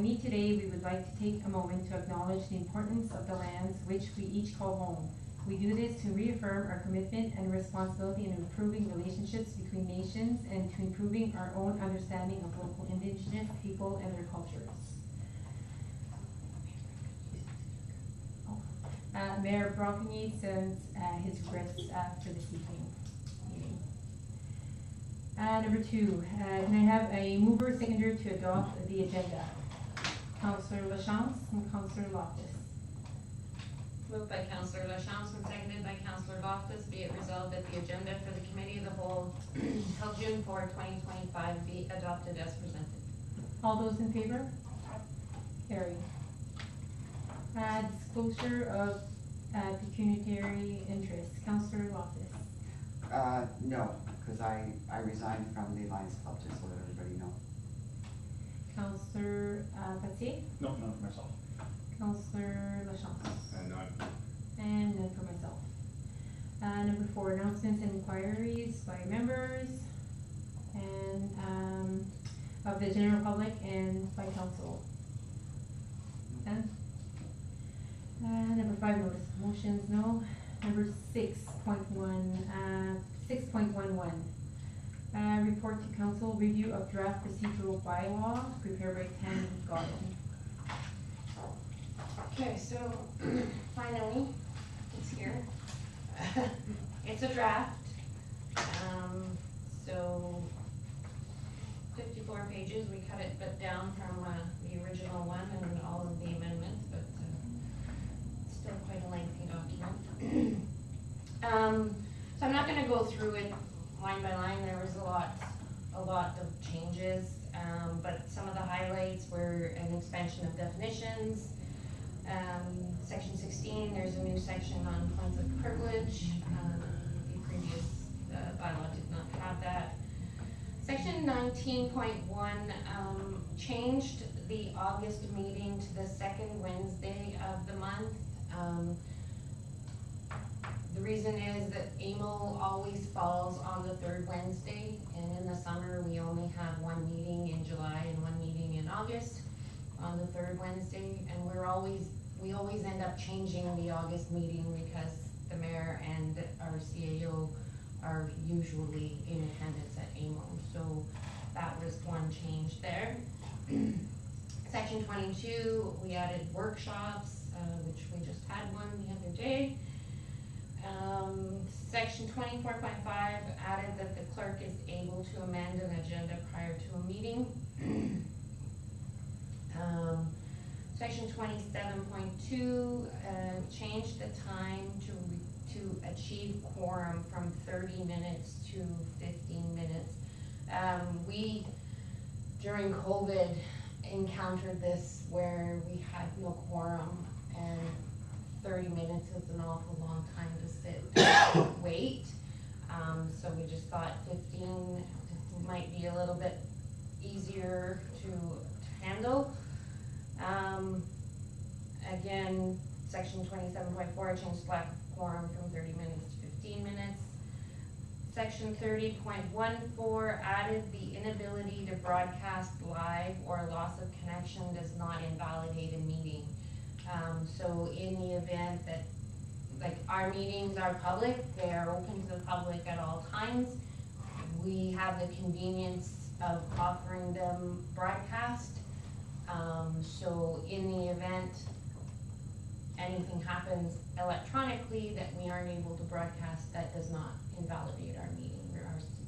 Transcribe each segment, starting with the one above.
meet today, we would like to take a moment to acknowledge the importance of the lands which we each call home. We do this to reaffirm our commitment and responsibility in improving relationships between nations and to improving our own understanding of local Indigenous people and their cultures. Mayor Brockany sends his regrets for this evening meeting. Number 2, can I have a mover seconder to adopt the agenda? Councillor Lachance and Councillor Loftus. Moved by Councillor Lachance and seconded by Councillor Loftus. Be it resolved that the agenda for the Committee of the Whole held June 4, 2025 be adopted as presented. All those in favor? Carried. Disclosure of pecuniary interest. Councillor Loftus. No, because I resigned from the Lions Club, just to let everybody know. Councillor Patsier. No, none for myself. Councillor Lachance. And none. And none for myself. Number 4, announcements and inquiries by members and of the general public and by council. None. Number 5, notice of motions, no. Number 6.1, 6.11. Report to council, review of draft procedural bylaw prepared by Tammy Godwin. Okay, so finally, it's here. It's a draft. So 54 pages. We cut it down from the original one and all of the amendments, but it's still quite a lengthy document. So I'm not going to go through it line by line. There was a lot of changes, but some of the highlights were an expansion of definitions. Section 16, there's a new section on points of privilege. The previous bylaw did not have that. Section 19.1 changed the August meeting to the second Wednesday of the month. The reason is that AMO always falls on the third Wednesday, and in the summer we only have one meeting in July and one meeting in August on the third Wednesday, and we always end up changing the August meeting because the mayor and our CAO are usually in attendance at AMO. So that was one change there. Section 22, we added workshops, which we just had one the other day. Section 24.5 added that the clerk is able to amend an agenda prior to a meeting. Section 27.2 changed the time to achieve quorum from 30 minutes to 15 minutes. We, during COVID, encountered this where we had no quorum, and 30 minutes is an awful long time to sit and wait. So we just thought 15 might be a little bit easier to handle. Again, section 27.4 changed lack of quorum from 30 minutes to 15 minutes. Section 30.14 added the inability to broadcast live or loss of connection does not invalidate a meeting. So in the event that, like, our meetings are public, they are open to the public at all times. We have the convenience of offering them broadcast. So in the event anything happens electronically that we aren't able to broadcast, that does not invalidate our meeting.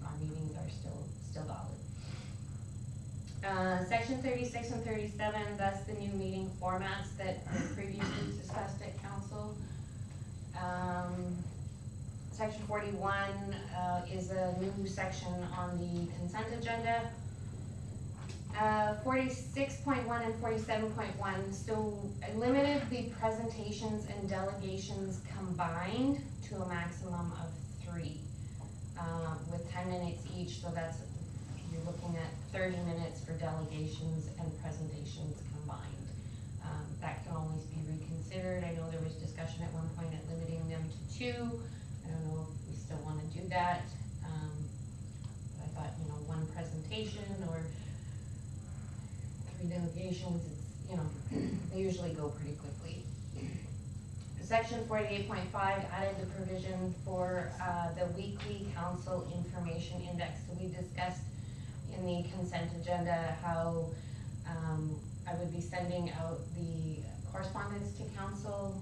Our meetings are still valid. Section 36 and 37, that's the new meeting formats that were previously discussed at council. Section 41 is a new section on the consent agenda. 46.1 and 47.1, so I limited the presentations and delegations combined to a maximum of 3 with 10 minutes each, so that's, you're looking at 30 minutes for delegations and presentations combined. That can always be reconsidered. I know there was discussion at one point at limiting them to 2. I don't know if we still want to do that. But I thought, 1 presentation or 3 delegations, you know, they usually go pretty quickly. Section 48.5 added the provision for the weekly council information index. So we discussed in the consent agenda how I would be sending out the correspondence to council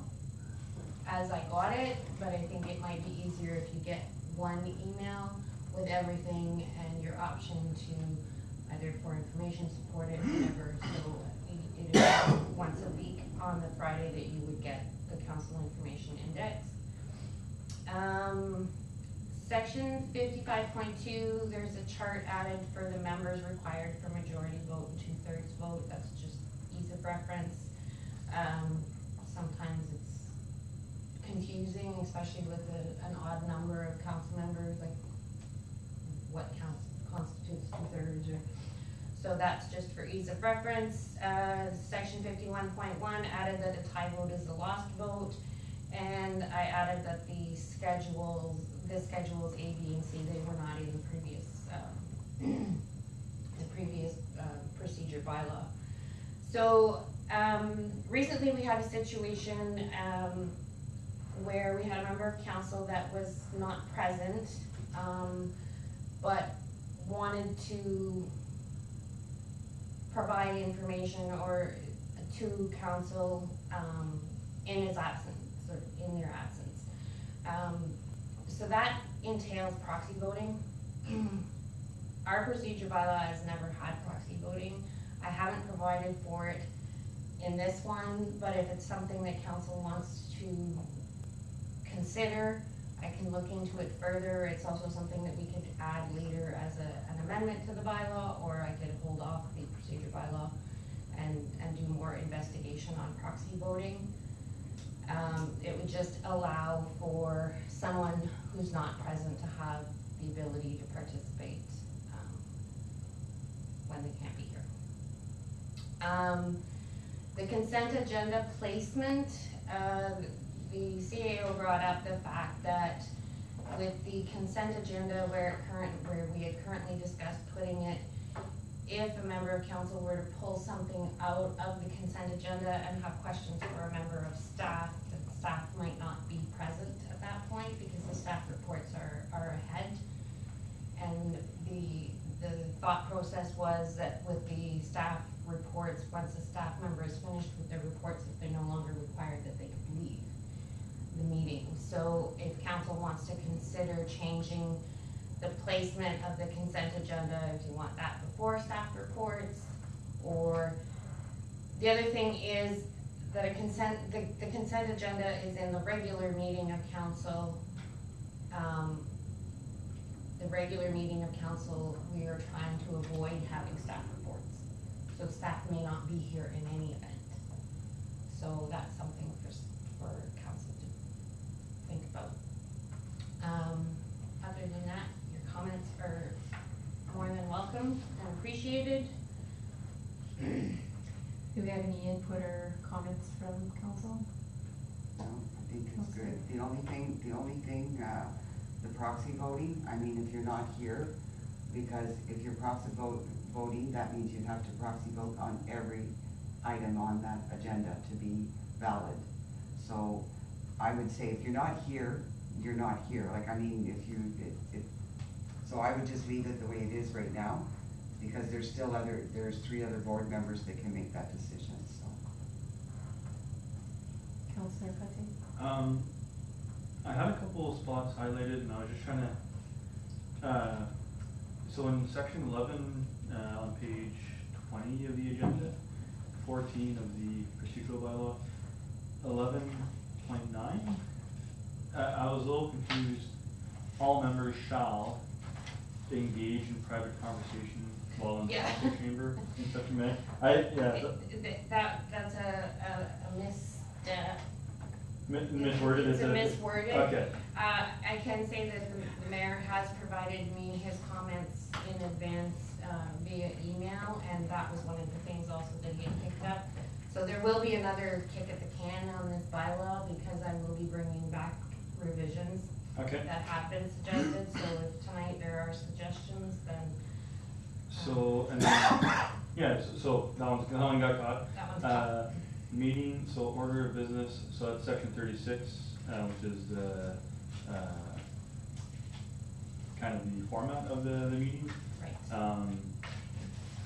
as I got it, but I think it might be easier if you get one email with everything and your option to either for information, support it, whatever. So it is once a week on the Friday that you would get the council information index. Section 55.2, there's a chart added for the members required for majority vote and 2/3 vote. That's just ease of reference. Sometimes it's confusing, especially with an odd number of council members, like what constitutes 2/3 or. So that's just for ease of reference. Section 51.1 added that a tie vote is the lost vote, and I added that the schedules A, B, and C, they were not in the previous procedure bylaw. So recently we had a situation where we had a member of council that was not present, but wanted to provide information or to council in his absence or in their absence. So that entails proxy voting. Our procedure bylaw has never had proxy voting. I haven't provided for it in this one, but if it's something that council wants to consider, I can look into it further. It's also something that we could add later as an amendment to the bylaw, or I could hold off the procedure bylaw and do more investigation on proxy voting. It would just allow for someone who's not present to have the ability to participate when they can't be here. The consent agenda placement, the CAO brought up the fact that with the consent agenda where we had currently discussed putting it, if a member of council were to pull something out of the consent agenda and have questions for a member of staff, the staff might not be present at that point because the staff reports are ahead. And the thought process was that with the staff reports, once a staff member is finished with their reports, that they're no longer required that they could leave the meeting. So if council wants to consider changing the placement of the consent agenda, if you want that before staff reports, or the other thing is that the consent agenda is in the regular meeting of council. The regular meeting of council, we are trying to avoid having staff reports. So staff may not be here in any event. So that's something for council to think about. Other than that, your comments are more than welcome and appreciated. Do we have any input or comments from council? No, I think it's good. The only thing, the proxy voting, I mean, if you're not here, because if you're proxy voting, that means you'd have to proxy vote on every item on that agenda to be valid. So I would say if you're not here, you're not here. Like, I mean, so I would just leave it the way it is right now, because there's 3 other board members that can make that decision, so. Councillor Pate? I had a couple of spots highlighted and I was just trying to, so in section 11, on page 20 of the agenda, 14 of the procedural bylaw, 11.9, I was a little confused. All members shall engage in private conversation while in the council chamber in such a manner. That's a misworded. It's a misworded. Okay. I can say that the mayor has provided me his comments in advance via email, and that was one of the things also that he had picked up. So there will be another kick at the can on this bylaw because I will be bringing back revisions that have been suggested. So if tonight there are suggestions, then so and then Yeah, so that one got caught. That one's tough. Meeting, so order of business, so that's section 36, which is the, kind of the format of the meeting. Right.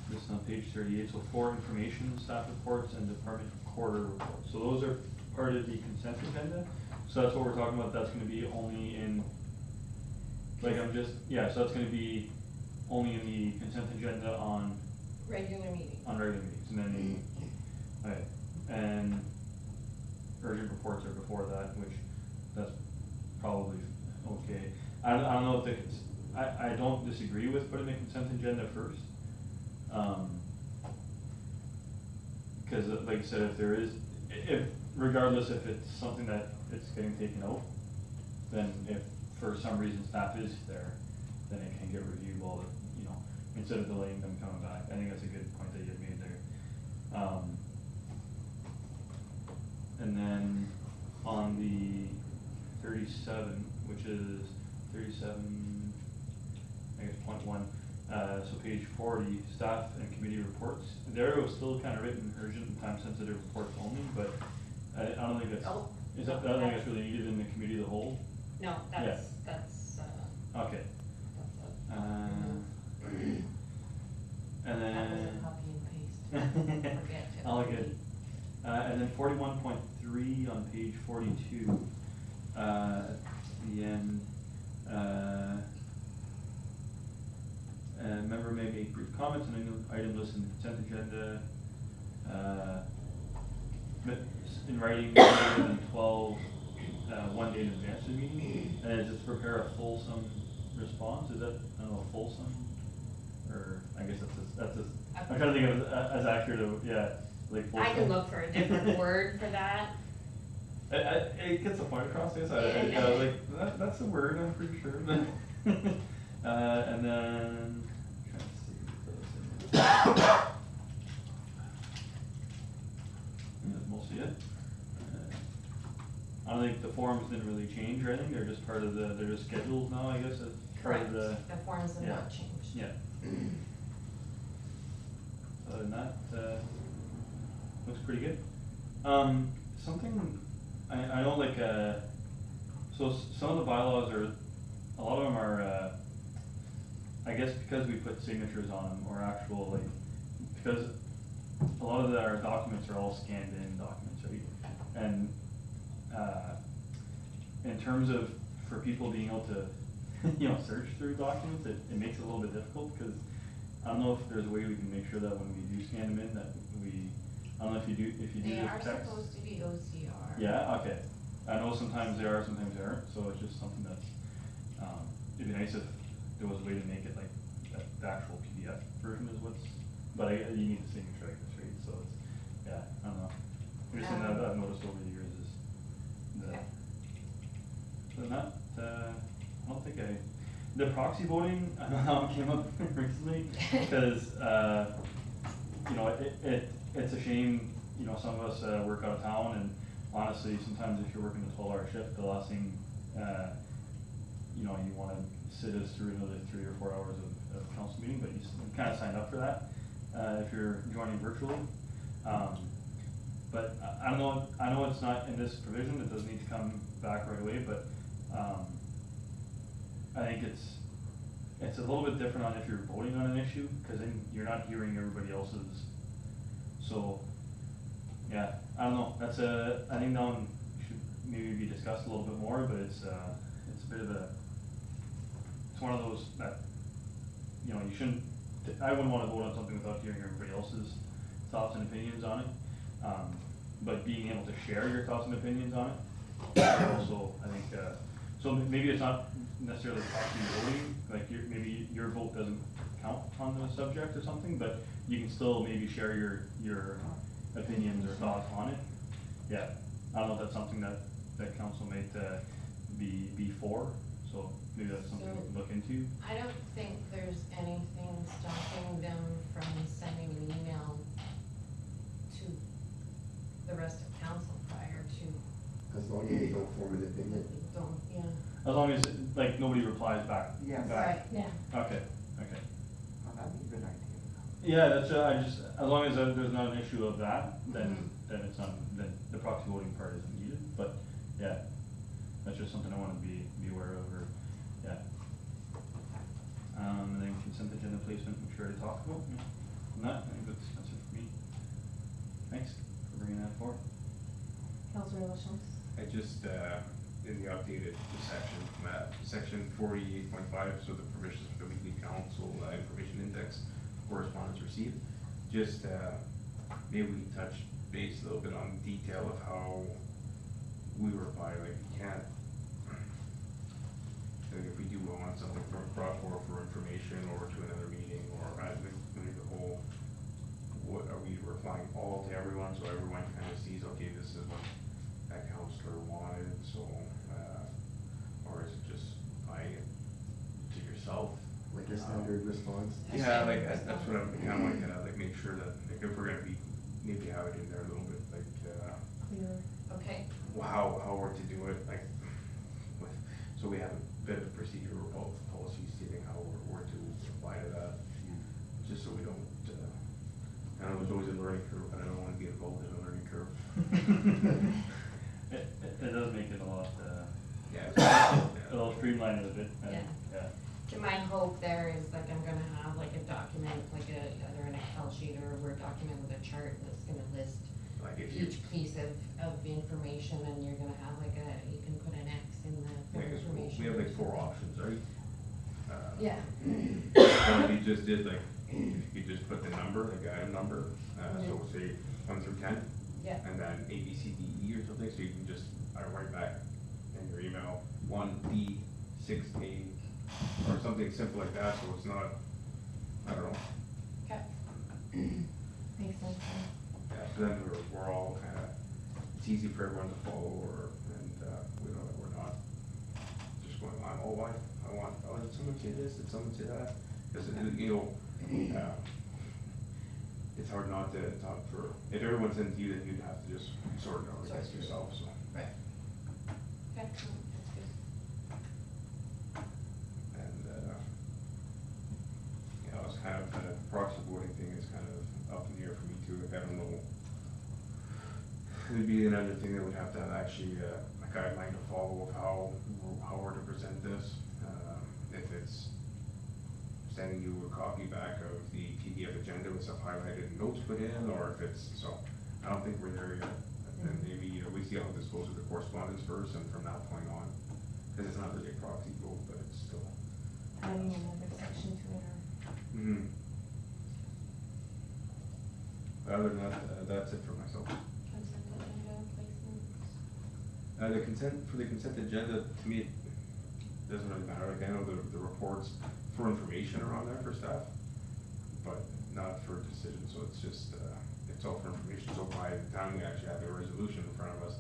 This is on page 38, so 4 information, staff reports, and department quarter reports. So those are part of the consent agenda. So that's what we're talking about, that's gonna be only in, like I'm just, yeah, so that's gonna be only in the consent agenda on Regular meeting. regular meetings, and then, okay, and urgent reports are before that, which that's probably okay. I don't know if the, I don't disagree with putting the consent agenda first. Cause like I said, if there is, if, regardless if it's something that it's getting taken out, then if for some reason staff is there, then it can get reviewed while, you know, instead of delaying them coming back. I think that's a good point that you made there. And then on the 37, which is 37, I guess .1, so page 40, staff and committee reports. There it was still kind of written urgent and time-sensitive reports only, but I don't think that's, Oh, I don't think that's really needed in the committee of the whole. no, Yeah. that's, Okay. that's And That was then. a copy and paste. Forget it. All good. And then 41.3 on page 42, at the end, member may make brief comments on any item listed in the consent agenda, in writing no later than 12, 1 day in advance of the meeting, and just prepare a fulsome response. Is that, I don't know, fulsome? Or, I guess that's I'm trying to think of it as accurate of, yeah, like fulsome. I can look for a different word for that. It gets the point across, I guess. Yeah. I was like, that's a word, I'm pretty sure. And then, I'm trying to see. That's mostly it. I don't think the forms didn't really change or anything, they're just part of the, they're just scheduled now, I guess, as part Correct, of the. the forms have Yeah. not changed. Yeah. Other than that, looks pretty good. Something, I know like, so some of the bylaws are, a lot of them are, I guess because we put signatures on them, or actual, like, because a lot of our documents are all scanned in documents, right? And, in terms of, for people being able to, you know, search through documents, it makes it a little bit difficult, because I don't know if there's a way we can make sure that when we do scan them in, that we, I don't know if you do They the are text. supposed to be OCR. Yeah, okay. I know sometimes they are, sometimes they aren't, so it's just something that's, it'd be nice if there was a way to make it like, that the actual PDF version is what's, but you need the signature, I guess, right? So it's, yeah, I don't know. Just something that I've noticed over the years is the, Okay. so not, I don't think the proxy voting, I don't know how it came up recently, because, you know, it's a shame, you know, some of us work out of town, and honestly, sometimes if you're working a 12-hour shift, the last thing, you know, you wanna sit us through another 3 or 4 hours of council meeting, but you kinda signed up for that, if you're joining virtually. But I don't know, I know it's not in this provision, it doesn't need to come back right away, but, I think it's a little bit different on if you're voting on an issue, cause then you're not hearing everybody else's. So, yeah, I don't know, I think that one should maybe be discussed a little bit more, but it's a bit of it's one of those that, you know, you shouldn't, I wouldn't wanna vote on something without hearing everybody else's thoughts and opinions on it. But being able to share your thoughts and opinions on it, also, I think, so maybe it's not necessarily proxy voting, like maybe your vote doesn't count on the subject or something, but you can still maybe share your opinions or thoughts on it. Yeah, I don't know if that's something that council might, be for, so maybe that's something we can look into. I don't think there's anything stopping them from sending an email to the rest of council prior to, As long as they don't form an opinion. don't, yeah. As long as, like, nobody replies back. Yes. back. Yeah. Okay, Well, that'd be a good idea. Yeah, that's, I just, as long as there's not an issue of that, then it's not, then the proxy voting part isn't needed, but, yeah. That's just something I wanna be aware of, or, yeah. And then consent agenda placement, I'm sure to talk about, yeah. And that, I think that's it for me. Thanks for bringing that forward. Councilor LaChance. I just, in the updated section 48.5, so the provisions for the weekly council information index correspondence received, just maybe we can touch base a little bit on detail of how we reply, like we can't, like if we do want something brought forward for information or to another meeting or maybe the whole, what are we replying all to everyone so everyone kind of sees, okay, this is what that counselor wanted, so, or is it just buying it to yourself? Like a standard response. Yeah, like, that's what I'm kind of like make sure that, like, if we're gonna be, maybe have it in there a little bit, like, Clear. Okay, how we're to do it, like, with, so we have a bit of procedure or policy stating how we're to apply to that, just so we don't, I know there's always a learning curve, but I don't wanna be involved in a learning curve. It does make it a lot, Yeah. a little streamlined a bit, Yeah. yeah. my hope there is like I'm gonna have like a document, like either an Excel sheet or a Word document with a chart that's gonna list Like if you, each piece of information, and you're gonna have like you can put an X in the yeah, 'cause information. we have like 4 options, right? Yeah. What if you just did like, if you just put the number, like item number, so we'll say 1 through 10. Yeah. And then A, B, C, D, E or something, so you can just, write back in your email, 1D, 6A, or something simple like that, so it's not, I don't know. Okay. Makes sense. Yeah, so then we're all kinda, it's easy for everyone to follow, and we know that we're not just going on, did someone say this, did someone say that? Cause you know, it's hard not to talk for, if everyone's into you, then you'd have to just sort it out against yourself, so. Right. Okay, that's good. And, yeah, it's kind of, the proxy voting thing is kind of up in the air for me too, like, I don't know. It'd be another thing that would have to have actually, a guideline to follow of how we're to present this. If it's sending you a copy back of the PDF agenda with some highlighted notes put in, or if it's, so, I don't think we're there yet. And maybe, we see how this goes with the correspondence first, and from that point on, cause it's not really a proxy vote, but it's still. Adding another section to it, or? Mm-hmm. But other than that, that's it for myself. Consent agenda placements. The consent agenda, to me, it doesn't really matter, like, I know the reports for information are on there for staff, but not for decisions, so it's just, it's all for information, so by the time we actually have the resolution in front of us,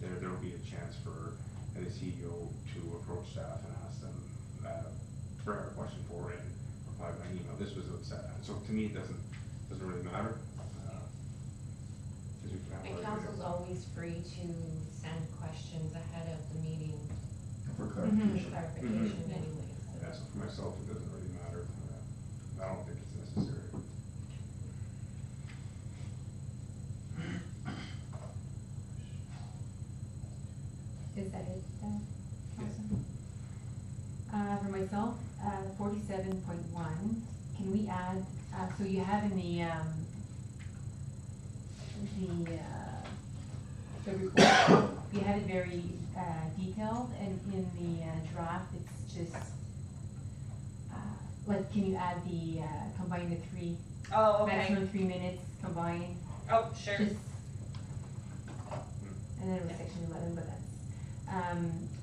there will be a chance for the CEO to approach staff and ask them, bring a question forward and reply by email, this was what's said, so to me, it doesn't really matter. 'Cause we can have And our- council's always free to send questions ahead of the meeting For for clarification. clarification anyways. so. Yeah, so for myself, it doesn't really matter, I don't think it's necessary. Is that it, Councilor? For myself, 47.1, can we add, so you have in the report, you had it very, detailed, and in the draft, it's just, like, can you add the, combine the 3, Oh, maximum 3 minutes combined? Oh, sure. Just, and then it was section 11, but that's,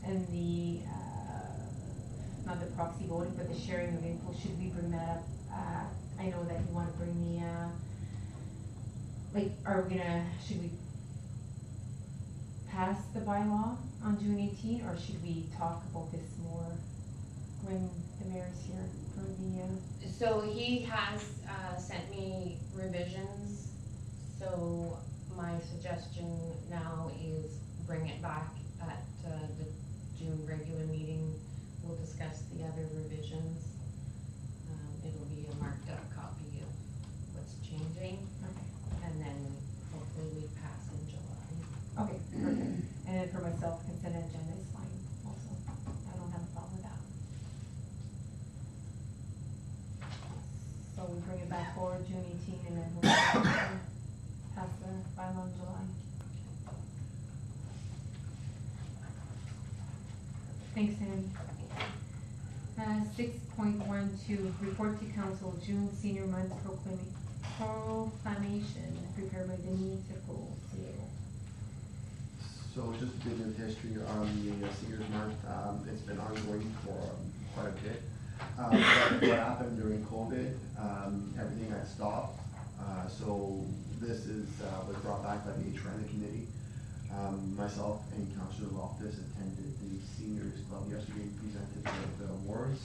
and the, not the proxy voting, but the sharing of info, should we bring that up? I know that you wanna bring the, like, should we pass the bylaw on June 18, or should we talk about this more when the mayor's here for the, So he has, sent me revisions, so my suggestion now is bring it back at, the June regular meeting. We'll discuss the other revisions. It'll be a marked up copy of changing, Okay. and then hopefully we pass in July. Okay, perfect. And then for myself, consent agenda is fine also. I don't have a problem with that. So we bring it back forward June 18 and then we'll pass the bylaw in July. Thanks, Sandy. 6.12, report to council, June senior month proclamation, prepared by Denise Tickle, CO. So just a bit of history on the Seniors Month. It's been ongoing for quite a bit. What happened during COVID, everything had stopped. So this was brought back by the Transit Committee. Myself and Councillor Loftus attended the Seniors Club yesterday, presented the awards.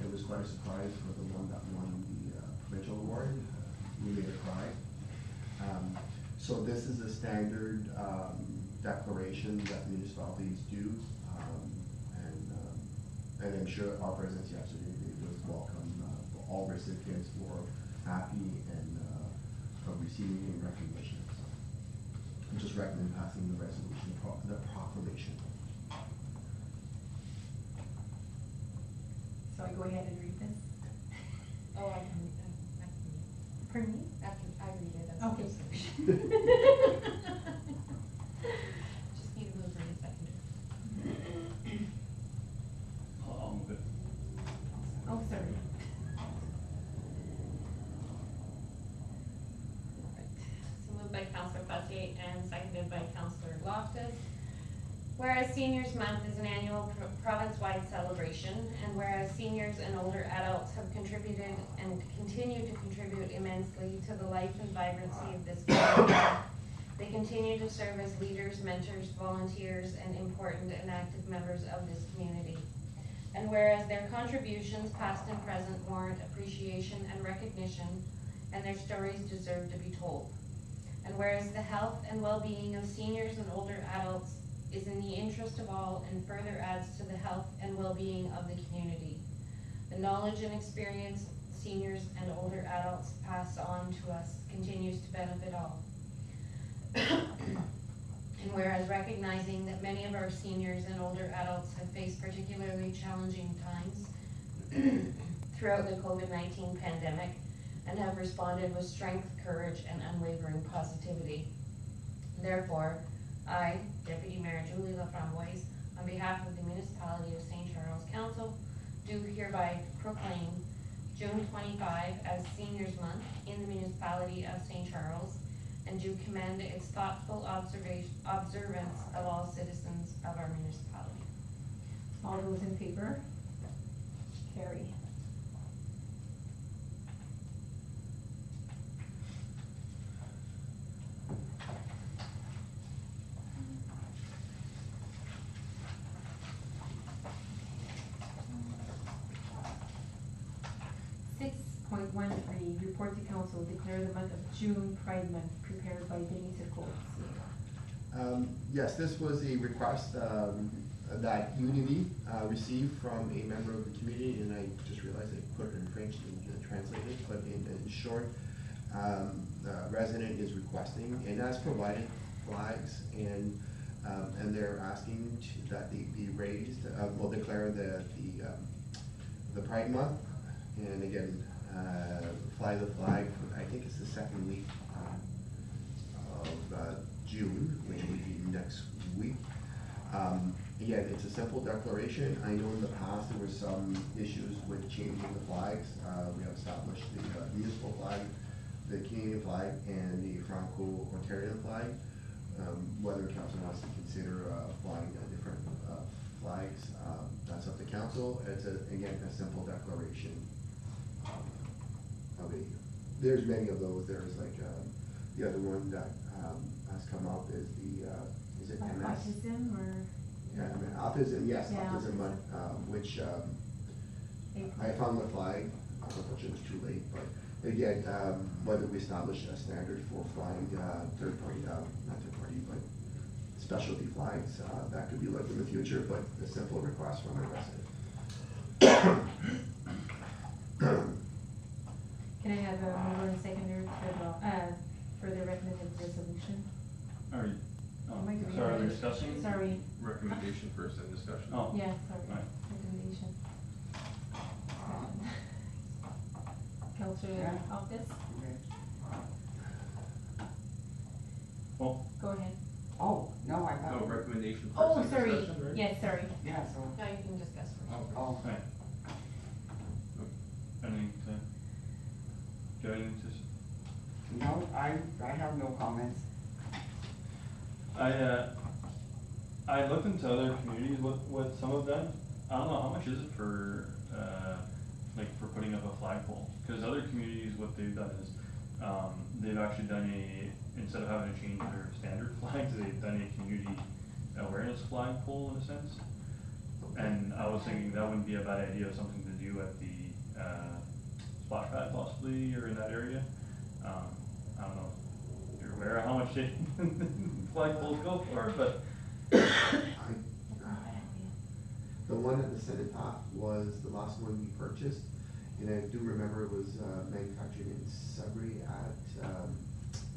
It was quite a surprise for the one that won the provincial award. We made her cry. So this is a standard declaration that municipalities do, and I'm sure our presence yesterday was welcome. All recipients were happy and receiving recognition. So I just recommend passing the resolution, the proclamation. So I go ahead and read this? Oh, I can read. Pardon me? I read it. That's Okay. Just need a mover and a seconder. I'll move it. Oh, sorry. So moved by Councillor Pelletier and seconded by Councillor Loftus. Whereas Seniors Month is an annual province-wide celebration, and whereas seniors and older adults have contributed and continue to contribute immensely to the life and vibrancy of this community, they continue to serve as leaders, mentors, volunteers, and important and active members of this community. And whereas their contributions, past and present, warrant appreciation and recognition, and their stories deserve to be told. And whereas the health and well-being of seniors and older adults is in the interest of all and further adds to the health and well-being of the community. The knowledge and experience seniors and older adults pass on to us continues to benefit all. And whereas recognizing that many of our seniors and older adults have faced particularly challenging times throughout the COVID-19 pandemic and have responded with strength, courage, and unwavering positivity. Therefore, I, Deputy Mayor Julie Laframboise, on behalf of the Municipality of St. Charles Council, do hereby proclaim June 25 as Seniors Month in the Municipality of St. Charles, and do commend its thoughtful observance of all citizens of our municipality. All those in favor? Carry. Report to council, declare the month of June Pride Month, prepared by Denise Nicole. Yes, this was a request that Unity received from a member of the community, and I just realized I put it in French and translated, but in short, the resident is requesting and has provided flags, and they're asking that they be raised. We'll declare the Pride Month, and again, fly the flag. I think it's the second week of June, which will be next week. Again, it's a simple declaration. I know in the past there were some issues with changing the flags. We have established the municipal flag, the Canadian flag, and the Franco-Ontarian flag. Whether council wants to consider flying different flags, that's up to council. It's again a simple declaration. There's many of those. There's like the other one that has come up is the is it MS? Autism or? Yeah, I mean, autism. Yes, Yeah, autism. Which I found the flag. Unfortunately, it's too late. But again, whether we establish a standard for flying third party, not third party, but specialty flags, that could be looked in the future. But a simple request from a resident. Can I have a mover and seconder to adopt, for the recommended resolution. Are you, Am I doing sorry, it? we're discussing? Sorry, Recommendation first and discussion. Oh, yeah, sorry, Right. recommendation. Counselor Yeah. Office, Okay. well, go ahead. Oh, no, I No, thought, recommendation first Oh, and sorry, discussion, right? yes, sorry. yeah, so, Now you can discuss first. oh, right. Anything to, do you have anything to s- no, I have no comments. I looked into other communities, what some have done. I don't know, how much is it for, like for putting up a flagpole? Cause other communities, what they've done is, they've actually done instead of having to change their standard flags, they've done a community awareness flagpole in a sense. And I was thinking that wouldn't be a bad idea, something to do at the, splash pad possibly, or in that area. I don't know if you're aware of how much they flagpoles go for, but I, the one at the Senate Path was the last one we purchased, and I do remember it was, manufactured in Sudbury at,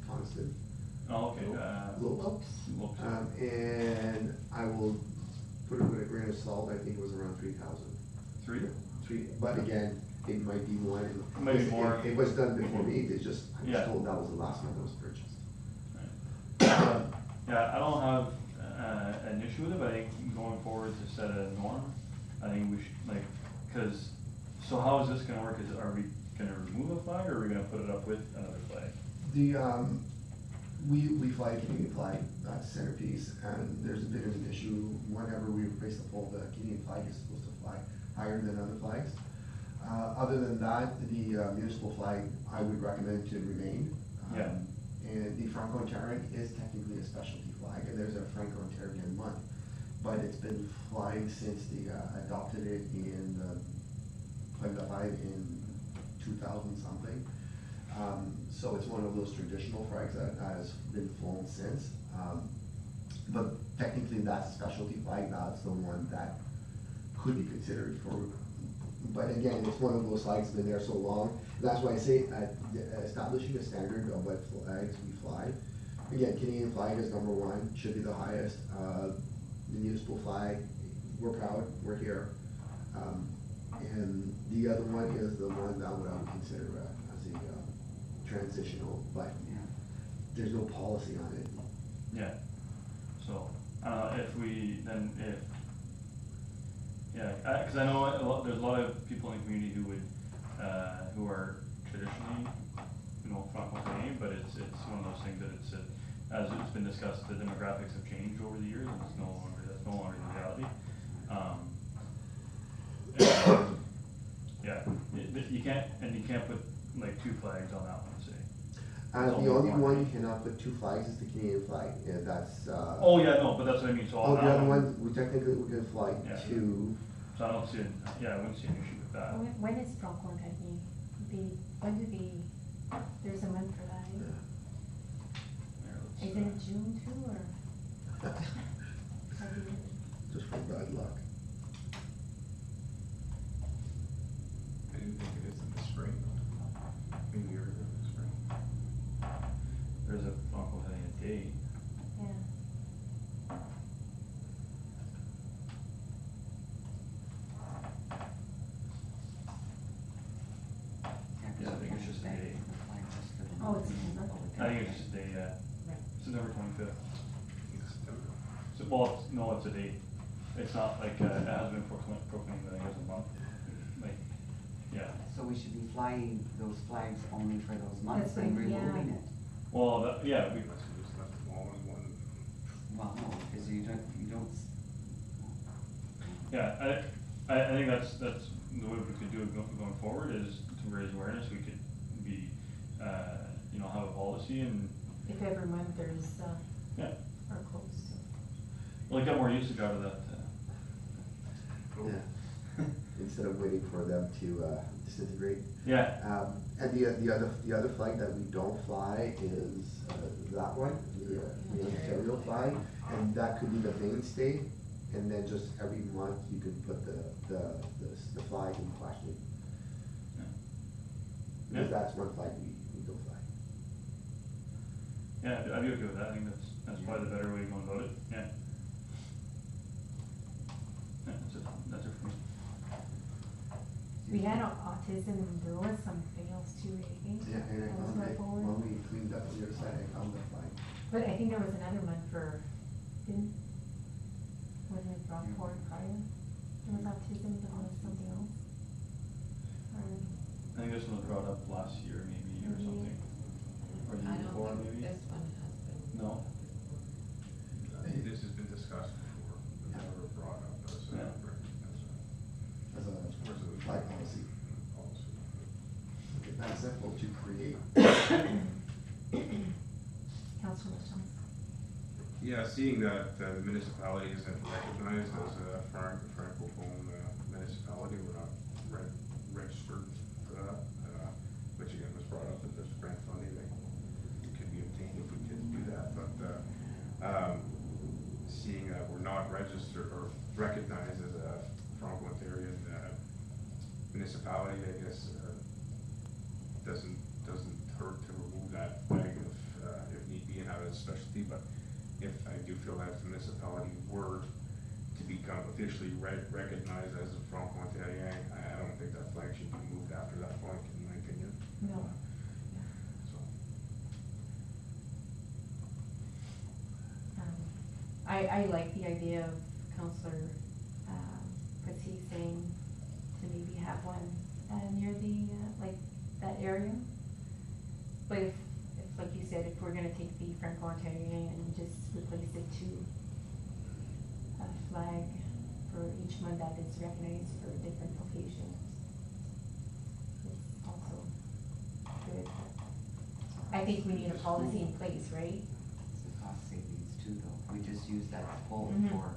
Coniston. oh, okay, Lopes. looks, And I will put it with a grain of salt, I think it was around 3,000. three, But again, it might be more. Maybe more. It was done before me, I was Yeah. told that was the last one that was purchased. yeah, I don't have, an issue with it, but I think going forward to set a norm, I think we should, like, cause, so how is this gonna work, are we gonna remove a flag, or are we gonna put it up with another flag? The, we fly a Canadian flag, that's centerpiece, and there's a bit of an issue, whenever we replace the pole, the Canadian flag is supposed to fly higher than other flags. Other than that, the municipal flag, I would recommend to remain. Yeah. And the Franco-Ontarian is technically a specialty flag, and there's a Franco-Ontarian month, but it's been flying since they adopted it in, Flag de Five in 2000 something. So it's one of those traditional flags that has been flown since. But technically that's a specialty flag, that's the one that could be considered for, but again, it's one of those flags that's been there so long. That's why I say, establishing a standard of what flags we fly. Again, Canadian flag is number one, should be the highest. The municipal flag, we're proud, we're here. And the other one is the one that I would consider as a transitional, but Yeah. there's no policy on it. Yeah, so, cause I know there's a lot of people in the community who would, who are traditionally, Franco-Canadian, but it's one of those things that as it's been discussed, the demographics have changed over the years, and that's no longer the reality. Yeah, you can't put like two flags on that one, say. The only one you cannot put two flags is the Canadian flag, and that's, Oh, yeah, no, but that's what I mean, so oh, on the that other one, one, we technically, we can fly Yeah. two. so I don't see, I wouldn't see an issue with that. When is Franco-Ontarian? There's a month for that, Yeah. There, let's, Isn't it June too, or? How do you- Just for bad luck. I didn't think it is in the spring. Maybe earlier in the spring. There's a Franco-Canadian day. Yeah. Yeah, I think it's just a day. Oh, it's September. I think it's just a day, September 25th. In September. So, well, it's a date. It's not like, it hasn't been proclaimed, I think it's a month. Like, yeah. So we should be flying those flags only for those months That's and right, yeah. removing it. Well, yeah, we, Unless we just left them all in one. Well, no, because you don't, yeah, I think that's the way we could do it going forward is to raise awareness. We could be, have a policy and, If every month there's, yeah, or close, so. well, get more usage out of that. Yeah. Instead of waiting for them to disintegrate. Yeah, And the other flag that we don't fly is that one, the Ontario flag, and that could be the mainstay. And then just every month you could put the flag in question. because Yeah. that's one flag we go fly. Yeah, I'd be okay with that, I think that's probably the better way of going about it, yeah. Yeah, that's it for me. We had autism and there was something else too, I think. Yeah, and I That was found brought that forward. when we cleaned up on the other side, I found that flag. But I think there was another one for, wasn't it brought forward prior? There was autism, but there was something else. Or, I think this one was brought up last year maybe, or Maybe. something, or the I year before don't think maybe? this one has been. No? I think this has been discussed before, but never brought up as a, Yeah. As a flag policy. policy. It's not simple to create. Councilor Jones. Yeah, seeing that the municipality isn't recognized as a francophone municipality, we're not registered for that, which again was brought up that there's grant funding that could be obtained if we could do that, but, seeing that we're not registered or recognized as a Franco-Ontarian municipality, I guess, doesn't hurt to remove that flag if need be and have it as a specialty, but if I do feel that if the municipality were to become officially recognized as a Franco-Ontarien, I don't think that flag should be moved after that point, in my opinion. No. So, I like the idea of Councillor, Patsy saying to maybe have one, near the, like, that area. But if, like you said, if we're gonna take the Franco-Ontarian and just replace it to a flag for each one that is recognized for different occasions, it's also good. I think we need a policy in place, right? It's a cost savings too, though. We just use that quote Mhm. for,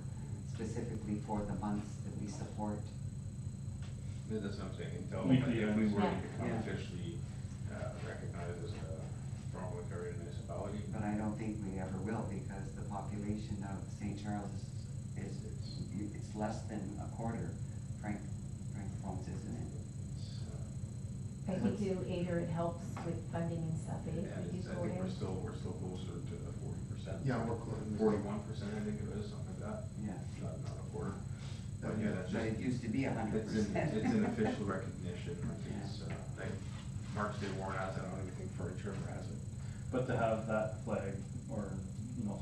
specifically for the months that we support. that's what I'm saying, until, Weekly if we were to events. become Yeah. officially, recognized as a Franco-Ontarian municipality, But I don't think we ever will, because the population of St. Charles it's less than a quarter francophones, isn't it? it's, I think either it helps with funding and stuff, eh, yeah, if we it's, do I go think ahead. we're still closer to the 40%. Yeah, we're close. 41%, I think it is, something like that, Yeah. not a quarter. But yeah, that's But it just, used to be 100%. it's an official recognition, I think it's, like, Marks Day Warren has it, I don't even think Furniture ever has it. But to have that flag, or,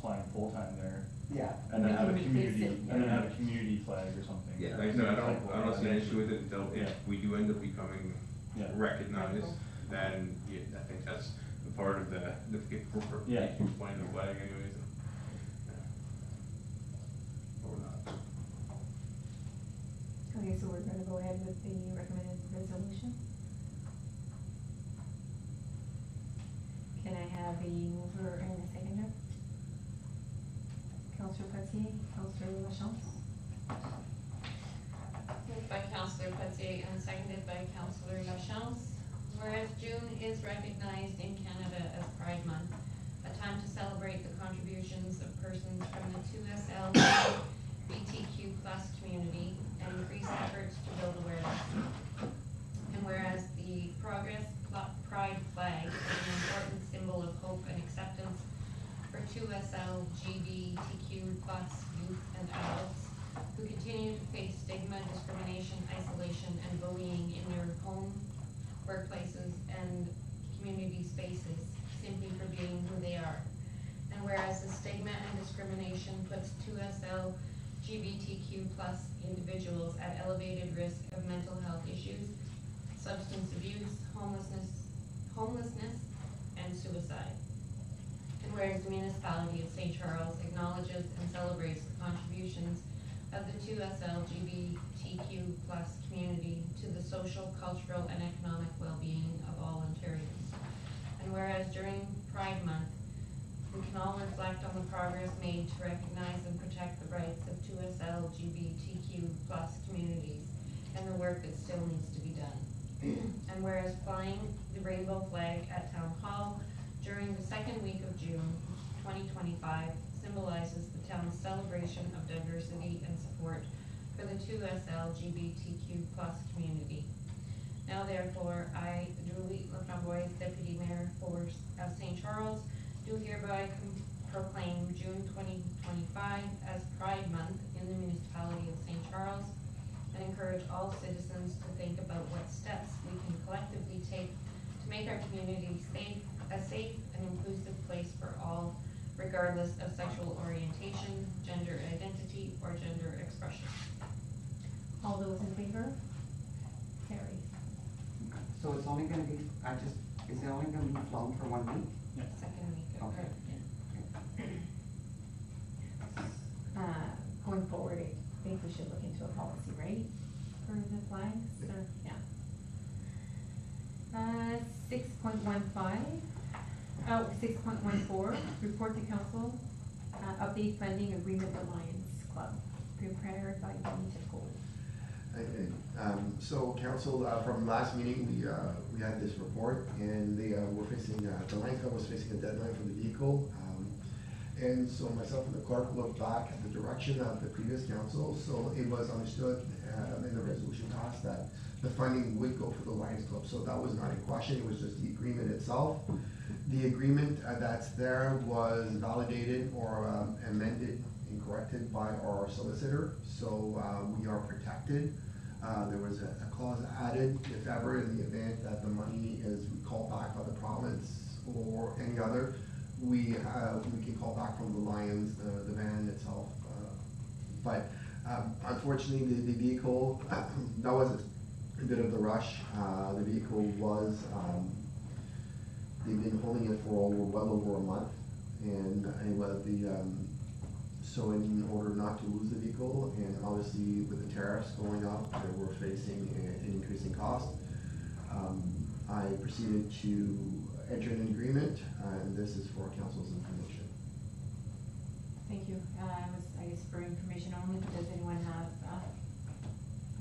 flying full-time there, Yeah. and then We have a can replace community, it, and then yeah. have a community flag or something. Yeah, or like I said, I something don't see an issue with it until, Yeah. if we do end up becoming Yeah. recognized, Franco. then, yeah, I think that's a part of the paperwork, Yeah. you flying the flag anyways. Or not. Okay, so we're gonna go ahead with the recommended resolution. Can I have a mover and a seconder? Councillor Patsier, Councillor Lachance. Moved by Councillor Patsier and seconded by Councillor Lachance. Whereas June is recognized in Canada as Pride Month, a time to celebrate the contributions of persons from the 2SL LGBTQ+ community and increase efforts to build awareness. And whereas the Progress Pride flag is an important symbol of hope and acceptance for 2SL LGBTQ+ youth and adults who continue to face stigma, discrimination, isolation, and bullying in their home, workplaces, and community spaces simply for being who they are. And whereas the stigma and discrimination puts 2SL LGBTQ+ individuals at elevated risk of mental health issues, substance abuse, homelessness, and suicide. And whereas the municipality of St. Charles acknowledges and celebrates the contributions of the 2SL LGBTQ+ community to the social, cultural, and economic well-being of all Ontarians. And whereas during Pride Month, we can all reflect on the progress made to recognize and protect the rights of 2SL LGBTQ+ communities and the work that still needs to be done. And whereas flying the rainbow flag at Town Hall during the second week of June 2025 symbolizes the town's celebration of diversity and support for the 2SL LGBTQ+ community. Now therefore, I, Julie LaFramboise, Deputy Mayor for St. Charles, do hereby proclaim June 2025 as Pride Month in the municipality of St. Charles, and encourage all citizens to think about what steps we can collectively take to make our community a safe and inclusive place for all, regardless of sexual orientation, gender identity, or gender expression. All those in favor? Carried. So it's only gonna be, is it only gonna be flown for 1 week? Second week of, Okay. Going forward, I think we should look into a policy, right? For the flags, or, yeah. 6.15, 6.14, report to council, update funding agreement with Lions Club, prepared by Benita Cole. So council, from last meeting, we had this report, and they were facing, the Lions Club was facing a deadline for the vehicle. And so myself and the clerk looked back at the direction of the previous council, so it was understood in the resolution passed that the funding would go for the Lions Club, so that was not in question, it was just the agreement itself. The agreement that's there was validated or amended and corrected by our solicitor, so we are protected. There was a clause added, if ever, in the event that the money is called back by the province or any other, we can call back from the Lions, the van itself. But unfortunately, the vehicle, that was a bit of the rush. The vehicle was, they've been holding it for well over a month, and it was so in order not to lose the vehicle, and obviously with the tariffs going up, we're facing an increasing cost. I proceeded to enter an agreement, and this is for council's information. Thank you. I guess for information only, but does anyone have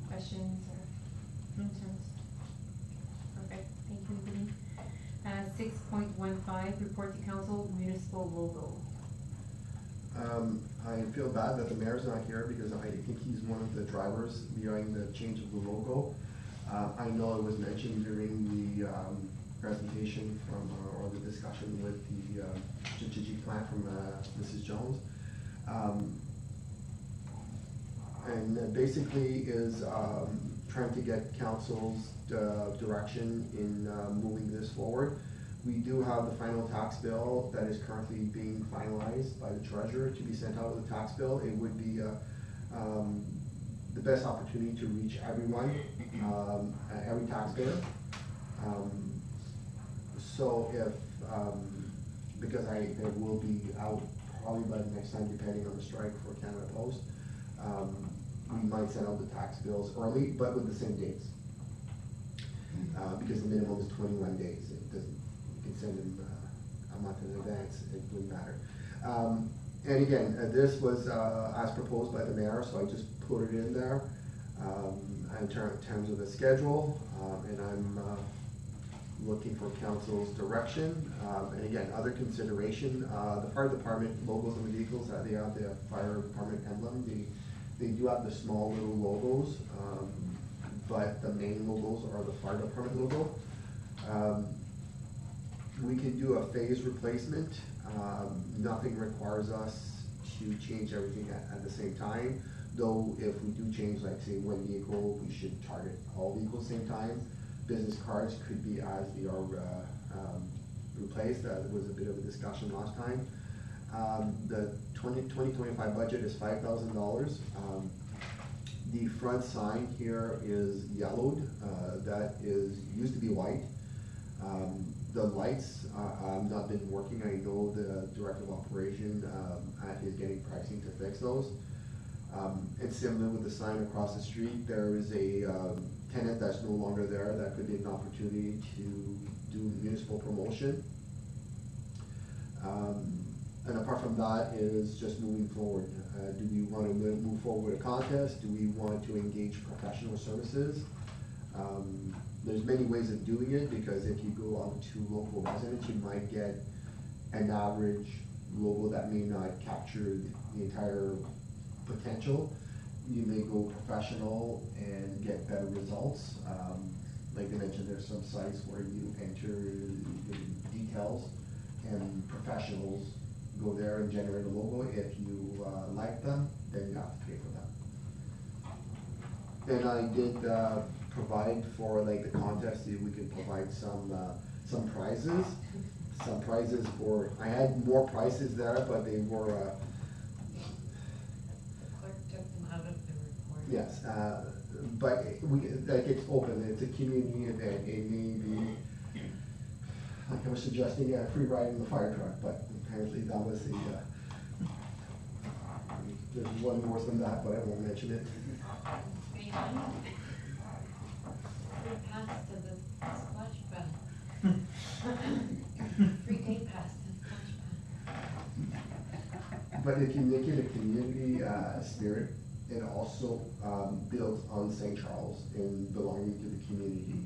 questions or concerns? Perfect, thank you, Lee. 6.15, report to council, municipal logo. I feel bad that the mayor's not here because I think he's one of the drivers behind the change of the logo. I know it was mentioned during the presentation from, or the discussion with the strategic plan from Mrs. Jones. And basically is trying to get council's direction in moving this forward. We do have the final tax bill that is currently being finalized by the treasurer to be sent out with the tax bill. It would be the best opportunity to reach everyone, every taxpayer. So if, because it will be out probably by the next time, depending on the strike for Canada Post, we might send out the tax bills early, but with the same dates. Because the minimum is 21 days. It doesn't, you can send them a month in advance, it wouldn't matter. And again, this was as proposed by the mayor, so I just put it in there in terms of the schedule, and I'm looking for council's direction. And again, other consideration, the fire department logos on the vehicles, they have the fire department emblem. They do have the small little logos, but the main logos are the fire department logo. We can do a phase replacement. Nothing requires us to change everything at the same time, though if we do change, like say one vehicle, we should target all vehicles at the same time. Business cards could be as they are replaced. There was a bit of a discussion last time. The 2025 budget is $5,000. The front sign here is yellowed. That used to be white. The lights have not been working. I know the director of operation is getting pricing to fix those. It's similar with the sign across the street. There is a tenant that's no longer there. That could be an opportunity to do municipal promotion. And apart from that is just moving forward. Do we want to move forward with a contest? Do we want to engage professional services? There's many ways of doing it, because if you go out to local residents, you might get an average logo that may not capture the entire potential. You may go professional and get better results. like they mentioned, there's some sites where you enter the details and professionals go there and generate a logo. If you like them, then you have to pay for them. And I did provide for like the contest, if we could provide some prizes. Some prizes for, I had more prizes there, but they were, The clerk took them out of the report. yes, but like it's open, it's a community event, it may be, like I was suggesting, a free ride in the fire truck, but apparently that was there's one more than that, but I won't mention it. Free money. Free pass to the splash pad. Free day pass to the splash pad. But if you make it a community spirit, it also builds on St. Charles and belonging to the community.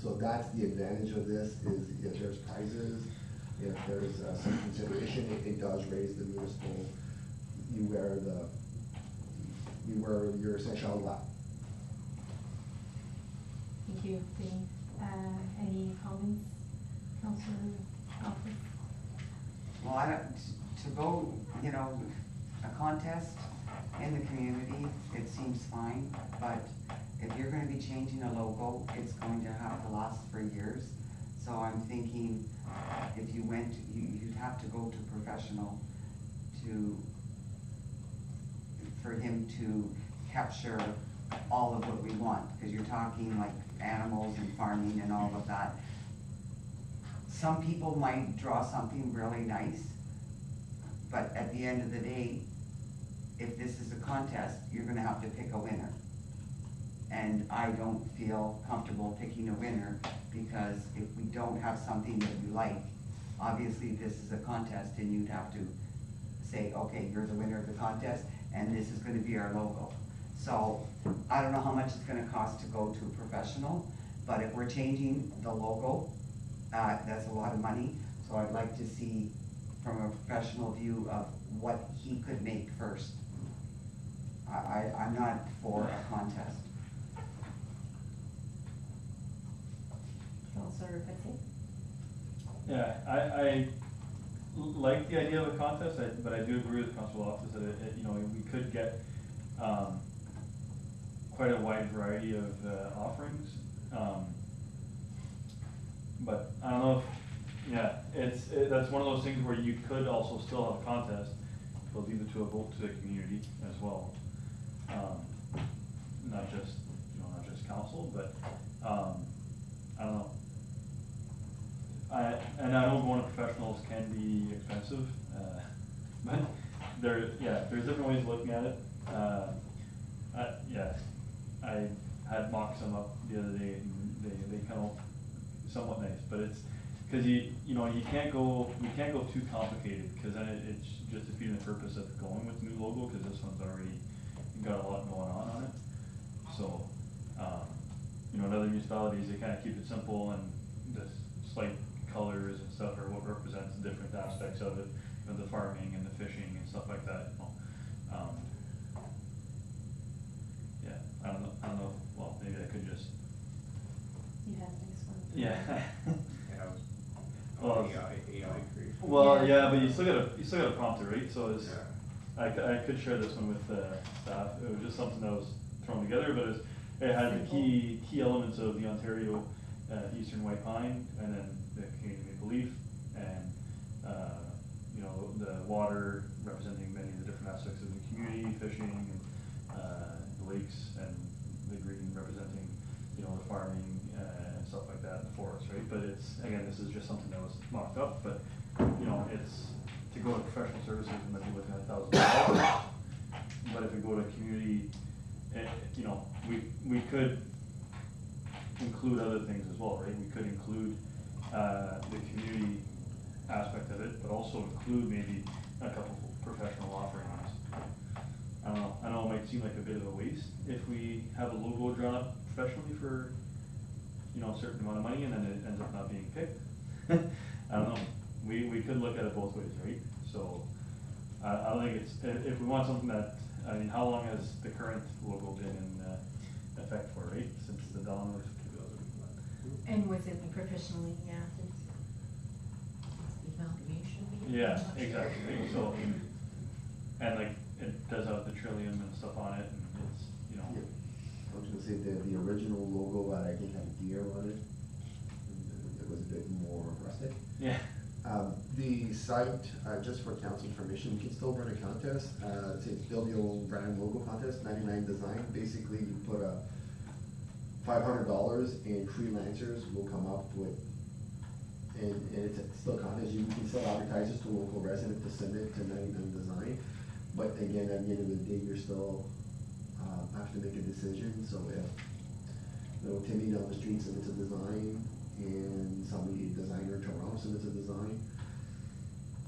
So that's the advantage of this, is if there's prizes, if there's some consideration, it does raise the municipal, you wear your St. Charles lap. Thank you, Dane. Any comments, Councillor Alfred? Well, I don't, to go, you know, a contest in the community, it seems fine, but if you're gonna be changing a logo, it's going to have to last for years. So I'm thinking, if you went, you'd have to go to professional for him to capture all of what we want, because you're talking like animals and farming and all of that. Some people might draw something really nice, but at the end of the day, if this is a contest, you're gonna have to pick a winner. And I don't feel comfortable picking a winner, because if we don't have something that we like, obviously this is a contest and you'd have to say, okay, you're the winner of the contest and this is gonna be our logo. So I don't know how much it's gonna cost to go to a professional, but if we're changing the logo, that's a lot of money. So I'd like to see from a professional view of what he could make first. I'm not for a contest. Councillor Patsy? Yeah, I like the idea of a contest, but I do agree with Councilor Loftus that you know, we could get quite a wide variety of offerings. But I don't know if, yeah, that's one of those things where you could also still have a contest, but leave it to a vote to the community as well. Not just, you know, not just council, but I don't know. And I know going to professionals can be expensive, but there's different ways of looking at it. I had mocked some up the other day, and they kind of somewhat nice, but it's because you can't go too complicated, because then it's just defeating the purpose of going with the new logo, because this one's already got a lot going on it. So in other municipalities, they kind of keep it simple, and the slight colors and stuff are what represents the different aspects of it, the farming and the fishing and stuff like that. Yeah, I don't know. Well, maybe I could just. You have the next one. Yeah. Yeah, Well, AI creation. Well, Yeah. yeah, but you still gotta prompt it, right? So it's, Yeah. I could share this one with staff. It was just something that was thrown together, but it had the key elements of the Ontario Eastern White Pine, and then the Canadian Maple Leaf, and the water representing many of the different aspects of the community, fishing, and the lakes, and the green representing the farming and stuff like that, and the forest, right? But this is just something that was mocked up, but it's to go to professional services, we might be looking at $1,000. But if we go to community, we could include other things as well, right? We could include the community aspect of it, but also include maybe a couple professional offerings. I don't know. I know it might seem like a bit of a waste if we have a logo drawn up professionally for a certain amount of money, and then it ends up not being picked. I don't know. We could look at it both ways, right? So I don't think if we want something that, how long has the current logo been in effect for, right? Since the dawn of too. And was it professionally, yeah. The amalgamation. Yeah, exactly, so, and like, it does have the Trillium and stuff on it, and it's, you know, Yeah. I was gonna say the original logo, I think had a deer on it. And it was a bit more rustic. yeah, The site, just for council information, you can still run a contest, it's Build Your Own Brand Logo Contest, 99 design. Basically, you put a $500 and freelancers will come up with, and it's still a contest, you can still advertise this to local resident to submit to 99 design. But again, at the end of the day, you're still, have to make a decision, so if, you know, Timmy down the street submits a design, and somebody, a designer in Toronto submits a design,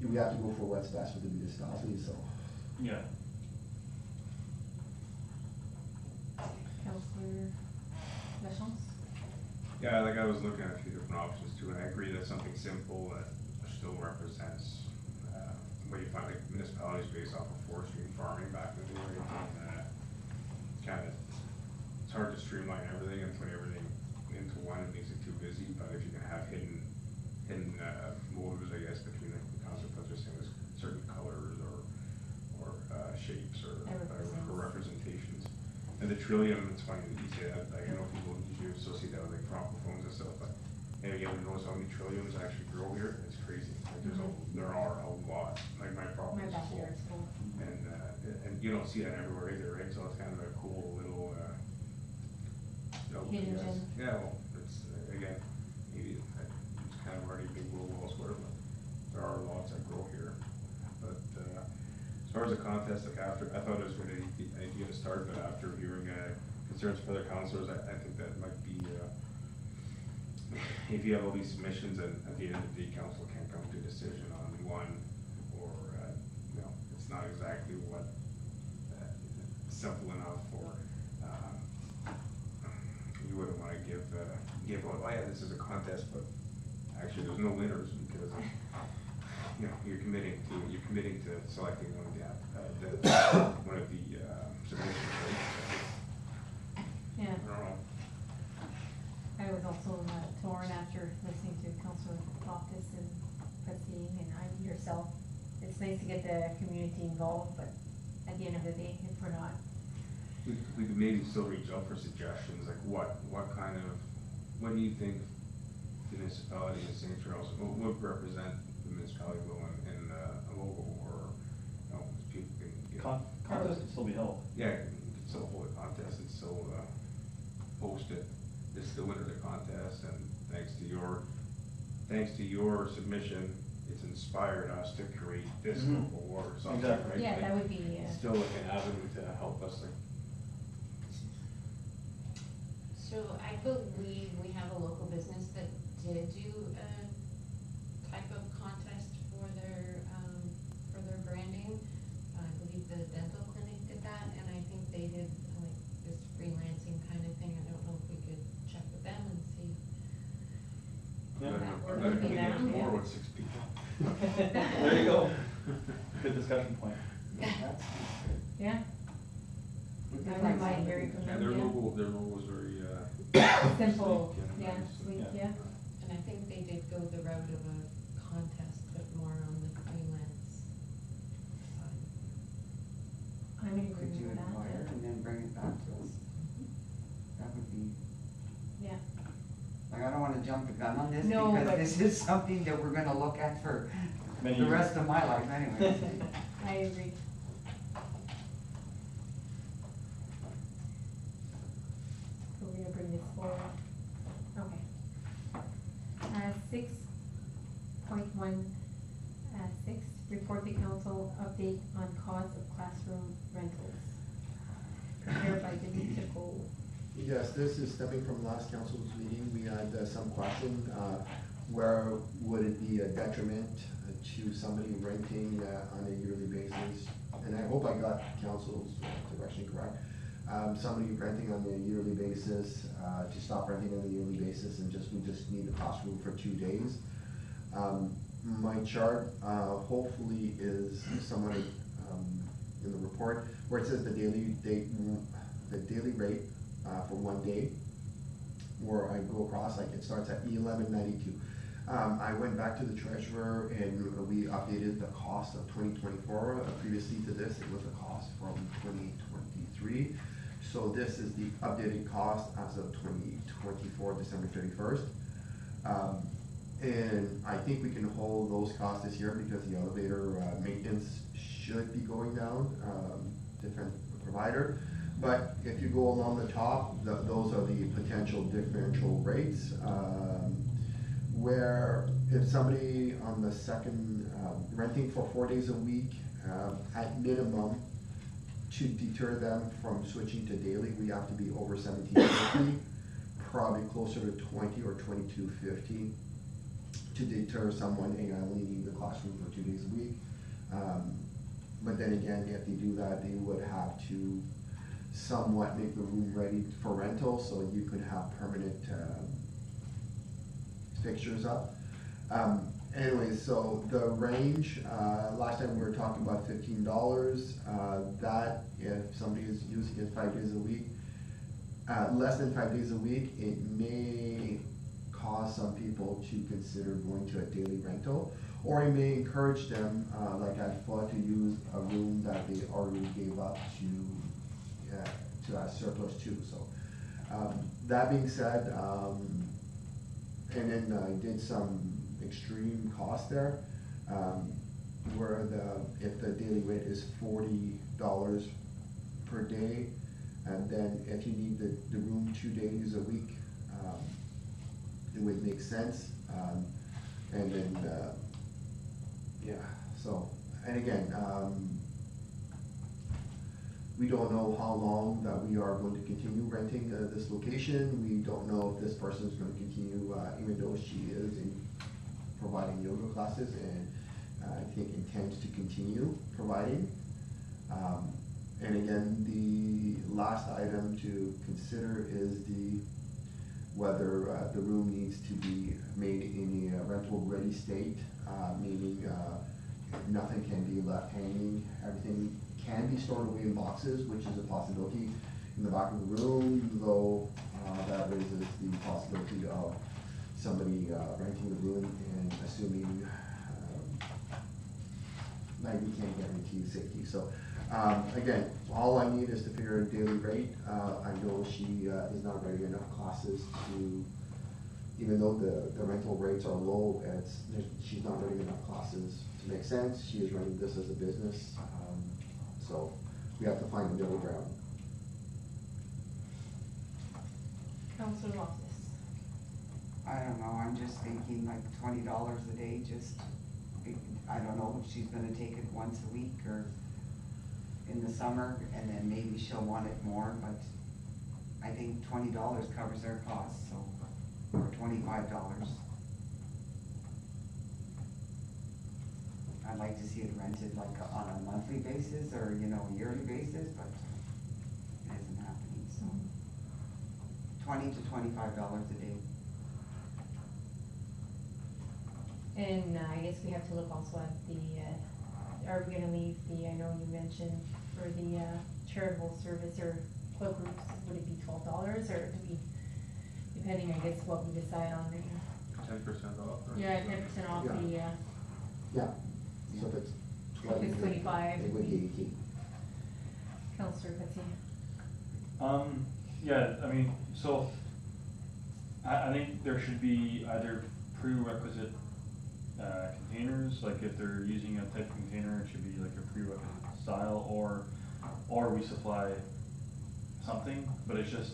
we have to go for what's best for the municipality, so. yeah. Councillor Lachance? Yeah, like I was looking at a few different options too, and I agree that something simple that still represents, what you find like municipalities based off of forestry and farming back in the day, and, kind of, it's hard to streamline everything and put everything into one, it makes it too busy, but if you can have hidden motives, I guess, between the concept of just saying this certain colors or shapes or representations. And the Trillium, it's funny that you say that, like, I know people usually associate that with like francophones and stuff, but hey, you ever notice how many Trilliums actually grow here? It's crazy, like there are a lot, like my property My is full. backyard's full. And you don't see that everywhere either, right? So it's kind of a cool little, Hidden yes. gem. Yeah, well, it's, again, maybe it's kind of already a big world elsewhere, but there are lots that grow here. But, as far as the contest, like after, I thought it was a good idea to start, but after hearing, concerns from other councillors, I think that might be, if you have all these submissions and at the end of the day, council can't come to a decision on one, or, you know, it's not exactly what, simple enough for, you wouldn't wanna give out, oh yeah, this is a contest, but actually there's no winners because, you know, you're committing to selecting one of the submissions, right? Yeah, I don't know. I was also torn after listening to Councillor Loftus and Pressing and yourself. It's nice to get the community involved, but at the end of the day, if we're not, We could maybe still reach out for suggestions, like what do you think the municipality in St. Charles would represent the municipality will in a logo, or, you know, people can get. Contest can still be held. Yeah, you can still hold a contest and still, post it, it's the winner of the contest, and thanks to your submission, it's inspired us to create this Mhm. logo or something, Exactly. right? yeah, Like, that would be, still like an avenue to help us, like. So I believe we have a local business that did do a type of contest for their branding. I believe the dental clinic did that, and I think they did like this freelancing kind of thing. I don't know if we could check with them and see. Yeah. That I'm would gonna be come in that, tomorrow yeah. with 6 people. There you go. Good discussion point. That's good. yeah, We I could wouldn't find mind somebody hearing to- from Yeah, them, their logo is very, simple, sleek and yeah, nice. sweet, Yeah. yeah. And I think they did go the route of a contest, but more on the freelance side. I'm in Could you agreement with that, inquire and then bring it back to us? That would be, yeah. like, I don't wanna jump the gun on this, No, because but- this is something that we're gonna look at for Many the years. rest of my life anyway. I agree. So we're gonna bring this forward. Okay. 6.16, report the council update on cost of classroom rentals. Prepared by Denise Cole. Yes, this is stemming from last council's meeting. We had some question, where would it be a detriment to somebody renting on a yearly basis? And I hope I got council's direction correct. Somebody renting on a yearly basis, to stop renting on a yearly basis and we just need the classroom for 2 days. My chart, hopefully is somewhat, in the report, where it says the daily rate, for 1 day where I go across, like it starts at 1192. I went back to the treasurer and we updated the cost of 2024. Previously to this, it was a cost from 2023. So this is the updated cost as of 2024, December 31st. And I think we can hold those costs this year because the elevator maintenance should be going down, different provider. But if you go along the top, those are the potential differential rates. Where if somebody on the second, renting for 4 days a week, at minimum, to deter them from switching to daily, we have to be over 1750, probably closer to 20 or 2250 to deter someone, hey, I only need the classroom for 2 days a week. But then again, if they do that, they would have to somewhat make the room ready for rental, so you could have permanent fixtures up. Anyways, so the range, last time we were talking about $15, that if somebody is using it 5 days a week, less than 5 days a week, it may cause some people to consider going to a daily rental, or it may encourage them, like at FUD, to use a room that they already gave up to surplus too. So that being said, and then I did some extreme cost there, where if the daily rate is $40 per day, and then if you need the room 2 days a week, it would make sense. And then yeah, so, and again, we don't know how long that we are going to continue renting this location. We don't know if this person is going to continue, even though she is providing yoga classes, and I think intends to continue providing. And again, the last item to consider is whether the room needs to be made in a rental ready state, meaning nothing can be left hanging. Everything can be stored away in boxes, which is a possibility in the back of the room, though that raises the possibility of somebody renting the room and assuming that you can't guarantee safety. So again, all I need is to figure a daily rate. I know she is not running enough classes to, even though the rental rates are low, she's not running enough classes to make sense. She is running this as a business. So we have to find a middle ground. Councilor Loftus. I don't know, I'm just thinking like $20 a day, I don't know if she's gonna take it once a week or in the summer, and then maybe she'll want it more, but I think $20 covers their costs, so, or $25. I'd like to see it rented like on a monthly basis or, yearly basis, but it isn't happening, so. $20 to $25 a day. And I guess we have to look also at are we gonna leave I know you mentioned for the charitable service or club groups, would it be $12 or do we, depending, I guess, what we decide on the. 10% off. Or Yeah, 10% off Yeah. the, Yeah, so if it's if it's 25. it would be 18. Councilor Patsy. Yeah, I mean, so I think there should be either prerequisite containers, like if they're using a type of container, it should be like a prerequisite style, or we supply something, but it's just,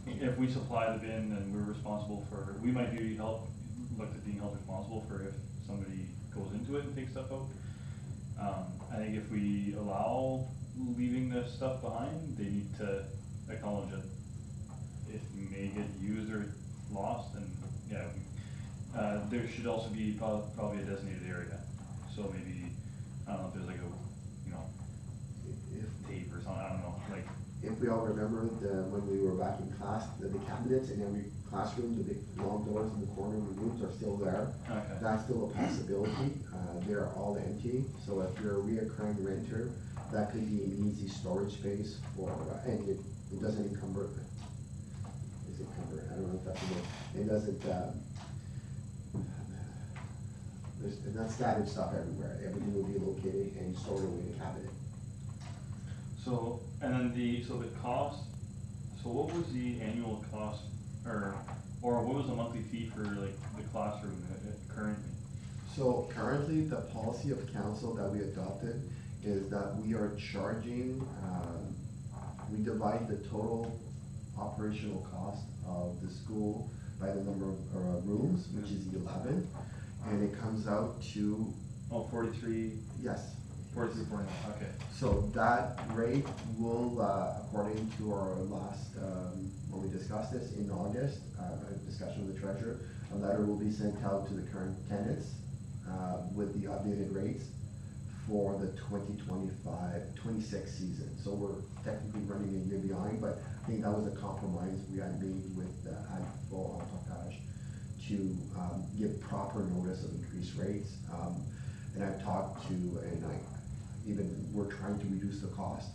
if we supply the bin, then we're responsible for, we might be look at being held responsible for if somebody goes into it and takes stuff out. I think if we allow leaving the stuff behind, they need to acknowledge that it may get used or lost, and yeah, there should also be probably a designated area. So maybe, I don't know if there's like a, tape or something, I don't know, like. If we all remember when we were back in class, the cabinets in every classroom, the big long doors in the corner of the rooms are still there. Okay. That's still a possibility. They're all empty. So if you're a reoccurring renter, that could be an easy storage space for, and it doesn't encumber. Is to cover. I don't know if that's a it doesn't, there's not standard stuff everywhere. Everything will be located and stored away in a cabinet. So, and then so the cost, so what was the annual cost, or what was the monthly fee for like the classroom currently? So currently, the policy of council that we adopted is that we are charging, we divide the total operational cost of the school by the number of rooms, which is 11, and it comes out to, Oh, 43, yes. 43.9, okay. So that rate will, according to our last, when we discussed this in August, a discussion with the treasurer, a letter will be sent out to the current tenants with the updated rates for the 26 season. So we're technically running a year behind, but I think that was a compromise we had made with Agfo Entourage to give proper notice of increased rates. And I've talked to, we're trying to reduce the cost.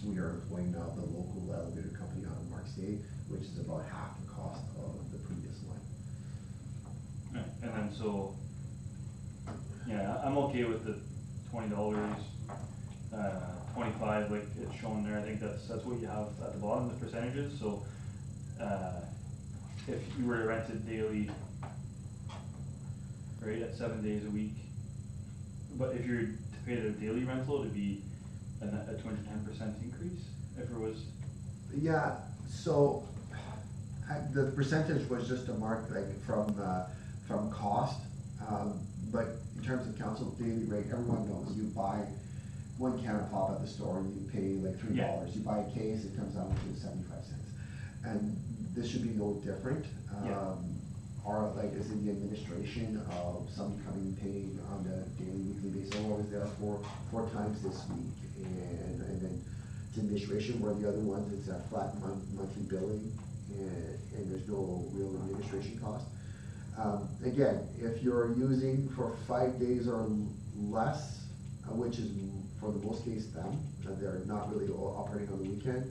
We are employing now the local elevator company out of Mark State, which is about half the cost of the previous one. Yeah, and then so, yeah, I'm okay with the $20, 25 like it's shown there. I think that's what you have at the bottom, the percentages. So, if you were to rent it daily, right, at 7 days a week, but if you're to pay the daily rental, it'd be a 210% increase if it was. Yeah, so the percentage was just a mark like from cost, but in terms of council daily rate, everyone knows you buy one can of pop at the store, you pay like $3. Yeah. You buy a case, it comes out to 75 cents, and this should be no different. Yeah. Or like, is it the administration of somebody coming and paying on a daily, weekly basis? Oh, I was there four times this week, and then it's administration, where the other ones, it's a flat monthly billing, and there's no real administration cost. Again, if you're using for 5 days or less, which is for the most case them, they're not really operating on the weekend,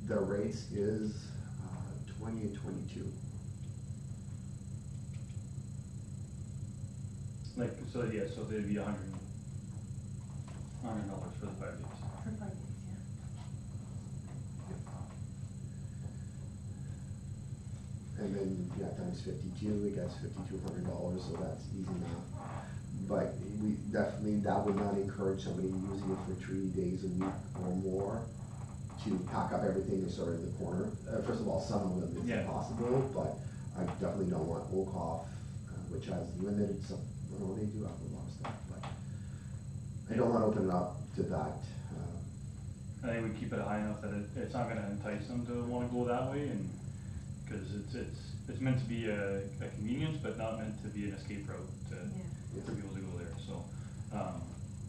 the rates is 20 and 22. Like, so yeah, so they'd be $100 for the 5 days. For 5 days, And then, yeah, times 52, it gets $5,200, so that's easy enough. But we definitely, that would not encourage somebody using it for 3 days a week or more to pack up everything and store it in the corner. First of all, some of them it's Yeah. impossible, but I definitely don't want Okoff, which has limited some, well, they do have a lot of stuff, but I don't want to open it up to that. I think we keep it high enough that it's not gonna entice them to wanna go that way, and, cause it's meant to be a convenience, but not meant to be an escape route yeah. for people to go there, so,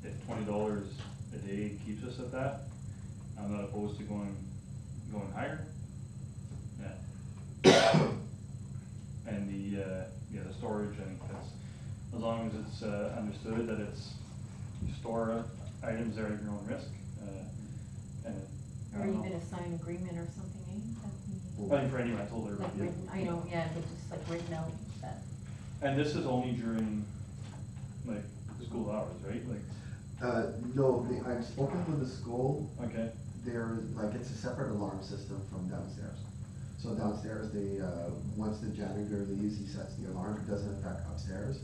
if $20 a day keeps us at that, I'm not opposed to going higher, yeah. And the storage, I think that's, as long as it's, understood that it's, you store items there at your own risk, and. I Or don't know. even a signed agreement or something, eh? That I think for any rental, there like would be. written, I know, yeah, but just like written out that. And this is only during, like, school hours, right? Like, No, I've spoken with the school. okay, There, like, it's a separate alarm system from downstairs. So downstairs, they, once the janitor leaves, he sets the alarm, it doesn't affect upstairs.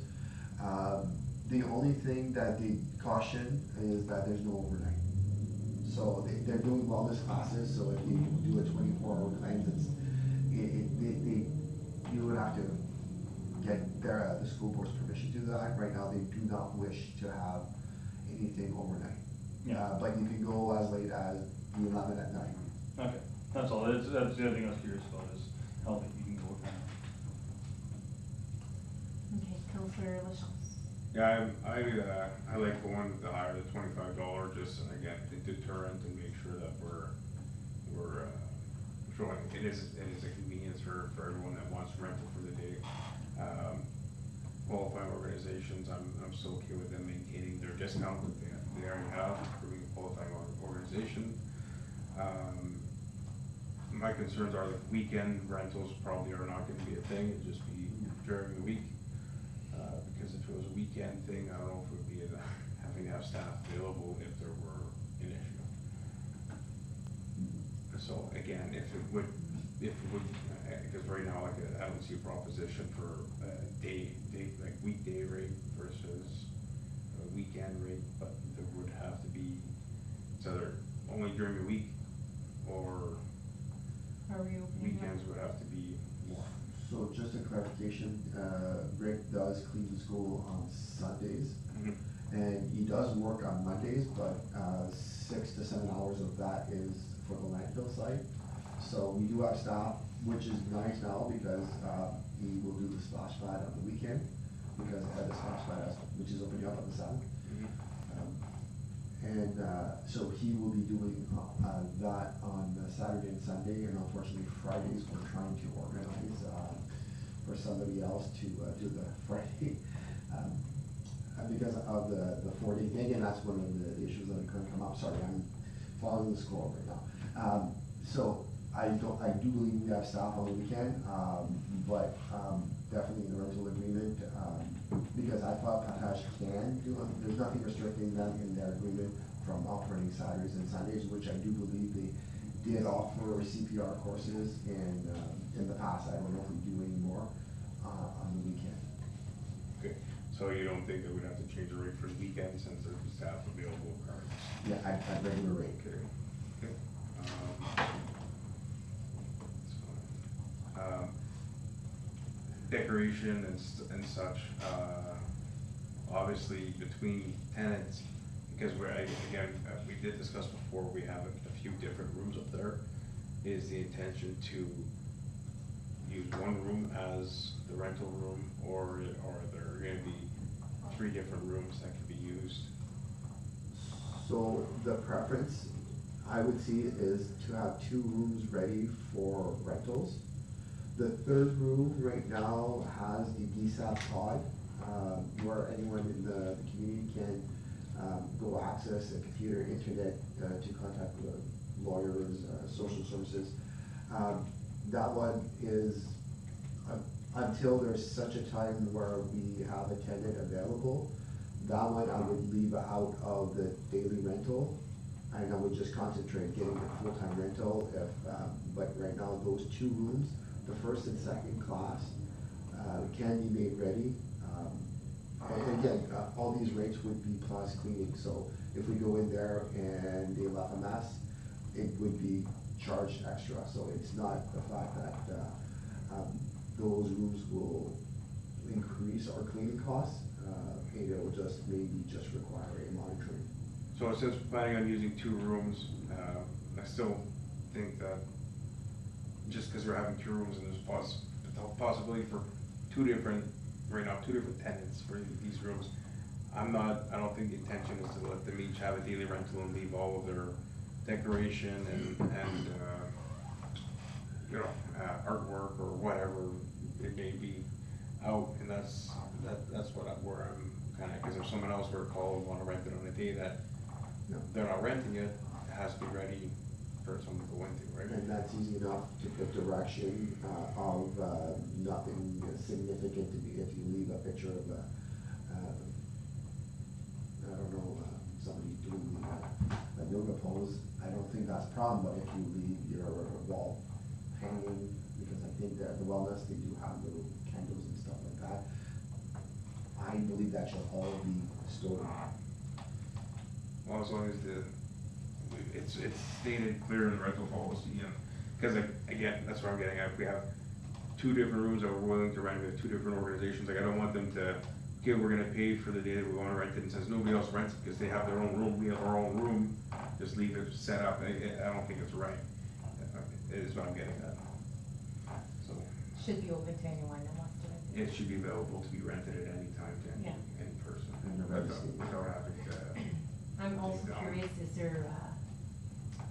The only thing that they caution is that there's no overnight. So they're doing wellness classes, so if you do a 24-hour claims, you would have to get the school board's permission to do that. Right now, they do not wish to have anything overnight. Yeah. But you can go as late as 11 at night. okay, that's all, that's the other thing I was curious about, is how late you can go with that. Okay, Councillor LaChance. Yeah, I like going the higher, the $25, just again, to deterrent and make sure that we're showing, it is a convenience for everyone that wants rental for the day. Qualified organizations, I'm still okay with them maintaining their discount that they already have for being a qualified organization. my concerns are that weekend rentals probably are not gonna be a thing, it'd just be during the week. Because if it was a weekend thing, I don't know if it would be having to have staff available if there were an issue. So again, if it would, because right now, like, I don't see a proposition for like weekday rate versus a weekend rate, but there would have to be, it's either only during the week or Are we opening weekends would have to be more. So just a clarification, Rick does clean the school on Sundays, and he does work on Mondays, but 6 to 7 hours of that is for the landfill site. So we do have staff, which is nice now because he will do the splash pad on the weekend, because the splash pad, which is opening up on the 7th. And so he will be doing that on Saturday and Sunday, and unfortunately Fridays we're trying to organize for somebody else to do the Friday. Because of the 4-day thing, and that's one of the issues that couldn't come up. Sorry, I'm following the scroll right now. So I do believe we have staff on the weekend, but definitely in the rental agreement, because I thought Patash can do it. There's nothing restricting them in their agreement from operating Saturdays and Sundays, which I do believe they did offer CPR courses in the past. I don't know if we do any more on the weekend. Okay, so you don't think that we'd have to change the rate for the weekend since there's staff available currently? Yeah, at regular rate. Okay, okay. That's fine. Decoration and such, obviously between tenants, because we did discuss before, we have a few different rooms up there. Is the intention to use one room as the rental room, or are there gonna be 3 different rooms that can be used? So the preference, I would see, is to have 2 rooms ready for rentals. The 3rd room right now has the DSAP pod, where anyone in the community can go access a computer, internet, to contact the lawyers, social services. That one is, until there's such a time where we have a tenant available, that one I would leave out of the daily rental, and I would just concentrate getting a full-time rental. But right now, those 2 rooms, the 1st and 2nd class, can be made ready. And again, all these rates would be plus cleaning, so if we go in there and they left a mess, it would be charged extra. So it's not the fact that those rooms will increase our cleaning costs. It will just maybe just require a monitoring. So it says planning on using 2 rooms, I still think that just because we're having 2 rooms and there's possibility for 2 different tenants for these rooms, I don't think the intention is to let them each have a daily rental and leave all of their decoration and artwork or whatever it may be out, and that's where I'm kinda, because if someone else were to call and wanna rent it on a day that they're not renting it, it has to be ready for someone to go into, right? And that's easy enough to put direction of nothing significant to be, if you leave a picture of I don't know, somebody doing a yoga pose, I don't think that's a problem, but if you leave your wall hanging, because I think that the wellness, they do have little candles and stuff like that, I believe that should all be stored. Well, as long as it's stated clear in the rental policy, and, because again, that's what I'm getting at, if we have 2 different rooms that we're willing to rent with 2 different organizations, like I don't want them to, okay, we're gonna pay for the day that we wanna rent it, and since nobody else rents it, because they have their own room, we have our own room, just leave it set up, I don't think it's right, is what I'm getting at. So, Should be open to anyone that wants to rent it. it should be available to be rented at any time to Yeah. any person, And the without having to. I'm also curious, is there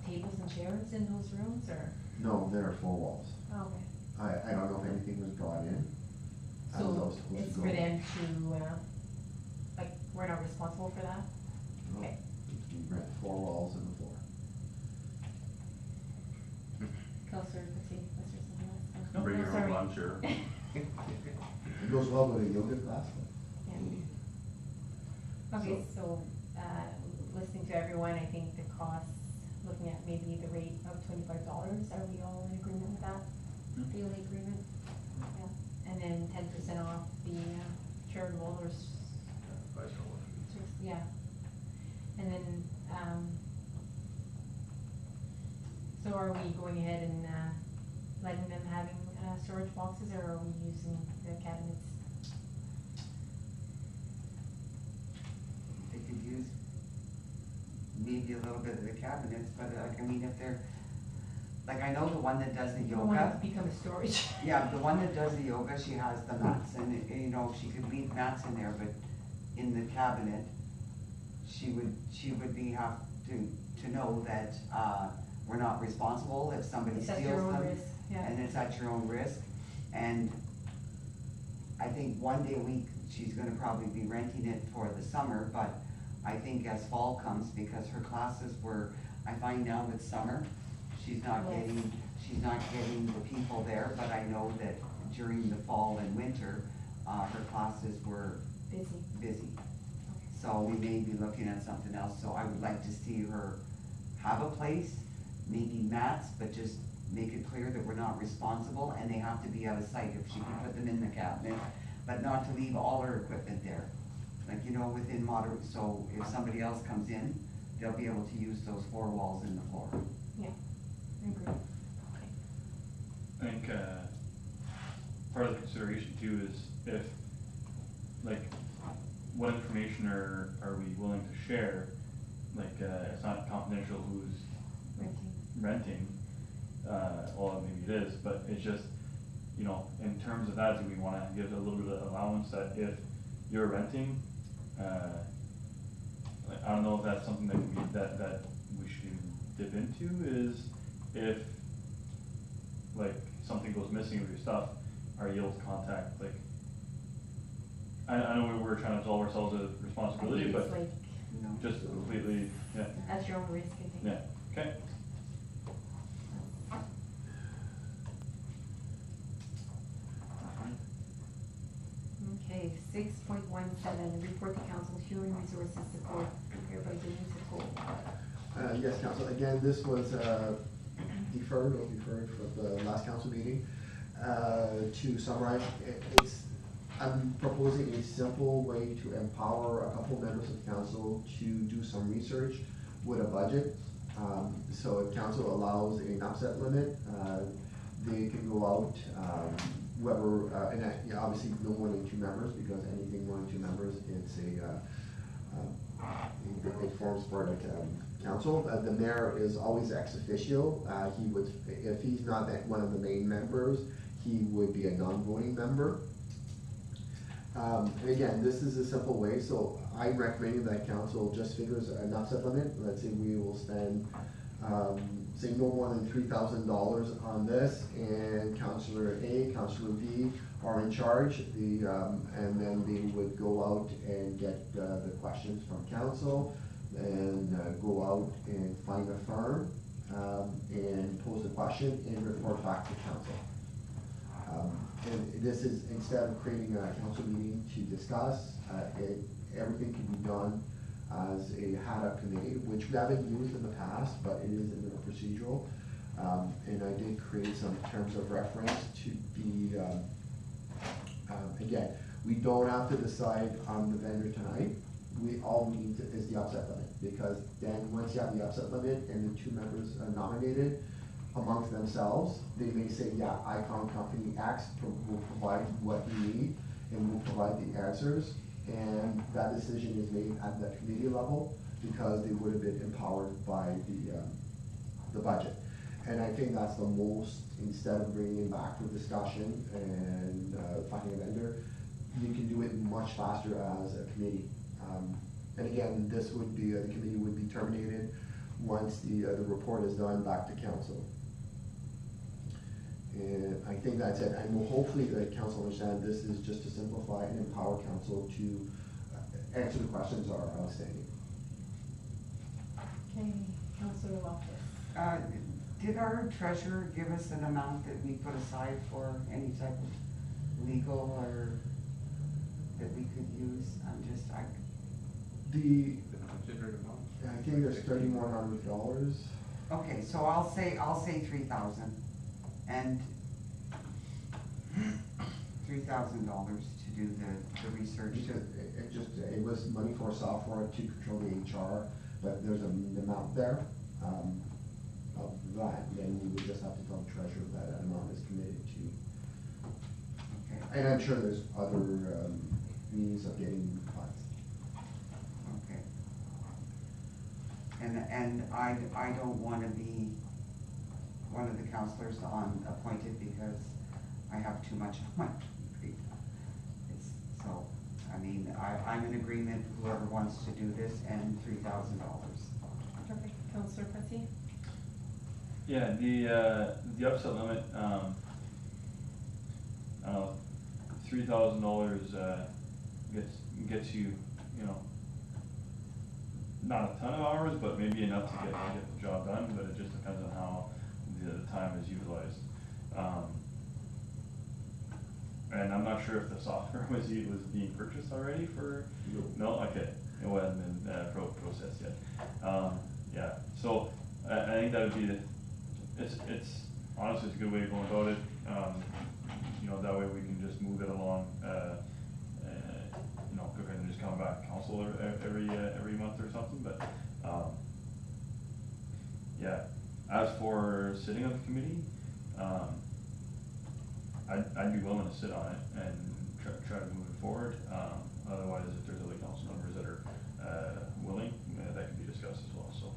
tables and chairs in those rooms, or? No, there are 4 walls. Oh, okay. I don't know if anything was brought in. I was So supposed to it's go. for them to, like, we're not responsible for that? No. Okay. We rent 4 walls and the floor. Counselor fun, sure. It goes well with a yoga class. Yeah. Okay, so, listening to everyone, I think the cost, looking at maybe the rate of $25, are we all in agreement with that? Daily agreement? Yeah, and then 10% off the charitable or, yeah. And then, so are we going ahead and, letting them having, storage boxes, or are we using the cabinets? They could use maybe a little bit of the cabinets, but like, I mean, if they're, like, I know the one that does the The one yoga. that's become a storage. Yeah, the one that does the yoga, she has the mats, and, you know, she could leave mats in there, but in the cabinet, she would have to know that, we're not responsible if somebody It's steals at them. your own risk, yeah. And it's at your own risk, and I think one day a week, she's gonna probably be renting it for the summer, but I think as fall comes, because her classes were, I find now with summer, she's not Yes. getting the people there, but I know that during the fall and winter, her classes were Busy. busy. So we may be looking at something else, so I would like to see her have a place, maybe mats, but just make it clear that we're not responsible, and they have to be out of sight. If she can put them in the cabinet, but not to leave all her equipment there. Like, you know, within moderate, so if somebody else comes in, they'll be able to use those 4 walls in the floor. Yeah, I agree. I think, part of the consideration too is if, like, what information are we willing to share? Like, it's not confidential who's renting, well, maybe it is, but it's just, you know, in terms of that, do we wanna give a little bit of allowance that if you're renting, like, I don't know if that's something that can be, that we should dip into, is if, like, something goes missing with your stuff, are you able to contact, like, I know we're trying to absolve ourselves of responsibility, I think but it's like, You know? just completely, yeah, at your own risk, I think. yeah, okay. Okay, 6.17, report to council human resources support, prepared by Denise Nicole. Yes, council, again, this was deferred from the last council meeting. To summarize, I'm proposing a simple way to empower a couple members of council to do some research with a budget. So if council allows an upset limit, they can go out, whoever, and obviously no more than 2 members, because anything more than 2 members, it forms part of council. The mayor is always ex officio. He would, if he's not one of the main members, he would be a non-voting member. And again, this is a simple way, so I'm recommending that council just figures an upset limit. Let's say we will spend, say no more than $3,000 on this, and Councillor A, Councillor B are in charge, and then they would go out and get the questions from council, and go out and find a firm, and pose the question and report back to council. And this is, instead of creating a council meeting to discuss, everything can be done as a had-up committee, which we haven't used in the past, but it is in the procedural. And I did create some terms of reference to be, again, we don't have to decide on the vendor tonight. All we need is the upset limit, because then once you have the upset limit and the 2 members are nominated amongst themselves, they may say, yeah, Icon Company X will provide what you need, and will provide the answers. And that decision is made at the committee level, because they would have been empowered by the budget. And I think that's the most, instead of bringing it back for discussion and finding a vendor, you can do it much faster as a committee. And again, this would be, the committee would be terminated once the report is done back to council. And I think that's it. And hopefully the council understand this is just to simplify and empower council to answer the questions that are outstanding. Okay, Councillor Loftus. Did our treasurer give us an amount that we put aside for any type of legal or that we could use? The, The budgeted amount? I think there's $3,100. Okay, so I'll say 3,000 and $3,000 to do the research. Because it was money for software to control the HR, but there's an amount there, of that, then we would just have to tell the treasurer that amount is committed to. Okay, And I'm sure there's other, means of getting funds. okay. And I don't wanna be one of the counselors appointed because I have too much on my plate. So, I mean, I'm in agreement, whoever wants to do this, and $3,000. Perfect. Counselor Patsy? Yeah, the upset limit, $3,000, gets you, you know, not a ton of hours, but maybe enough to get the job done, but it just depends on how the time is utilized. And I'm not sure if the software was being purchased already for, no, okay, it wasn't been, processed yet. Yeah, so I think that would be it's honestly, it's a good way of going about it. You know, that way we can just move it along, you know, quicker than just coming back to council every month or something, but, yeah. As for sitting on the committee, I'd be willing to sit on it and try to move it forward. Otherwise, if there's other council members that are, willing, that can be discussed as well, so.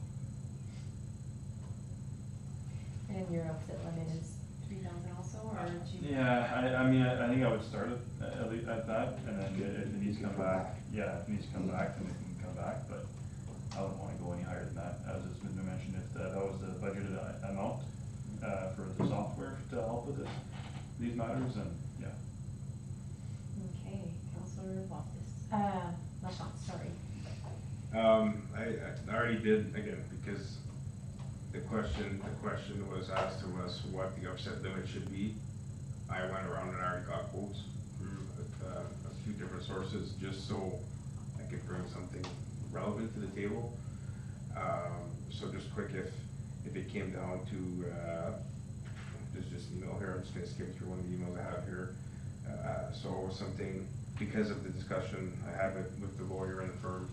And your upset limit is 3,000 also, or do you? Yeah, I mean, I think I would start at least at that, and then if it needs to come back, yeah, if it needs to come back, then it can come back, but I wouldn't wanna go any higher than that, as has been mentioned, if that was the budgeted amount, for the software to help with these matters, then, yeah. Okay, Counselor Loftus, LaChance, sorry. I already did, again, because the question was asked to us what the upset limit should be. I went around and I already got quotes from a few different sources, just so I could bring something relevant to the table. So just quick, if it came down to, there's just an email here, I'm just gonna skip through one of the emails I have here. So something, because of the discussion I had with the lawyer and the firm,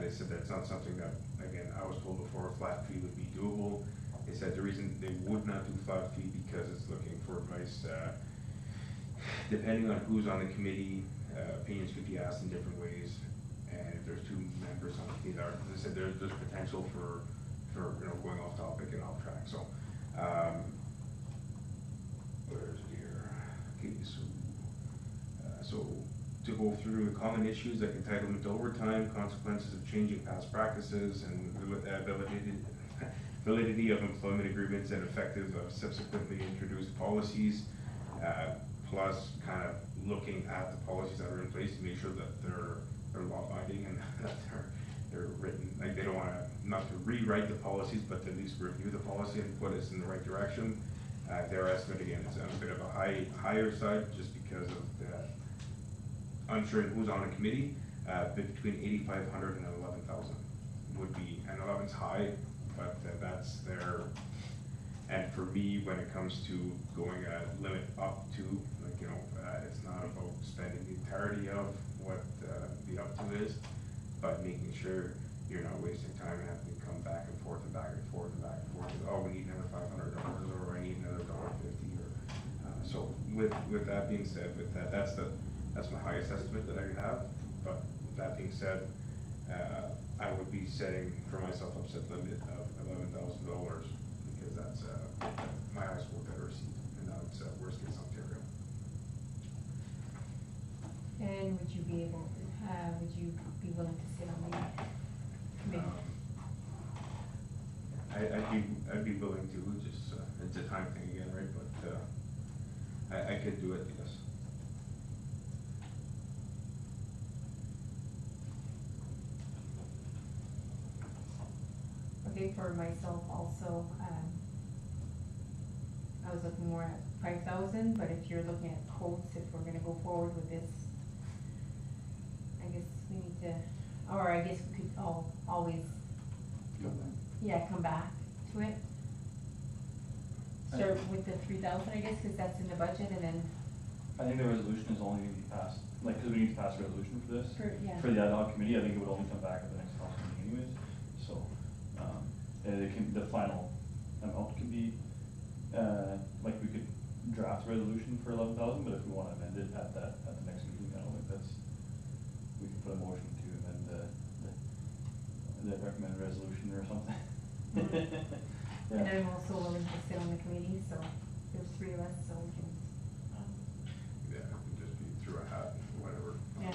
they said that's not something that, again, I was told before, a flat fee would be doable. They said the reason they would not do flat fee because it's looking for advice, depending on who's on the committee, opinions could be asked in different ways. And if there's two members on the committee, they said there's potential for, you know, going off topic and off track, so, where's it here? Okay, so to go through the common issues like entitlement to overtime, consequences of changing past practices, and validity of employment agreements and effective of subsequently introduced policies, plus kind of looking at the policies that are in place to make sure that they're law abiding and that they're written, like they don't want to, not to rewrite the policies, but to at least review the policy and put us in the right direction. Their estimate, again, is a bit of a higher side just because of the unsure who's on the committee, but between 8,500 and 11,000 would be, and 11's high, but that's their, and for me, when it comes to going a limit up to, like, you know, it's not about spending the entirety of what the up to is, but making sure you're not wasting time and having to come back and forth and back and forth and back and forth. Oh, we need another $500, or I need another $1.50, or so. With that being said, that's my highest estimate that I can have. But with that being said, I would be setting for myself upset limit of $11,000 because that's my highest quote I've received, and that's worst case Ontario. And would you be willing to sit on the committee? I'd be willing to, just, it's a time thing again, right, but, I could do it, yes. Okay, for myself also, I was looking more at 5,000, but if you're looking at quotes, if we're gonna go forward with this, I guess we need to, or I guess we could always, yeah, come back to it. Start with the 3,000, I guess, cause that's in the budget, and then I think the resolution is only gonna be passed, like, cause we need to pass a resolution for this. yeah. For the ad hoc committee, I think it would only come back at the next council meeting anyways, so, and it can, the final amount can be, like, we could draft a resolution for 11,000, but if we wanna amend it at the next meeting, I don't think that's, we can put a motion to amend the recommended resolution or something. And Yeah. I'm also willing to sit on the committee, so there's 3 of us, so we can, Yeah, it can just be through a hat, whatever. yeah.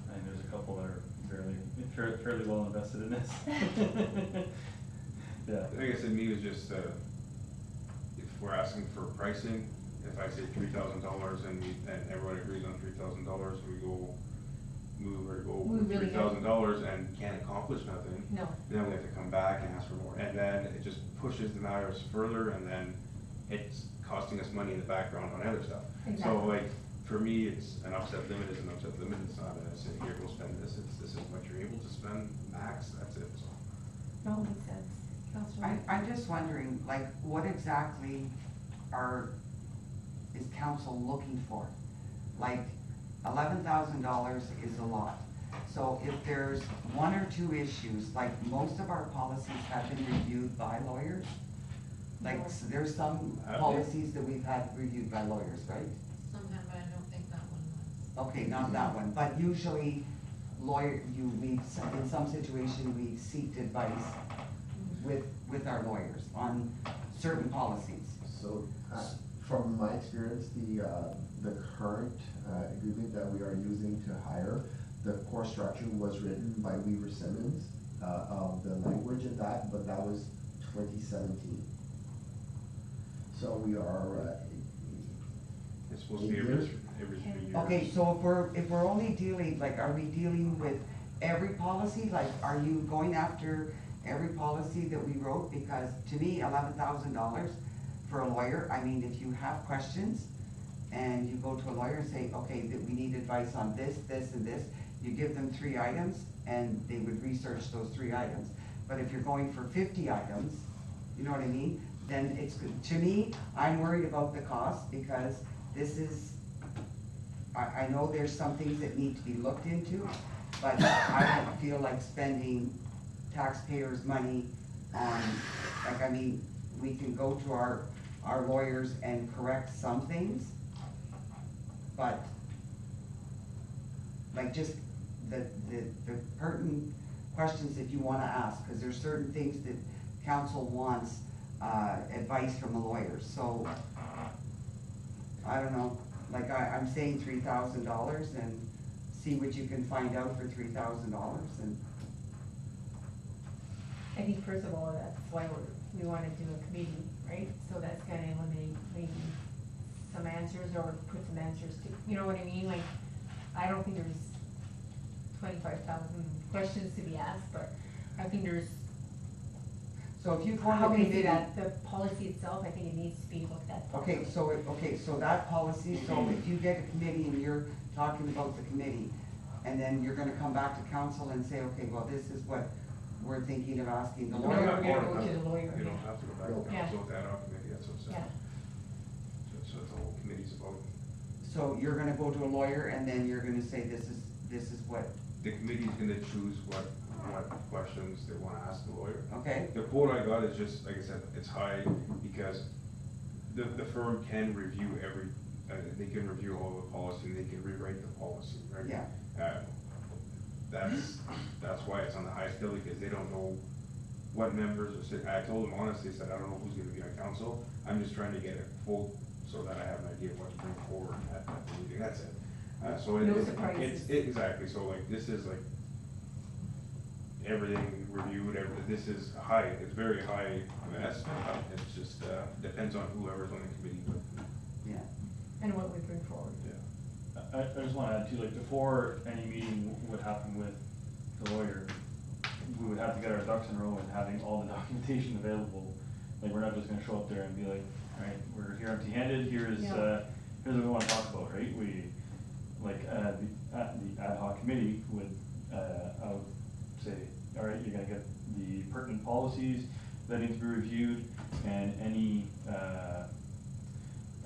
I think there's a couple that are fairly well invested in this. Yeah. I guess it me was just, if we're asking for pricing, if I say $3,000 and everyone agrees on $3,000, we go move or go We with really $3,000 and can't accomplish nothing, No, then we have to come back and ask for more. And then it just pushes the matters further, and then it's costing us money in the background on other stuff. So Exactly. like, for me, it's an upset limit is an upset limit, it's not a say, here, go spend this, this is what you're able to spend, max, that's it, so. no, makes sense. Councilor. I'm just wondering, like, what exactly is council looking for? Like, $11,000 is a lot. So if there's 1 or 2 issues, like, most of our policies have been reviewed by lawyers. Like, there's some Have they? policies that we've had reviewed by lawyers, right? Somehow, but I don't think that one was. Okay, not that one, but usually in some situation, we seeked advice with our lawyers on certain policies. So, from my experience, the current agreement that we are using to hire, the core structure was written by Weaver Simmons, of the language of that, but that was 2017. So we are, It's supposed to be every 3 years. Okay, so if we're only dealing, like, are we dealing with every policy? Like, are you going after every policy that we wrote? Because to me, $11,000 for a lawyer, I mean, if you have questions and you go to a lawyer and say, okay, that we need advice on this, this, and this, you give them 3 items and they would research those 3 items. But if you're going for 50 items, you know what I mean? Then it's good. To me, I'm worried about the cost because this is, I know there's some things that need to be looked into, but I don't feel like spending taxpayers' money on, like, I mean, we can go to our lawyers and correct some things, but like just the pertinent questions that you wanna ask, cause there's certain things that council wants, advice from the lawyers, so I don't know, like I'm saying $3,000 and see what you can find out for $3,000 and. I think first of all, that's why we wanna do a committee, right? So that's gonna eliminate maybe some answers or put some answers to, you know what I mean? Like, I don't think there's 25,000 questions to be asked, but I think there's, So if you form how a can I say committee. that, the policy itself, I think it needs to be looked at. Okay, so that policy, so if you get a committee and you're talking about the committee, and then you're gonna come back to council and say, okay, well, this is what we're thinking of asking the No, lawyer. we're gonna go to the lawyer. You don't have to go back to Yeah. council with ad hoc committee, that's what it says. Yeah, So the whole committee's about, So you're gonna go to a lawyer and then you're gonna say, this is what, the committee's gonna choose what questions they wanna ask the lawyer. okay? The quote I got is just, like I said, it's high because the firm can review they can review all the policy, and they can rewrite the policy, right? Yeah. That's why it's on the high scale, because they don't know what members are sitting. I told them honestly, I said, I don't know who's gonna be on council, I'm just trying to get a quote so that I have an idea of what to bring forward at the meeting, that's it. So No surprises. exactly, so like, this is like, everything reviewed, this is high, it's very high estimate, it's just, depends on whoever's on the committee, but, Yeah. and what we bring forward. yeah. I just wanna add too, like, before any meeting would happen with the lawyer, we would have to get our ducks in a row and having all the documentation available Like, we're not just gonna show up there and be like, alright, we're here empty-handed, here's Yeah. here's what we wanna talk about, right? We, like, the ad hoc committee would, I would say, alright, you're gonna get the pertinent policies that need to be reviewed, and any,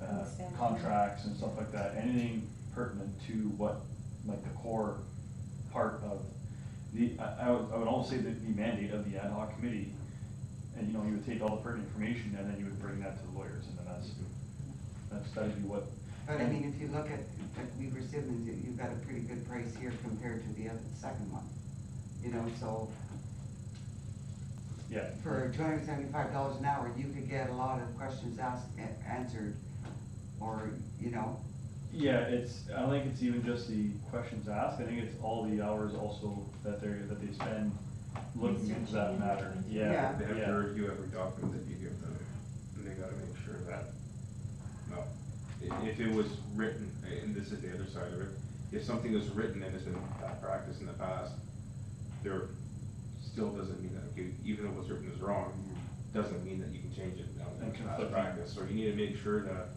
Understand. contracts and stuff like that, anything pertinent to what, like, the core part of the, I would almost say that the mandate of the ad hoc committee, and, you know, you would take all the pertinent information, and then you would bring that to the lawyers, and then that'd be what. But I mean, if you look at Weaver Simmons, you've got a pretty good price here compared to the second one. You know, so Yeah. for $275 an hour, you could get a lot of questions asked, answered, or, you know. Yeah, I don't think it's even just the questions asked, I think it's all the hours also that they spend looking into that Researching. matter, Yeah. yeah, They have to yeah. review every document that you give them, and they gotta make sure that, well, if it was written, and this is the other side of it, if something is written and has been bad practice in the past, there still doesn't mean that, okay, even if it was written as wrong, doesn't mean that you can change it now, And it's past conflicting. practice, so you need to make sure that,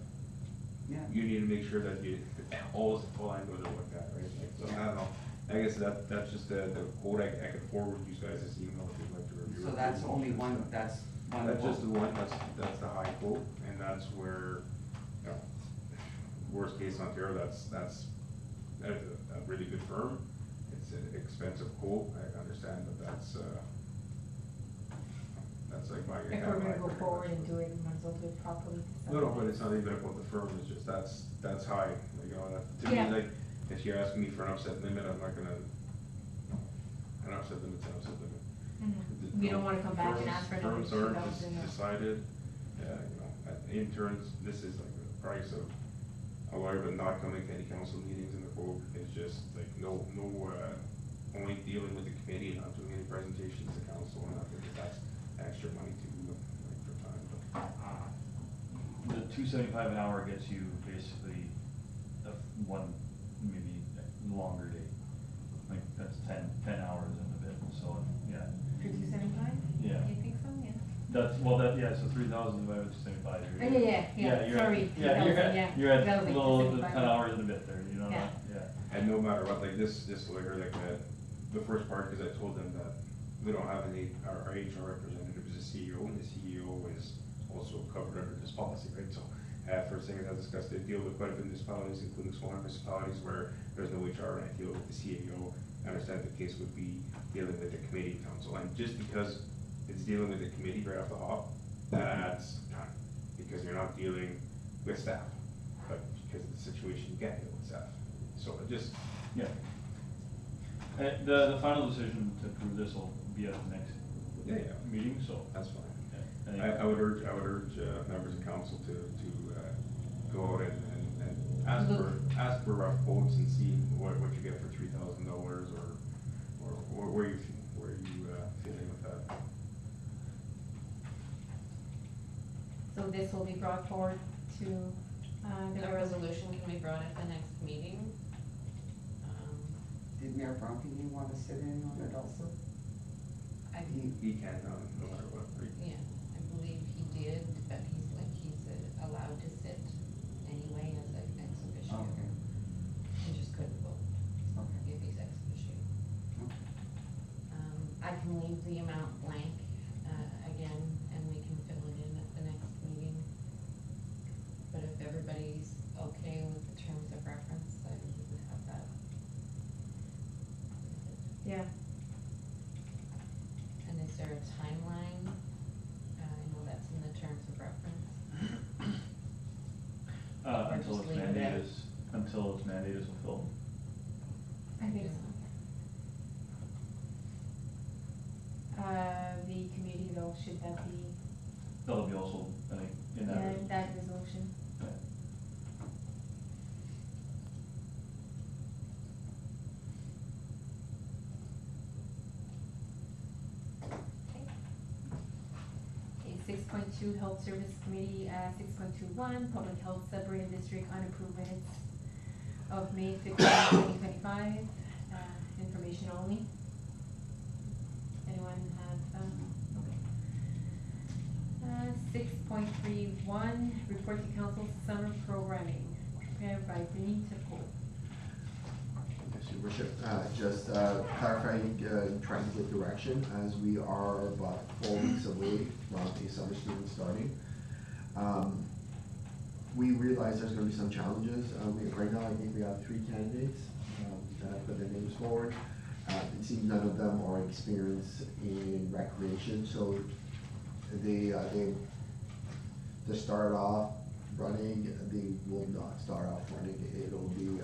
Yeah. you need to make sure that all language are looked at, right? Like, so I don't know, I guess that's just the quote, I could forward you guys this email if you'd like to review it. So that's only one, that's one. That's just the quote. one, that's the high quote, and that's where, you know, worst case in Ontario, that's a really good firm. It's an expensive quote, I understand, but that's like my. If we're gonna go forward and do it, we might as well do it properly. No, but it's not even about the firm, it's just, that's high, like, you know, that, to Yeah. me, like, if you're asking me for an upset limit, I'm not gonna, an upset limit's an upset limit. Mhm. We don't wanna come back and ask for another Firms aren't 2,000 or- decided, you know, interns, this is like the price of a lawyer, but not coming to any council meetings in the quote, it's just like, only dealing with the committee, not doing any presentations to council, and I think that's extra money to, like, for time, but. The $275 an hour gets you basically one, maybe longer day, like, that's 10 hours and a bit, so, yeah. For 275? Yeah. You think so, yeah? So 3,000 divided by 275. Oh, yeah, you're sorry, at- Yeah, 3,000, yeah. you're at, That was like well, 275. 10 hours and a bit there, you know, Yeah. yeah. And no matter what, like this lawyer, like the first part, cause I told them that we don't have our HR representative is a CEO, and the CEO is also covered under this policy, right? So, first thing as I discussed, they deal with quite a few municipalities, including smaller municipalities where there's no HR, and I deal with the CAO. I understand the case would be dealing with the committee council, and just because it's dealing with the committee right off the hop, that adds time, because you're not dealing with staff, but because of the situation, you get deal with staff. So it just, Yeah. The final decision to approve this will be at the next Yeah. meeting, so. that's fine. Yeah. I would urge members of council to go out and ask for rough quotes and see what you get for $3,000 or where you feeling with that. So this will be brought forward to, The resolution can be brought at the next meeting. Did Mayor Bromfield want to sit in on it also? He can, no matter what, right? Yeah, I believe he did, but he's allowed to sit anyway as an ex officio. Okay, He just couldn't vote okay. if he's ex officio. I can leave the amount blank, again, and we can fill it in at the next meeting. But if everybody's okay with the terms of reference, I would have that. yeah, And is there a timeline? I know that's in the terms of reference. Until just its leave it mandate at- is fulfilled. I think so. The committee though, should that be, That'll be also, I think, in that. yeah, that resolution? Yeah. Okay, 6.2 Health Service Committee, 6.21 Public Health Sudbury District unapproved minutes of May 15, 2025, information only. Anyone have, okay. 6.31, report to council summer programming, prepared by Dean Tiffel. Yes, Your Worship, just clarifying, trying to get direction as we are about 4 weeks away from a summer student starting. We realize there's gonna be some challenges. Right now, I think we have 3 candidates that have put their names forward. It seems none of them are experienced in recreation, so they to start off running, they will not start off running. It'll be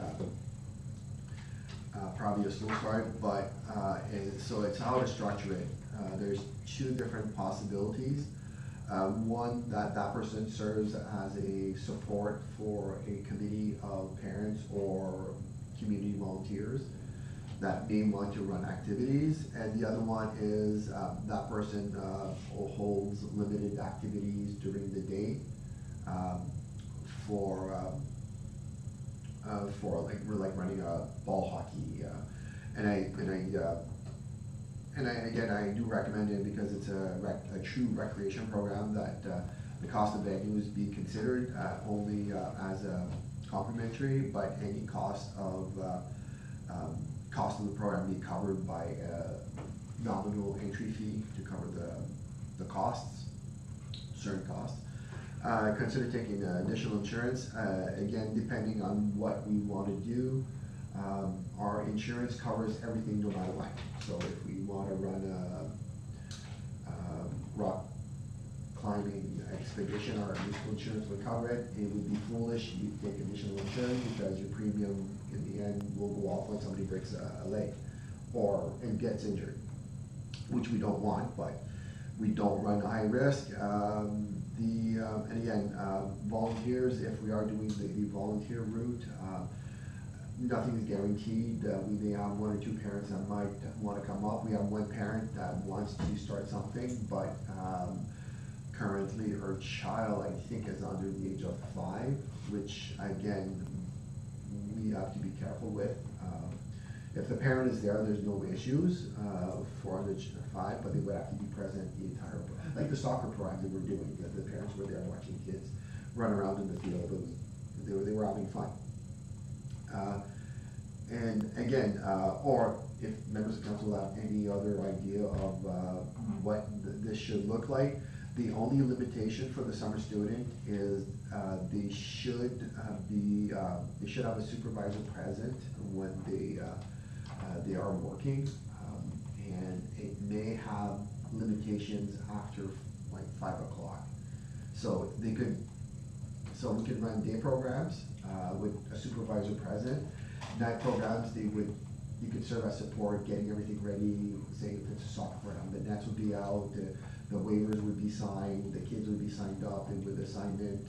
probably a slow start, but so it's how to structure it. There's 2 different possibilities. One, that person serves as a support for a committee of parents or community volunteers that may want to run activities, and the other one is that person holds limited activities during the day for like running a ball hockey, and I do recommend it because it's a true recreation program that the cost of venues be considered only as a complimentary, but any cost of the program be covered by a nominal entry fee to cover the costs, certain costs. Consider taking additional insurance, again, depending on what we want to do. Our insurance covers everything no matter what. So if we want to run a rock climbing expedition, our municipal insurance would cover it. It would be foolish you take additional insurance because your premium in the end will go off when somebody breaks a leg and gets injured, which we don't want, but we don't run high risk. And again, volunteers, if we are doing the volunteer route, nothing is guaranteed. We may have 1 or 2 parents that might want to come up. We have 1 parent that wants to start something, but currently her child, I think, is under the age of 5, which again, we have to be careful with. If the parent is there, there's no issues for under 5, but they would have to be present the entire, like the soccer program that we're doing, the parents were there watching kids run around in the field. They were having fun. And again, or if members of council have any other idea of what this should look like, the only limitation for the summer student is they should have a supervisor present when they are working, and it may have limitations after like 5 o'clock. So we could run day programs with a supervisor present. Night programs, you could serve as support, getting everything ready. Say if it's a soccer program, the nets would be out, the waivers would be signed, the kids would be signed up and with assignment,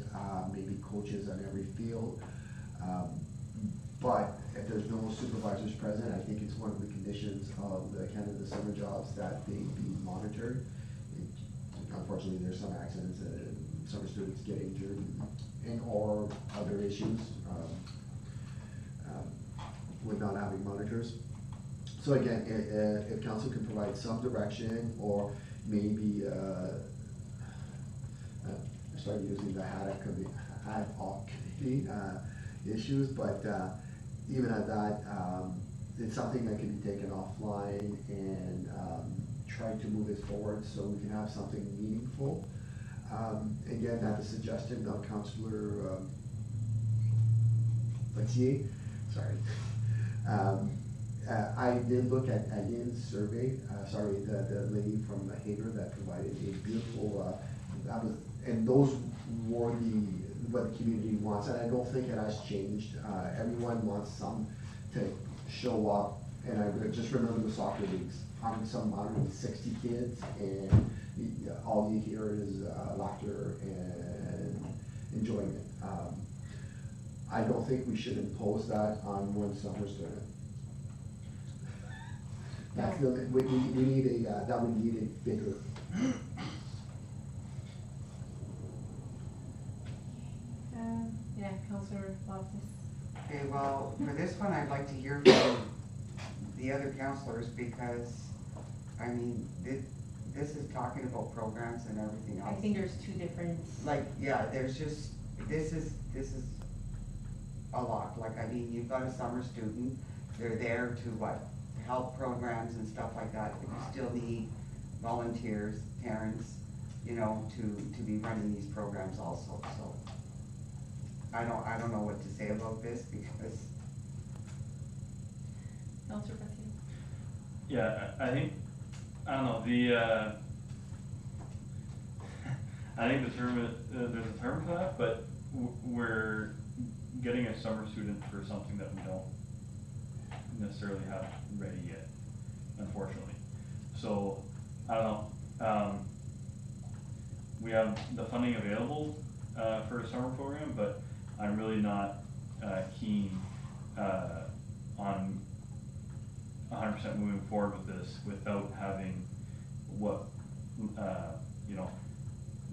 maybe coaches on every field. But if there's no supervisors present, I think it's one of the conditions of the Canada Summer Jobs that they be monitored. Unfortunately, there's some accidents and summer students get injured and or other issues with not having monitors. So again, if council can provide some direction, or maybe I started using the ad hoc committee issues, but even at that, it's something that can be taken offline and try to move it forward so we can have something meaningful. Again, at the suggestion of Councillor Batier, sorry. I did look at Ian's survey, the lady from Hager that provided a beautiful, and those were what the community wants, and I don't think it has changed. Everyone wants some to show up, and I just remember the soccer leagues, 160 kids, and all you hear is laughter and enjoyment. I don't think we should impose that on one summer student. That's we need that would need it bigger. Yeah, Councillor Loftus. Okay, well, for this one, I'd like to hear from the other councillors because, I mean, this is talking about programs and everything I else. think there's two different. Like, yeah, there's just, this is a lot, like, I mean, you've got a summer student, they're there to what, help programs and stuff like that, but you still need volunteers, parents, you know, to be running these programs also, so. I don't know what to say about this, because, Counselor Patil? Yeah, I think, I don't know, I think the term, there's a term for that, but we're getting a summer student for something that we don't necessarily have ready yet, unfortunately. So, I don't know, we have the funding available, for a summer program, but I'm really not, keen, on 100% moving forward with this without having what, you know,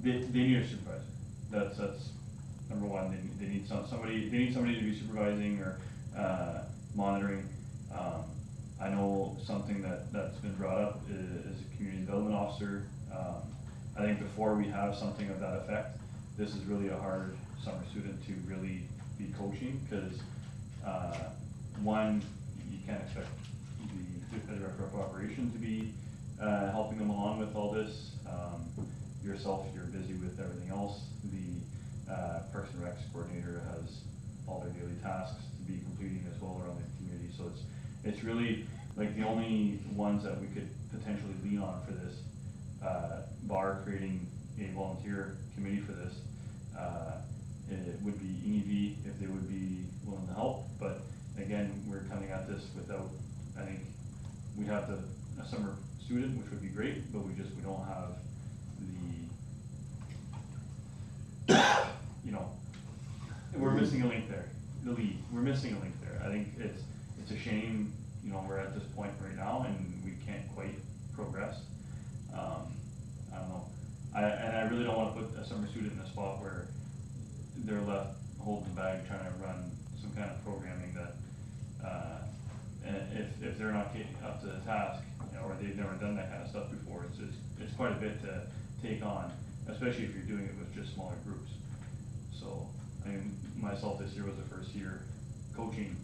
they need a supervisor. That's number one. They need somebody to be supervising or monitoring. I know something that's been brought up is a community development officer. I think before we have something of that effect, this is really a hard summer student to really be coaching, because one, you can't expect the director of operation to be helping them along with all this. Yourself, you're busy with everything else. The Parks and Recs coordinator has all their daily tasks to be completing as well around the community. So it's really like the only ones that we could potentially lean on for this, bar creating a volunteer committee for this. It would be EV if they would be willing to help, but again, we're coming at this without, I think, we have a summer student, which would be great, but we don't have the, you know, we're missing a link there, the lead, we're missing a link there. I think it's a shame, you know, we're at this point right now and we can't quite progress. I don't know, and I really don't wanna put a summer student in a spot where they're left holding the bag trying to run some kind of programming that, if they're not getting up to the task, you know, or they've never done that kind of stuff before, it's quite a bit to take on, especially if you're doing it with just smaller groups. So, I mean, myself this year was the first year coaching,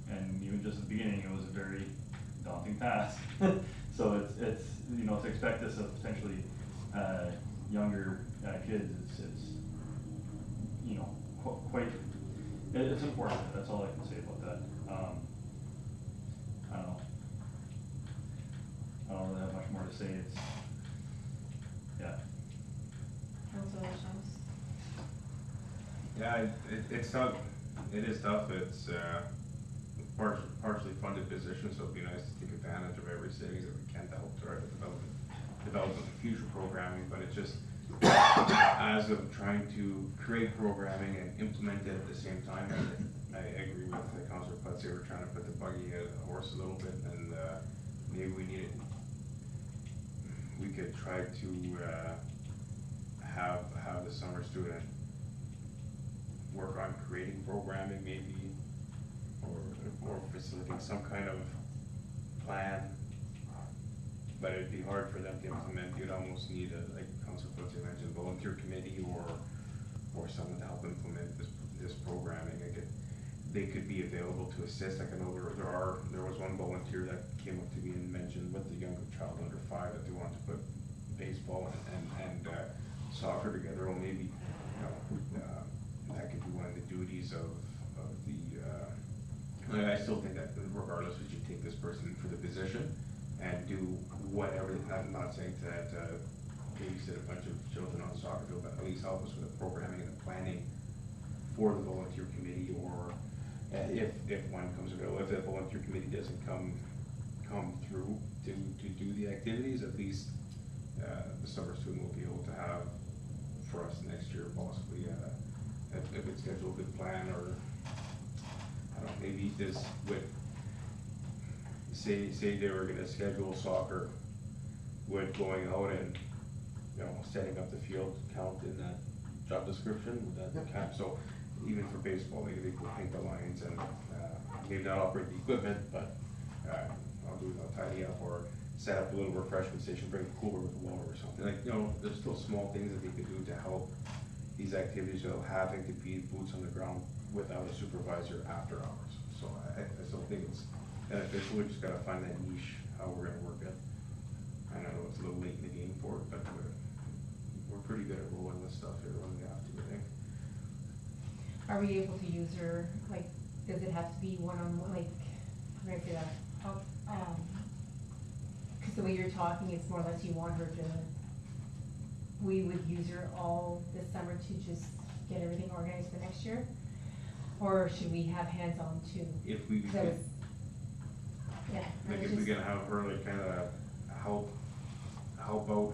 and even just at the beginning, it was a very daunting task. So it's, you know, to expect this of potentially, younger, kids, it's, you know, quite, it's important, that's all I can say about that. I don't know. I don't really have much more to say, it's, yeah. Councilor Shams? Yeah, it's tough, it is tough, it's, partially funded position, so it'd be nice to take advantage of every savings that we can to help try to develop future programming, but it's just, as of trying to create programming and implement it at the same time, I agree with Councilor Putz, we're trying to put the buggy ahead of the horse a little bit, and, maybe we could try to, have the summer student work on creating programming maybe, or facilitating some kind of plan. But it'd be hard for them to implement. You'd almost need like Councilor Putz mentioned, volunteer committee or someone to help implement this programming. They could be available to assist. I know there was one volunteer that came up to me and mentioned with the younger child under 5 that they wanted to put baseball and soccer together. Or maybe, you know, that could be one of the duties of the. I still think that regardless, we should take this person for the position and do whatever. I'm not saying that babysit a bunch of children on the soccer field, but at least help us with the programming and the planning for the volunteer committee, or if one comes available. If the volunteer committee doesn't come through to do the activities, at least the summer student will be able to have for us next year possibly if it's scheduled a good plan, or I don't know, maybe this would say they were gonna schedule soccer with going out and, you know, setting up the field count in that job description, would that count? So even for baseball, maybe they could paint the lines and maybe not operate the equipment, but I'll tidy up, or set up a little refreshment station, bring a cooler with water or something, like, you know, there's still small things that they could do to help these activities without having to be boots on the ground without a supervisor after hours. So I still think it's beneficial, we just gotta find that niche, how we're gonna work it. And I know it's a little late in the game for it, but we're pretty good at rolling this stuff here when we have to, I think. Are we able to use her, like, does it have to be one-on-one, like, how do I say that? Cause the way you're talking, it's more or less you want her to, we would use her all this summer to just get everything organized for next year? Or should we have hands-on too? If we 'Cause I was, yeah. I like was if we just- can have her like kinda help out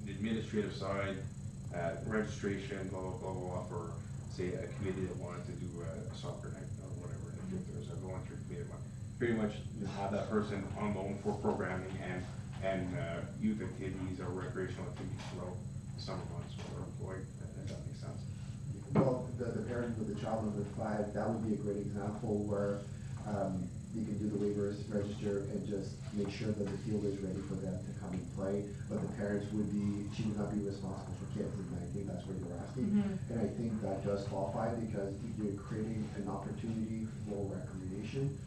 the administrative side, registration, blah, blah, blah, blah, for, say, a committee that wanted to do a soccer night or whatever, if there's a volunteer committee one. Pretty much just have that person on loan for programming and youth activities or recreational activities throughout the summer months while they're employed, if that makes sense. Well, the parent with the child under 5, that would be a great example where, you can do the waivers, register, and just make sure that the field is ready for them to come and play. But the parents would she would not be responsible for kids, and I think that's what you're asking. Mhm. And I think that does qualify because you're creating an opportunity for recreation.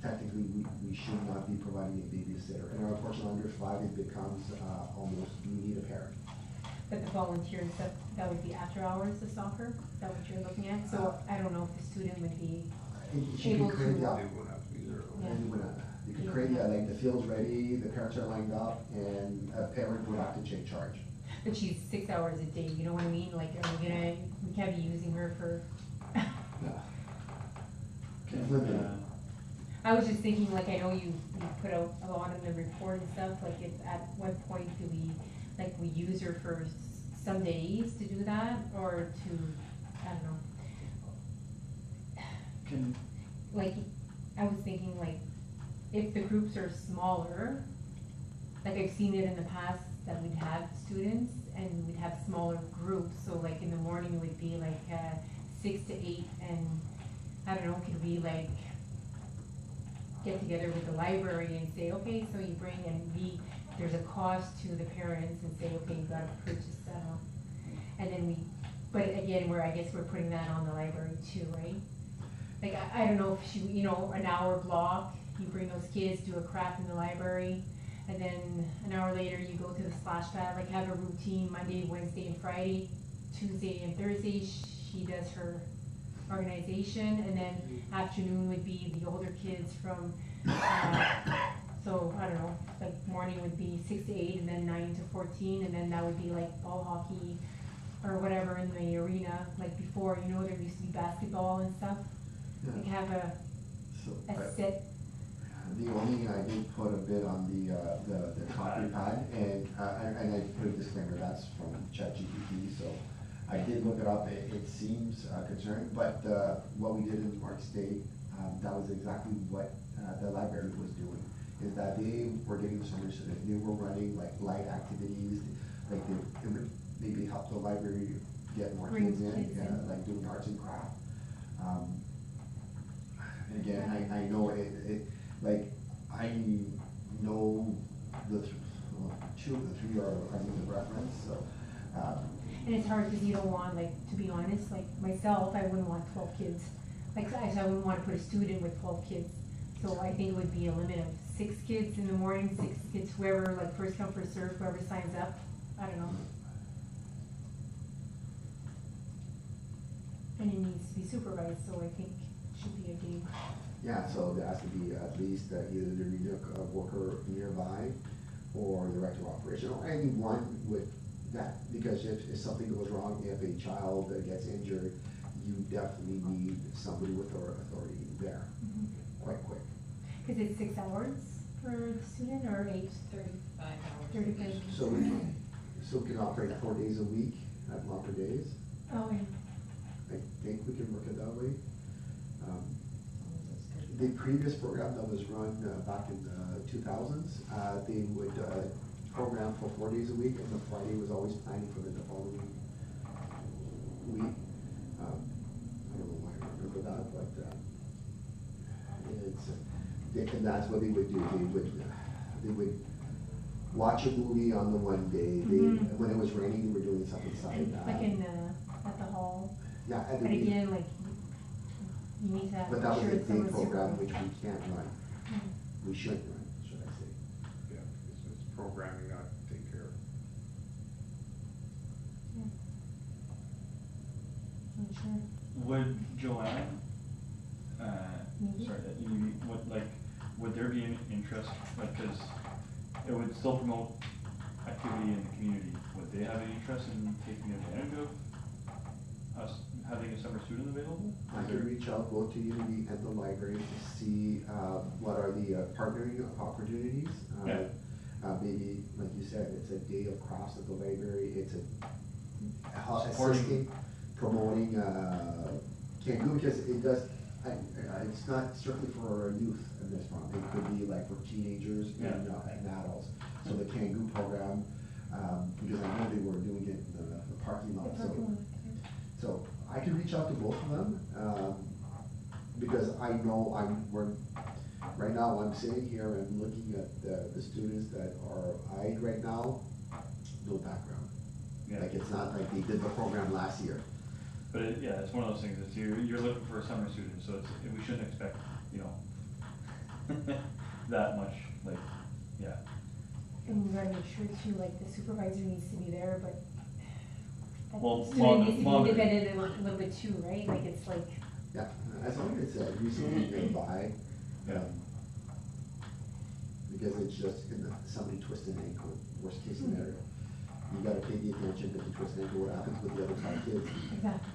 Technically, we should not be providing a babysitter. And of course, under 5, it becomes, almost, you need a parent. But the volunteers, that would be after hours, the soccer, is that what you're looking at? So I don't know if the student would be, She Able can create to the, They won't have to be there. Yeah. you can create, like, the field's ready, the parents are lined up, and a parent would have to take charge. but she's 6 hours a day, you know what I mean? Like, are we gonna, we can't be using her for, It's limited. I was just thinking, like, I know you put out a lot in the report and stuff, like, if at what point do we, like, we use her for some days to do that, or to, I don't know. Can, Like, I was thinking, like, if the groups are smaller, like I've seen it in the past that we'd have students and we'd have smaller groups, so like in the morning it would be like 6 to 8, and I don't know, could we like get together with the library and say, okay, so you bring, and there's a cost to the parents, and say, okay, you gotta purchase, and then but again, I guess we're putting that on the library too, right? Like, I don't know if you know, an hour block, you bring those kids, do a craft in the library, and then an hour later you go to the splash pad, like have a routine Monday, Wednesday, and Friday, Tuesday and Thursday, she does her organization, and then afternoon would be the older kids from, so, I don't know, like morning would be 6 to 8, and then 9 to 14, and then that would be like ball hockey, or whatever in the arena, like before, you know, there used to be basketball and stuff. Like have a So, set, the only, I did put a bit on the copy pad, and I put a disclaimer, that's from ChatGPT, so I did look it up, it seems concerning, but, what we did in Mark State, that was exactly what, the library was doing, is that they were getting the summer, so that they were running like light activities, like it would maybe help the library get more Bring kids in, kids in. like doing arts and craft. And again, I know like, I know two of the 3 are in the reference, so, and it's hard because you don't want, like, to be honest, like myself, I wouldn't want 12 kids. Like, I wouldn't want to put a student with 12 kids, so I think it would be a limit of 6 kids in the morning, 6 kids, whoever, like, first come, first serve, whoever signs up, I don't know. And it needs to be supervised, so I think it should be a game. yeah, so there has to be at least either the regional worker nearby, or the director of operation, or anyone with that, because if something goes wrong, if a child gets injured, you definitely need somebody with authority there, quite quick. Cause it's 6 hours for the student, or 8? 35 hours. 35. So we can operate 4 days a week, at longer days, Oh, yeah. I think we can work it that way. The previous program that was run back in the 2000s, they would program for 4 days a week, and the Friday was always planning for the following week. I don't know why I remember that, but and that's what they would do. They would watch a movie on the one day, when it was raining, they were doing something And like like that. in, at the hall, Yeah, and and then again, like, you need to have. but that was sure a it's day someone program, supervised. which we can't run, we shouldn't run, should I say. Yeah, it's programming, not take care of. I'm sure. Would Joanne, Maybe. sorry, would there be any interest, like, cause it would still promote activity in the community, would they have any interest in taking advantage of us having a summer student available? I can reach out both to Unity and the library to see, what are the partnering opportunities. Yeah. Maybe, like you said, it's a day of crafts at the library, it's Supporting- assisting, promoting, Kangoo, because it does, it's not strictly for youth in this one, it could be like for teenagers and adults. So the Kangoo program, because I know they were doing it in the parking lot, The so. parking lot. So I can reach out to both of them, because I know right now I'm sitting here and looking at the students that are eyed right now, no background. Yeah. Like, it's not like they did the program last year. But it's one of those things, you're looking for a summer student, so we shouldn't expect, that much, like, yeah. And you gotta make sure too, like, the supervisor needs to be there, but that Well, student needs to be monitor. independent a little bit too, right? Like, it's like, Yeah, as long as it's reasonably nearby, Yeah. because it's just somebody twist an ankle, worst case scenario. You gotta pay the attention, if you twist an ankle, what happens with the other 5 kids? exactly.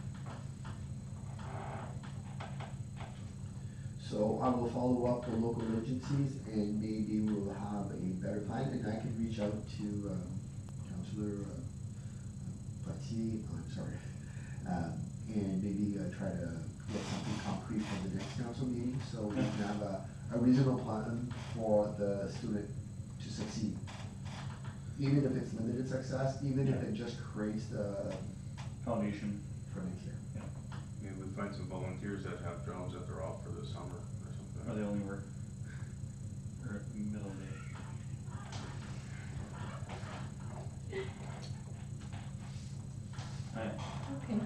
So I will follow up with local agencies and maybe we'll have a better plan, and I can reach out to, Councillor Poitier, I'm sorry, and maybe try to get something concrete for the next council meeting, so we can have a reasonable plan for the student to succeed. Even if it's limited success, even if it just creates the, Foundation, for next year. Maybe we'd find some volunteers that have jobs that they're off for the summer or something. or they only work, or middle day. Alright, Okay.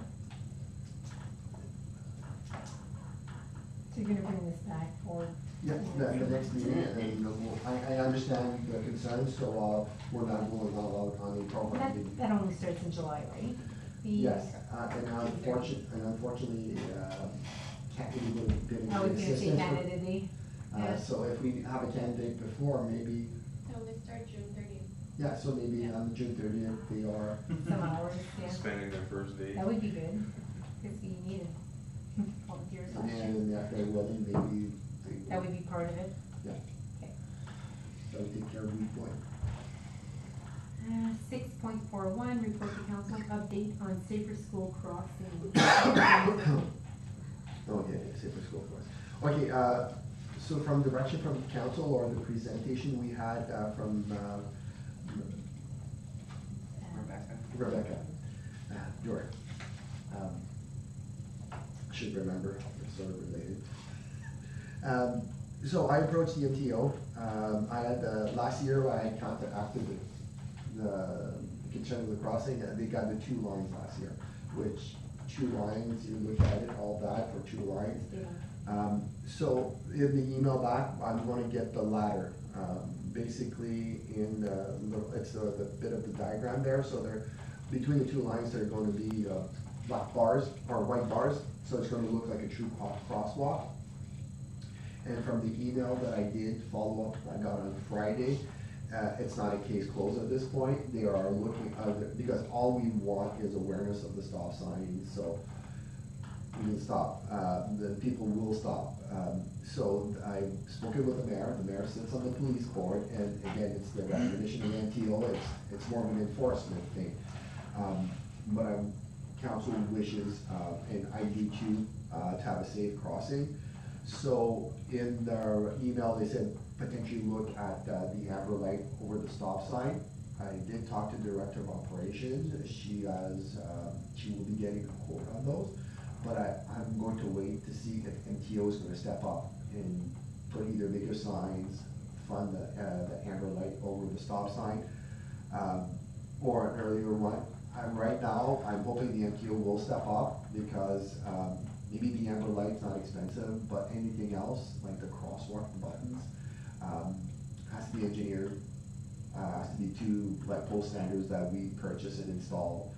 So you're gonna bring this back for? Yeah, the next meeting, and I understand the concerns, so, we're not going all out on the program. That only starts in July, right? The- Yes, and unfortunately, can't really get any I was gonna say assistance. Canada Day. So if we have a candidate before, maybe, No, we start June 30th. yeah, so maybe on June 30th, they are, Some hours, yeah. Spending their first day. That would be good, because we needed volunteers last year. and after a wedding, maybe they. That would be part of it. Yeah, Okay. that would take care of week one. 6.41, report to council update on safer school crossing. Okay, safer school for us. Okay, so from direction from council or the presentation we had, from, Rebecca, York. Should remember, it's sort of related. So I approached the MTO. I had, last year I had contacted the concern of the crossing, they got the 2 lines last year, which 2 lines, you look at it, all that for 2 lines. So in the email back, I'm gonna get the ladder. Basically in it's the bit of the diagram there, so they're, between the 2 lines, they're gonna be black bars, or white bars, so it's gonna look like a true crosswalk. And from the email that I did follow up, I got on Friday, it's not a case closed at this point. They are looking, because all we want is awareness of the stop sign, so we can stop, the people will stop. So I've spoken with the mayor sits on the police board, and again, it's the recognition of NTO, it's more of an enforcement thing. But council wishes, and I do too, to have a safe crossing. So in their email, they said potentially look at the amber light over the stop sign. I did talk to the director of operations. She will be getting a quote on those. But I'm going to wait to see if MTO is going to step up and put either bigger signs, fund the amber light over the stop sign, or an earlier one. Right now, I'm hoping the MTO will step up because, maybe the amber light's not expensive, but anything else, like the crosswalk, the buttons, has to be engineered, has to be to like post standards that we purchase and install.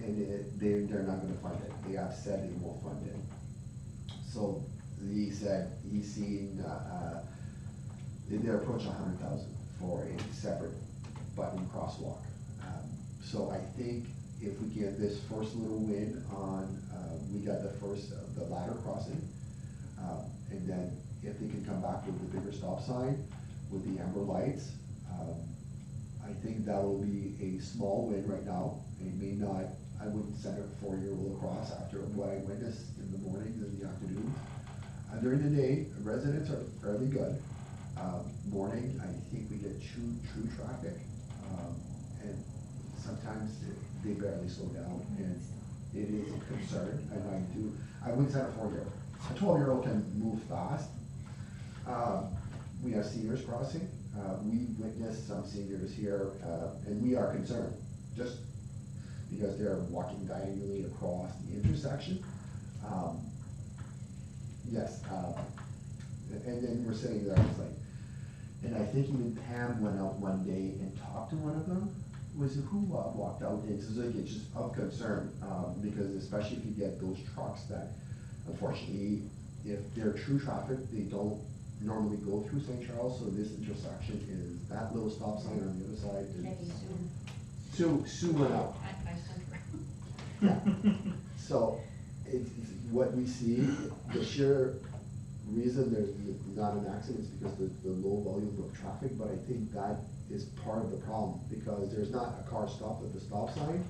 They're not gonna fund it. They have said they won't fund it. So he said he's seen, they're approaching 100,000 for a separate button crosswalk. So I think if we get this first little win on, we got the ladder crossing, and then if they can come back with the bigger stop sign with the amber lights, I think that will be a small win right now. It may not, I wouldn't send a 4-year-old across after what I witnessed in the mornings and the afternoons. During the day, residents are fairly good. Morning, I think we get true traffic, and sometimes they barely slow down, and it is a concern, and I wouldn't send a 4-year-old. A 12-year-old can move fast. We have seniors crossing. We witnessed some seniors here, and we are concerned, just because they're walking diagonally across the intersection. Yes, and then we're sitting there, it's like, and I think even Pam went out one day and talked to one of them. Was it who walked out? It's like, it's just of concern, because especially if you get those trucks that, unfortunately, if they're true traffic, they don't normally go through St. Charles, so this intersection is that little stop sign on the other side. Sue went out. I sent her. Yeah. So, it's what we see, the sheer reason there's not an accident is because the low volume of traffic, but I think that is part of the problem, because there's not a car stopped at the stop sign.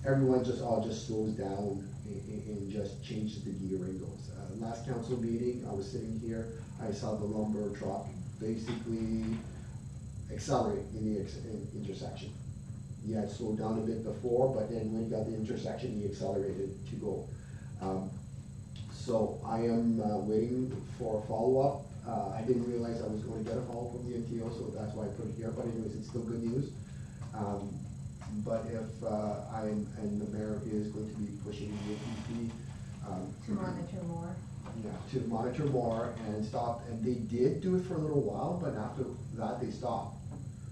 Everyone just slows down and just changes the gear and goes. Last council meeting, I was sitting here, I saw the lumber truck basically accelerate in the intersection. He had slowed down a bit before, but then when he got the intersection, he accelerated to go. So I am waiting for a follow-up. I didn't realize I was going to get a follow-up from the MTO, so that's why I put it here, but anyways, it's still good news. But if and the mayor is going to be pushing the APP. To monitor more. Yeah, to monitor more and stop, and they did do it for a little while, but after that, they stopped.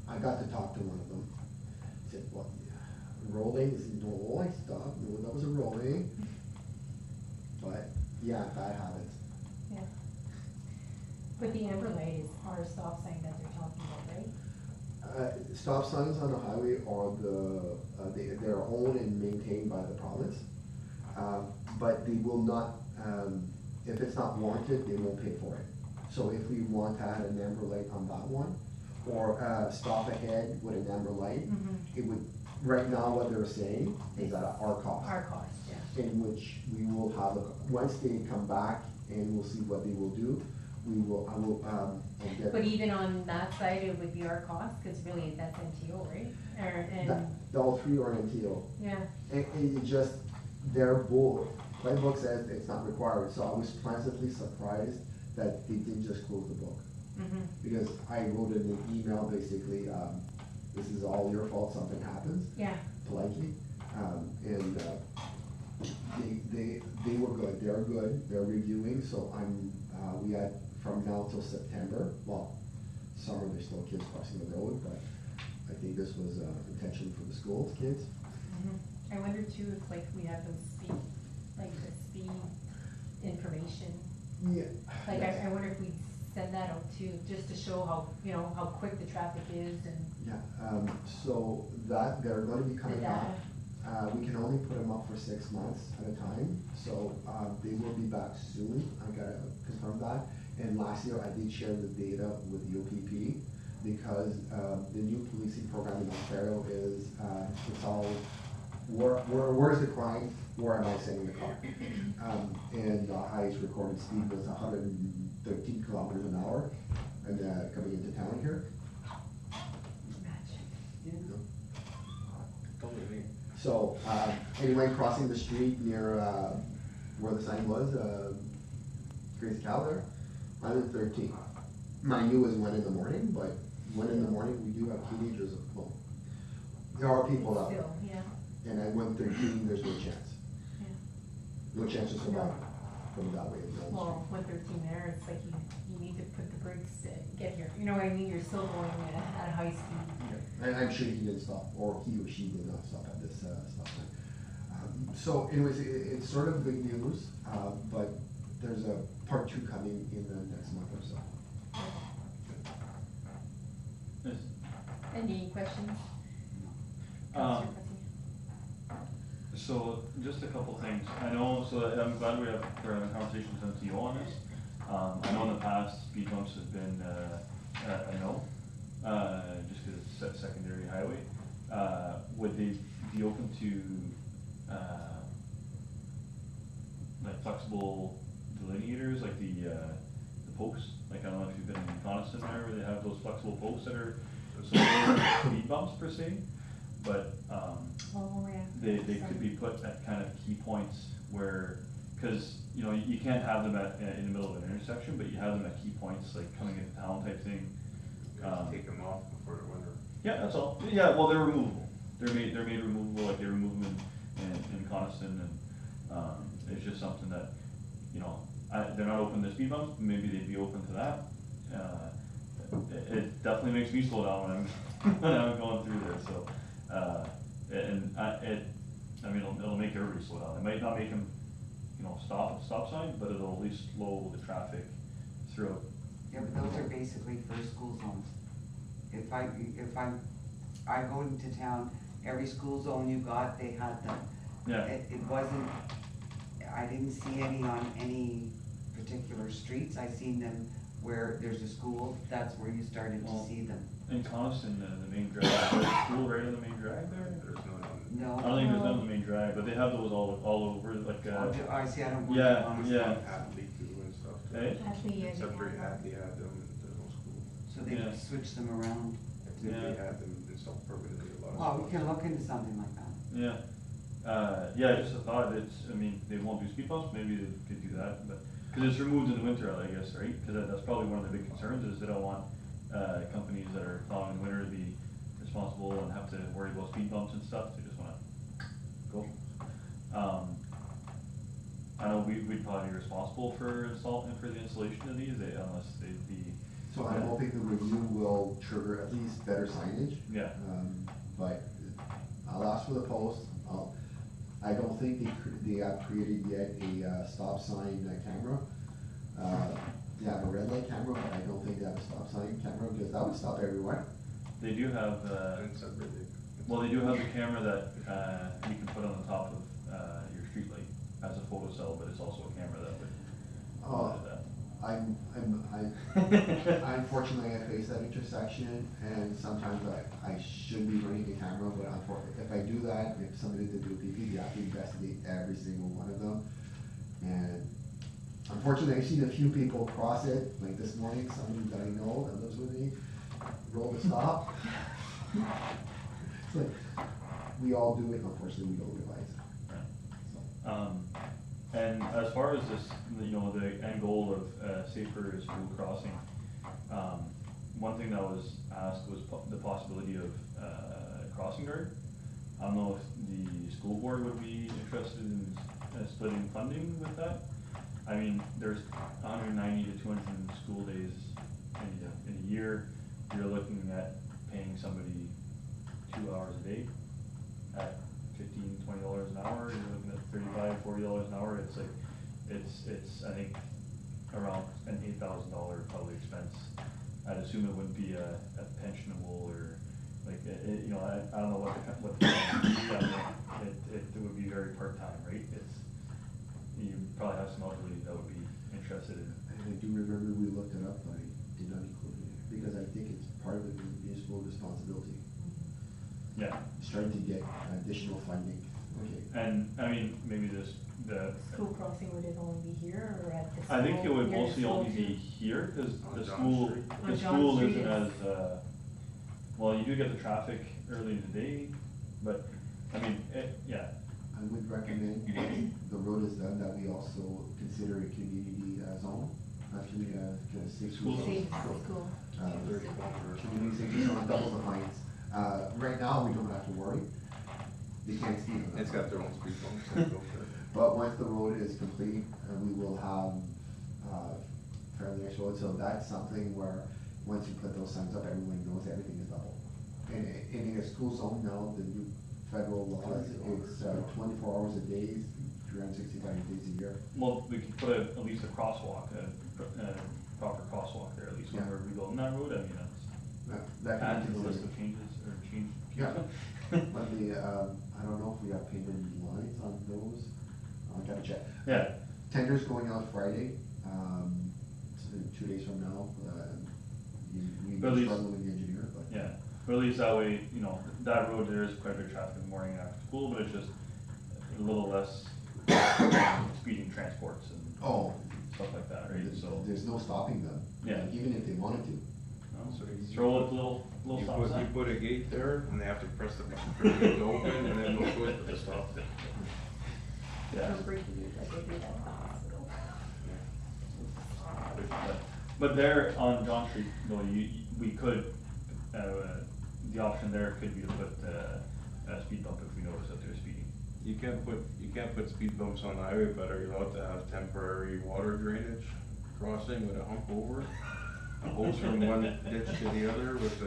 I got to talk to one of them. I said, what, rolling? He said, no, I stopped, no, that was a rolling. But, yeah, bad habits. Yeah. But the amber light is our stop sign that they're talking about, right? Stop signs on the highway are they're owned and maintained by the province. But they will not, if it's not warranted, they won't pay for it. So if we want to add an amber light on that one, or stop ahead with an amber light, it would, right now what they're saying is at our cost. Our cost, yeah. In which we will have, once they come back and we'll see what they will do, I will get. But even on that side, it would be our cost, because really that's MTO, right? All three are MTO. Yeah. And it just, their book says it's not required, so I was pleasantly surprised that they didn't just close the book. Because I wrote in the email basically, this is all your fault, something happens. Yeah. Politely, and they were good, they're good, they're reviewing, so we had from now till September, well, summer there's still kids crossing the road, but I think this was intentionally for the school kids. I wonder too if like we have those speed, like the speed information. Yeah. Like Yes. I wonder if we send that out too, just to show how, you know, how quick the traffic is and. Yeah, so that, they're gonna be coming The back. We can only put them up for 6 months at a time, so, they will be back soon, I gotta confirm that. And last year, I did share the data with the OPP, because, the new policing program in Ontario is, it's all, where's the crime, where am I sending the car? And the highest recorded speed was 113 kilometers an hour, and, coming into town here. Totally. So, anyway, crossing the street near, where the sign was, Gracie Cow there, 113. mind you, is 1 in the morning, but 1 in the morning, we do have teenagers, well, there are people out there. Still, yeah. And at 1:13, there's no chance. Yeah. No chance of survival from that way of the Well, 113 there, it's like you need to put the brakes to get here. You know what I mean? You're still going at a high speed. And I'm sure he didn't stop, or he or she did not stop at this stop sign. So anyways, it's sort of good news, but there's a part 2 coming in the next month or so. Yes. Any questions? Um, So, just a couple things. I know, so I'm glad we're having conversations with MTO on this. I know in the past, speed bumps has been, a no, just because it's a secondary highway. Would they be open to, like flexible delineators, like the posts? Like, I don't know if you've been in Coniston there, where they have those flexible posts that are, so they're not speed bumps per se, but, Oh, yeah. they could be put at kind of key points where, cause, you know, you can't have them at, in the middle of an intersection, but you have them at key points, like coming into town type thing. Take them off before the winter. Yeah, that's all. Yeah, well, they're removable. They're made removable, like they remove them in Coniston, and, it's just something that, you know, they're not open to speed bumps, maybe they'd be open to that. It definitely makes me slow down when I'm, when I'm going through there, so, I mean, it'll make everybody slow down. It might not make them, you know, stop at the stop sign, but it'll at least slow the traffic throughout. Yeah, but those are basically for school zones. If I go into town, every school zone you got, they had them. Yeah. It wasn't, I didn't see any on any particular streets. I seen them where there's a school, that's where you started to Well, see them. In Coniston, the main drag, there's a school right on the main drag there? There's no, No. I don't think there's none on the main drag, but they have those all over, like, I see, I don't. work yeah, on it. yeah. Hadley too and stuff. too. Hey? Except for Hadley had them, and there's no school. So they Yeah. switch them around. I think they had them installed permanently a lot of. Well, we spots. can look into something like that. Yeah, yeah, just a thought, I mean, they won't do speed bumps, maybe they could do that, but, cause it's removed in the winter, I guess, right? Cause that's probably one of the big concerns, is they don't want, companies that are plowing in the winter to be responsible and have to worry about speed bumps and stuff, they just wanna go. I know we'd probably be responsible for the installation of these, unless they'd be. So I'm hoping the review will trigger at least better signage. Yeah. But I'll ask for the post. I don't think they have created yet a stop sign camera. They have a red light camera, but I don't think they have a stop sign camera, because that would stop everyone. They do have, And it's separate, well, they do have the camera that, you can put on the top of, your street light as a photo cell, but it's also a camera that would. Oh. do that. Unfortunately, I face that intersection, and sometimes I should be running the camera, but unfortunately, if I do that, if somebody did do PP, you have to investigate every single one of them. And unfortunately, I've seen a few people cross it, like this morning, somebody that I know that lives with me, roll the stop. It's like, we all do it, unfortunately, we don't realize. So. And as far as this, you know, the end goal of safer school crossing, one thing that was asked was the possibility of crossing guard. I don't know if the school board would be interested in splitting funding with that. I mean, there's 190 to 200 school days in a year. You're looking at paying somebody 2 hours a day at $15, $20 an hour. You're looking at $35, $40 an hour. It's like, it's I think around an $8,000 probably expense. I'd assume it wouldn't be a pensionable or like, you know, I don't know what it would be very part-time, right? You probably have some elderly that would be interested in it. I do remember we looked it up, but I did not include it, because I think it's part of the municipal responsibility. Yeah. Starting to get additional funding. Okay. And, I mean, maybe the School crossing, would it only be here or at the school? I think it would near the mostly school only be too? here, cause On the John school, Street. On the John school Street isn't is- as, well, you do get the traffic early in the day, but, I mean, yeah, I would recommend, once the road is done, that we also consider a community zone. After we, get a safe School school. zone. Safe school. Community safety zone doubles the fines. Right now, we don't have to worry. They can't speed on that. It's got their own speed bumps that go for it. But once the road is complete, we will have, fairly nice road, so that's something where, once you put those signs up, everyone knows everything is double. And in a school zone now, the new federal laws, it's 24 hours a day, 365 days a year. Well, we could put at least a crosswalk, a proper crosswalk there, at least when Yeah. we're rebuilding that road, I mean, That add can to be the list considered. of changes, or change. Yeah. But I don't know if we have payment lines on those, I gotta check. Yeah, Tender's going out Friday, so 2 days from now, we But at least- struggle with the engineer, but. yeah, but at least that way, you know, that road, there is quite a bit of traffic in the morning and after school, but it's just a little less speeding transports and Oh, stuff like that, right, so. there's no stopping them. Yeah. Even if they wanted to. no, So you- Throw a little You stop put, sign. you put a gate there, and they have to press the button for the gate to open, and then they'll switch to stop. Yeah. But there on John Street, though, we could, the option there could be to put, a speed bump if we notice that they're speeding. You can't put speed bumps on the highway, but are you allowed to have temporary water drainage crossing with a hump over it? A hose from one ditch to the other with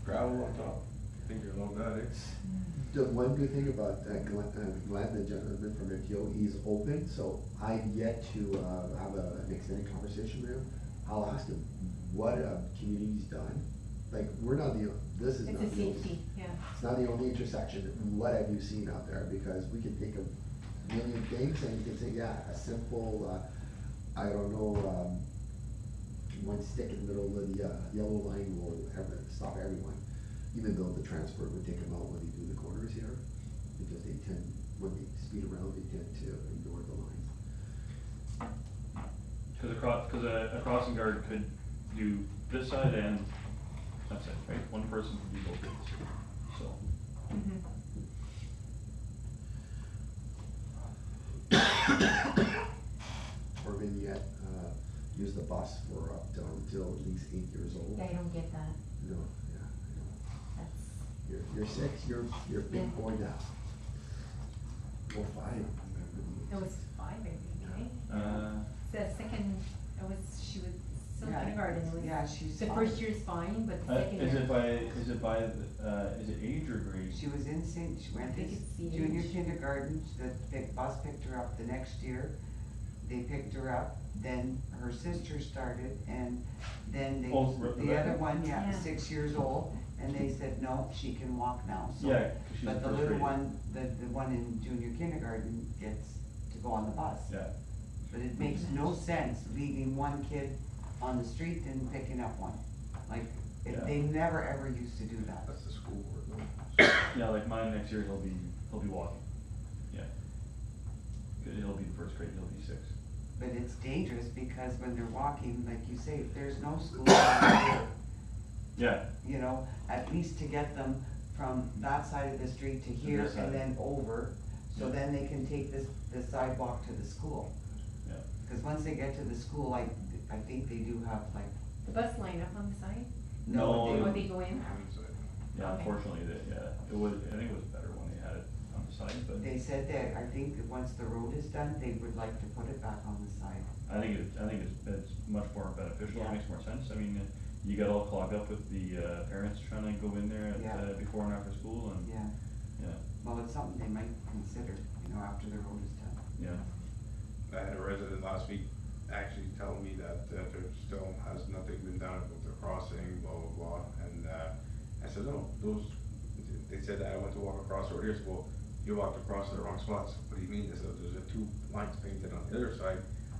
gravel on top? I think you're allowed that, eh? The one good thing about Glenn, the gentleman from MTO, he's open, so I've yet to have an extended conversation with him. I'll ask him what community's done. Like, we're not this is It's not a the only, safety, yeah. it's not the only intersection. What have you seen out there? Because we can think of million things and you can say, yeah, a simple, I don't know, one stick in the middle of the yellow line will stop everyone. Even though the transport would take them out when they do the corners here, because they tend, when they speed around, they tend to ignore the lines. Cause a crossing guard could do this side and that's it, right? One person could do both of these, so. Mhm. Or maybe yet, use the bus for up till at least 8 years old. Yeah, I don't get that, No, yeah, I know. that's, You're 6, you're a big Yeah. boy now. Or 5. it was 5, I think, right? Uh, The second, she was still Yeah. kindergarten, it was. Yeah, she's The fine. first year's fine, but the second year. is it age or grade? She was in she went I think to it's the junior age. kindergarten, the bus picked her up the next year. They picked her up, then her sister started, and then Oh, the Rebecca? other one, Yeah. 6 years old, and they said, no, she can walk now, so. Yeah, 'cause she's But in the first little grade. one, the one in junior kindergarten gets to go on the bus. Yeah, But it makes no sense leaving one kid on the street and picking up one. Like, Yeah. they never ever used to do that. That's the school board though. yeah, like mine next year, he'll be walking, yeah. 'Cause he'll be in first grade, he'll be 6. But it's dangerous because when they're walking, like you say, if there's no school around here, Yeah, you know, at least to get them from that side of the street to here this side. and then over, so Yeah. then they can take this sidewalk to the school. yeah. Cause once they get to the school, I think they do have like, The bus line up on the side, No, they- or they go in? Yeah, Okay. unfortunately, it was, I think it was better when they had it on the side, but they said that, I think that once the road is done, they would like to put it back on the side. I think it's much more beneficial, Yeah. it makes more sense, I mean, you get all clogged up with the, parents trying to go in there Yeah. at, before and after school and, Yeah, yeah, well, it's something they might consider, you know, after the road is done. yeah. I had a resident last week actually tell me that there still has nothing been done with the crossing, blah, blah, blah, and, I said, no, they said that I went to walk across the road here, I said, well, you walked across the wrong spots, what do you mean? They said, there's 2 lines painted on the other side,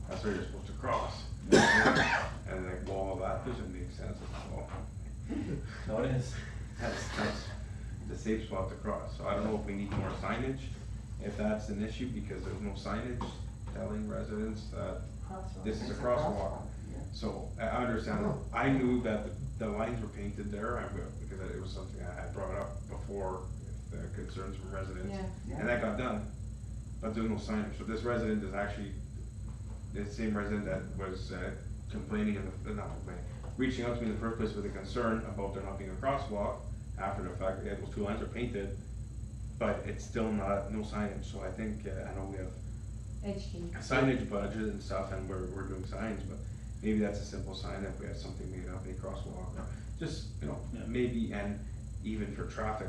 that's where you're supposed to cross. And like, well, that doesn't make sense, I said, well, No, it is. that's the safe spot to cross, so I don't know if we need more signage, if that's an issue, because there's no signage telling residents that this is a It's crosswalk. yeah. So, I understand, I knew that the lines were painted there, because it was something I had brought up before, the concerns from residents. Yeah. And that got done, but there's no signage, so this resident is actually the same resident that was, complaining, not complaining, reaching out to me in the first place with a concern about there not being a crosswalk after the fact, yeah, those two lines are painted, but it's still not, no signage, so I think, I know we have Educate. signage budget and stuff, and we're doing signs, but maybe that's a simple sign if we have something made up, a crosswalk, or just, you know, Yeah. maybe, and even for traffic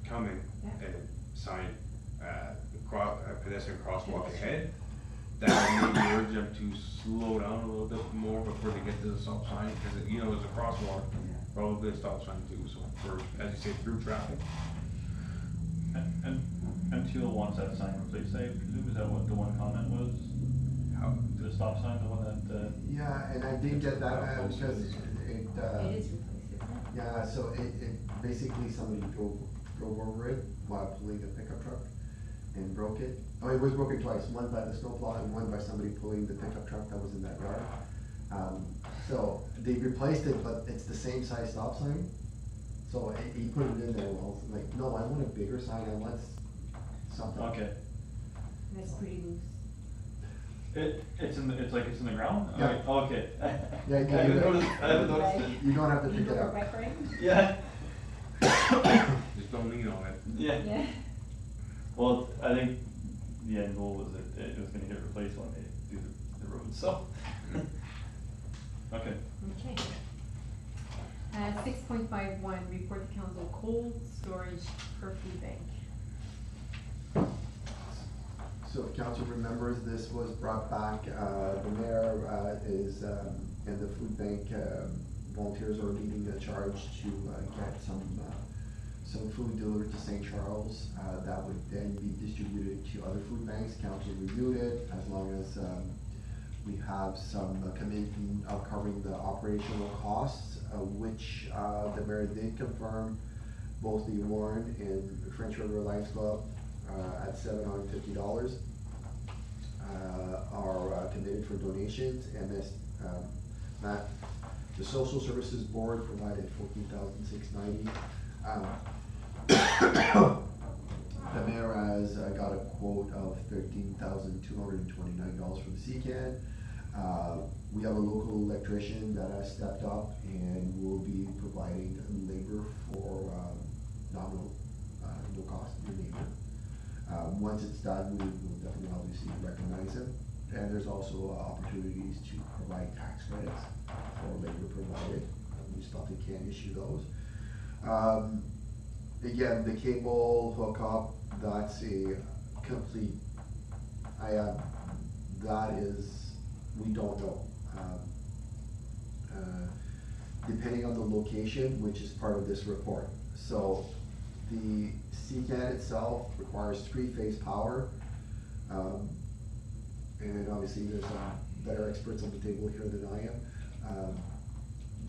coming, Yeah. a sign, pedestrian crosswalk ahead, that maybe urge them to slow down a little bit more before they get to the stop sign, because, you know, there's a crosswalk, probably a stop sign too, so for, as you say, through traffic. And MTO wants that sign replaced, I presume, is that what the one comment was? How, The stop sign, the one that, Yeah, and I did get that, because it, It is replaced, isn't it? yeah, so it basically somebody drove over it while pulling a pickup truck and broke it. Oh, it was broken twice, one by the snowplow and one by somebody pulling the pickup truck that was in that yard. So they replaced it, but it's the same size stop sign. So he put it in there, well, like, no, I want a bigger sign, I want something. okay. That's pretty loose. It's in the ground? Yeah. Okay. Oh, okay. Yeah, I yeah, haven't yeah. noticed, I haven't noticed it. You don't have to pick it up. Yeah. just don't lean on it. Yeah. Yeah. Well, I think the end goal was that it was gonna get replaced when they do the road, so. Okay. Okay. 6.51, report to council cold storage per food bank. So if council remembers, this was brought back, the mayor, is, and the food bank, volunteers are leading the charge to, get some food delivered to St. Charles, that would then be distributed to other food banks. Council reviewed it, as long as, we have some commitment of covering the operational costs, which, the mayor did confirm both the Warren and French River Lions Club, at $750, are committed for donations, and this, the Social Services Board provided $14,690. The mayor has got a quote of $13,229 for the CCAN. We have a local electrician that has stepped up and will be providing labor for nominal, no cost, your neighbor. Once it's done, we will definitely obviously recognize him. And there's also opportunities to provide tax credits for labor provided. We still can't issue those. Again, the cable hookup, that's a complete, that is, we don't know. Depending on the location, which is part of this report. So the CCAN itself requires 3-phase power. And obviously there's some better experts on the table here than I am.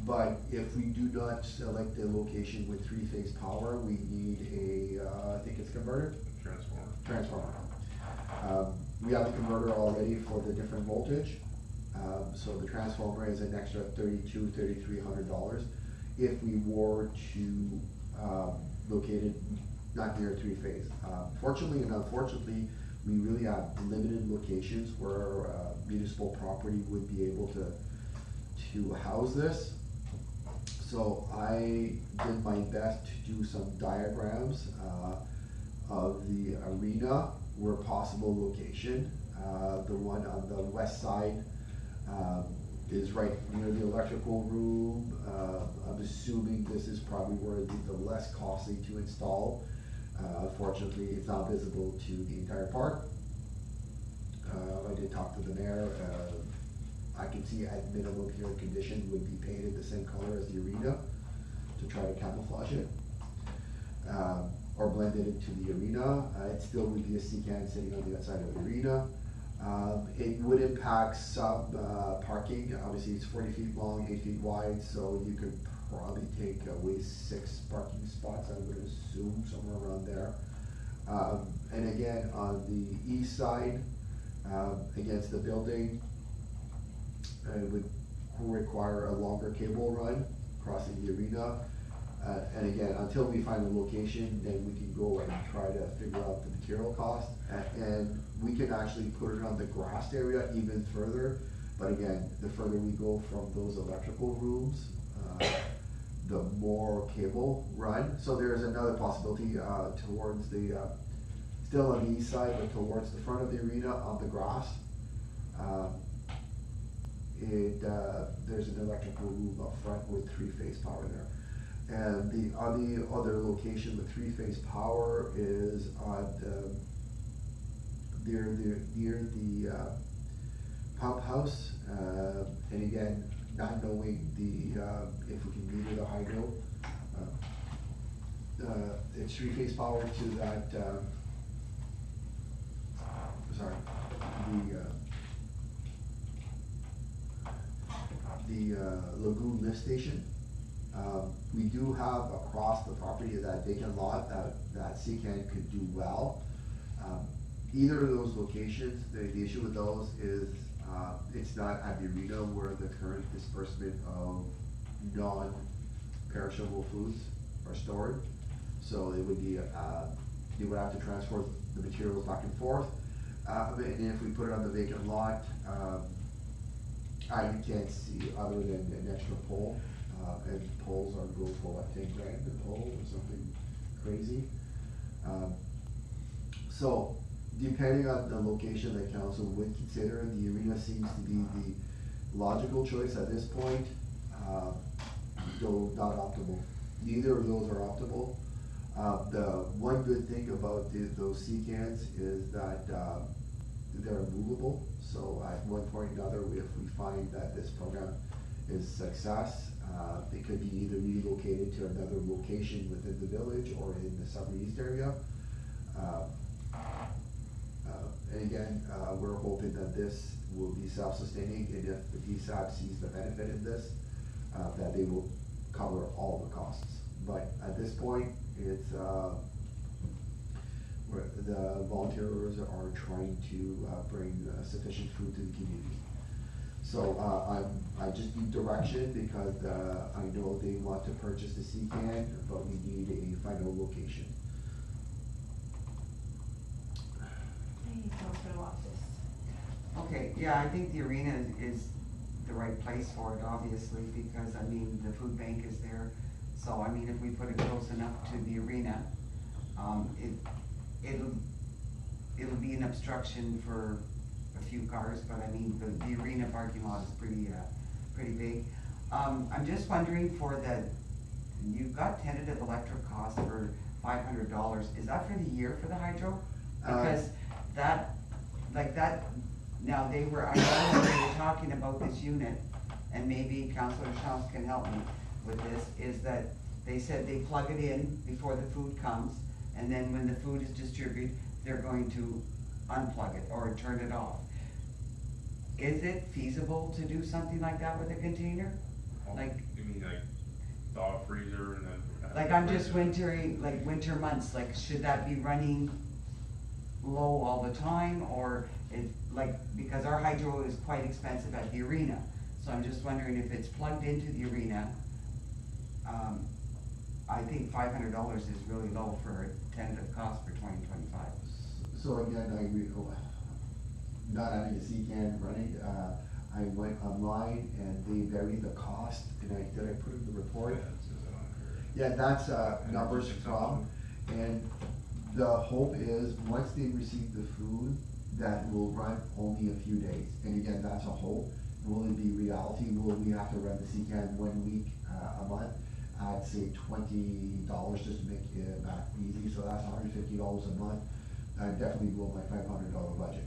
But if we do not select a location with 3-phase power, we need a, I think it's converter? Transformer. We have the converter already for the different voltage. So the transformer is an extra $3,300 if we were to locate it not near 3-phase. Fortunately and unfortunately, we really have limited locations where municipal property would be able to house this. So I did my best to do some diagrams of the arena where possible location. The one on the west side is right near the electrical room. I'm assuming this is probably where it'd be the less costly to install. Unfortunately, it's not visible to the entire park. I did talk to the mayor. I can see at minimum here condition would be painted the same color as the arena to try to camouflage it. Or blend it into the arena. It still would be a CCAN sitting on the outside of the arena. It would impact some parking. Obviously, it's 40 feet long, 8 feet wide, so you could probably take away 6 parking spots, I would assume, somewhere around there. And again, on the east side, against the building, it would require a longer cable run crossing the arena. And again, until we find a location, then we can go and try to figure out the material cost. And we can actually put it on the grassed area even further But again, the further we go from those electrical rooms, the more cable run. So there's another possibility, towards the, still on the east side, but towards the front of the arena on the grass. There's an electrical room up front with three-phase power there. And the other location with three-phase power is on, near the pump house. And again, not knowing if we can meter the hydro. It's three-phase power to that, the Lagoon lift station. We do have across the property of that vacant lot that CCAN could do well. Either of those locations, the issue with those is, it's not at the arena where the current disbursement of non-perishable foods are stored. So it would be, you would have to transport the materials back and forth. And if we put it on the vacant lot, I can't see other than an extra pole, and poles are go for what, 10 grand a pole or something crazy. So depending on the location that council would consider, the arena seems to be the logical choice at this point, though not optimal. Neither of those are optimal. The one good thing about those CCANs is that they're movable. So at one point or another, if we find that this program is success, it could be either relocated to another location within the village or in the Summer East area. And again, we're hoping that this will be self-sustaining, and if the DSAP sees the benefit in this, that they will cover all the costs. But at this point, it's the volunteers are trying to bring sufficient food to the community. So I just need direction because I know they want to purchase the CCAN, but we need a final location. Hey, Councilor Loftus. Okay, yeah, I think the arena is the right place for it, obviously, because, I mean, the food bank is there. So, I mean, if we put it close enough to the arena, it'll be an obstruction for a few cars, but I mean, the arena parking lot is pretty big. I'm just wondering you've got tentative electric cost for $500. Is that for the year for the hydro? Because now I know they were talking about this unit, and maybe Councilor Chance can help me with this, is that they said they plug it in before the food comes, and then when the food is distributed, they're going to unplug it or turn it off. Is it feasible to do something like that with a container? Like, You mean like thaw freezer and then? like I'm just wintering, like winter months, like should that be running low all the time, or because our hydro is quite expensive at the arena. So I'm just wondering if it's plugged into the arena. I think $500 is really low for a tentative cost for 2025. So again, not having a CCAN running, I went online and they vary the cost, and did I put in the report? Yeah, that's numbers from, and the hope is once they receive the food, that will run only a few days. And again, that's a hope. Will it be reality? Will we have to run the CCAN 1 week a month at say $20 just to make it easy? So that's $150 a month. Definitely blow my $500 budget.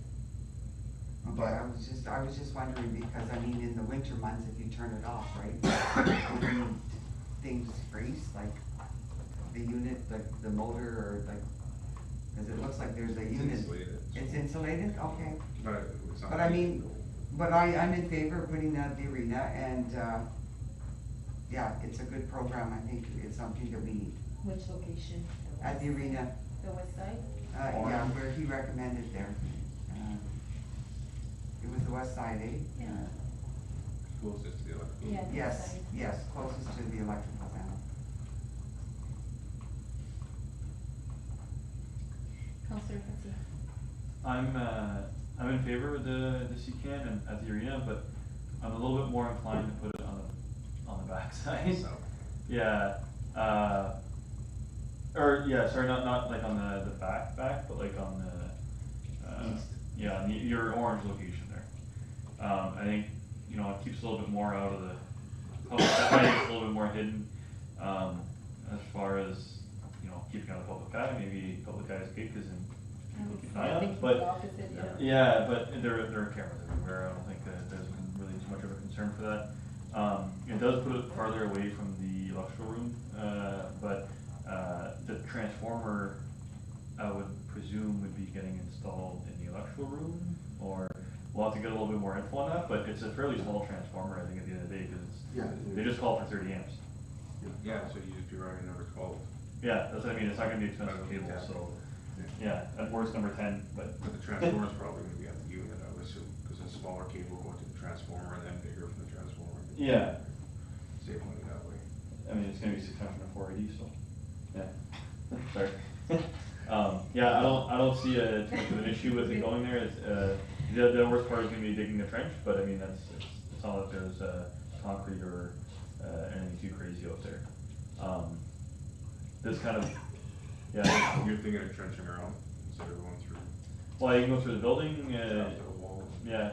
Okay, But I was just wondering because I mean in the winter months if you turn it off, right? Would things freeze, like the unit, like the motor, or like, cause it looks like there's a unit. Insulated. It's insulated, okay. But it's not. But I mean, I'm in favor of putting that at the arena, and yeah, it's a good program. I think it's something that we need. Which location? At the arena, The west side? yeah, where he recommended there. It was the west side, eh? Yeah. Closest to the electrical. Yeah. the Yes, west side. yes, closest to the electrical panel. Councilor Patsy. I'm in favor of the CCAN and at the arena, but I'm a little bit more inclined to put it on the backside. So, Yeah, or, yeah, sorry, not like on the back, but like on the, East. yeah, on your orange location there. I think, you know, it keeps a little bit more out of the, public eye, it's a little bit more hidden, as far as, you know, keeping out of public eye, maybe public eye is good, cause then people keep an eye I on think it, it's but. the opposite, yeah. Yeah, but there are cameras everywhere, I don't think that there's been really too much of a concern for that. It does put it farther away from the electrical room, but, the transformer, I would presume would be getting installed in the electrical room, or we'll have to get a little bit more info on that, but it's a fairly small transformer, I think, at the end of the day, cause Yeah. they just call for 30 amps. yeah, so you just be running number 12. Yeah, that's what I mean, it's not gonna be expensive Yeah. cable, so, yeah, at worst number 10, but. But the transformer's probably gonna be at the unit, I would assume, because a smaller cable going to the transformer and then bigger from the transformer. Yeah. Save money that way. I mean, it's gonna be 600 and 480, so, yeah, sorry. Yeah, I don't see too much of an issue with it going there, it's, the worst part is gonna be digging the trench, but I mean, it's not like there's, concrete or, anything too crazy out there. This kind of, yeah, You're thinking of trenching around instead of going through, well, you can go through the building, up to the wall. yeah,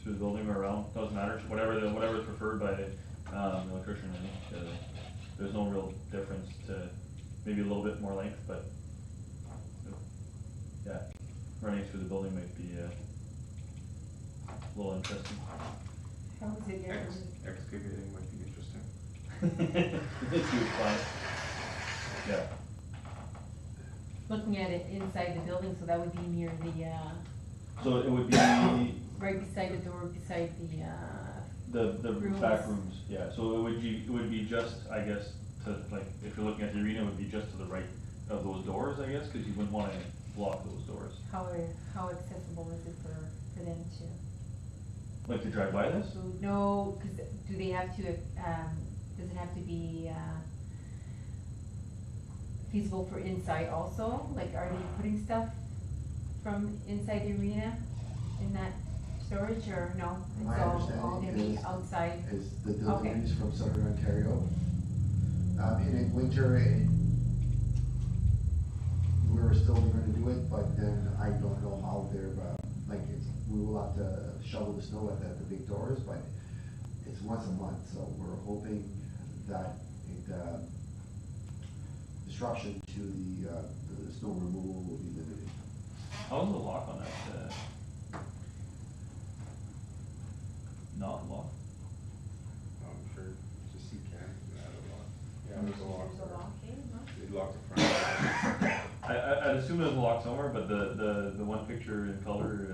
through the building or around, doesn't matter, whatever's preferred by, the electrician, I think, there's no real difference to, maybe a little bit more length, but, yeah, running through the building might be, a little interesting. How is it here? Excavating might be interesting. It's huge fun. Yeah, Looking at it inside the building, so that would be near the, so it would be right beside the door, beside the the back rooms, yeah, so it would be just, I guess, to, like, if you're looking at the arena, it would be just to the right of those doors, I guess, cause you wouldn't wanna block those doors. how accessible is it for them to? Like to drive by this? So, no, cause do they have to, does it have to be, feasible for inside also? Like, are they putting stuff from inside the arena in that storage, or no? My It's all gonna understanding be is- outside? Is the Okay. deliveries from Southern Ontario. And in winter, we were still gonna do it, but then I don't know how they're, we will have to shovel the snow at the big doors, but it's once a month, so we're hoping that disruption to the snow removal will be limited. How's the lock on that, not locked? I'm sure, just see can, add a lock. Yeah, there's a lock. There's a lock, eh, huh? They lock the front. I'd assume there's a lock somewhere, but the one picture in color,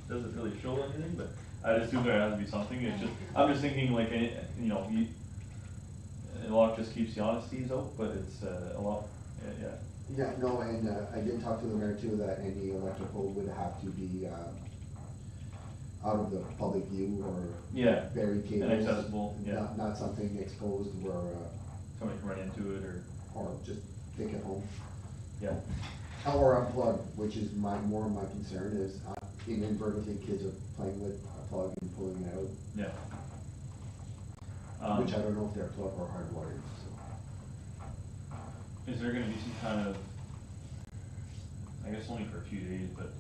doesn't really show anything, but I'd assume there has to be something, it's just, I'm just thinking like, you know, a lock just keeps the honesties out, but it's, a lot, yeah. Yeah, no, and I did talk to the mayor too, that any electrical would have to be out of the public view or Yeah, buried cables. inaccessible, yeah. Not something exposed where, Somebody can run into it, or just take it home. yeah. Or unplugged, which is more my concern is inadvertently kids are playing with a plug and pulling it out, Yeah. which I don't know if they're plug or hardwired, so. Is there gonna be some kind of, I guess only for a few days, but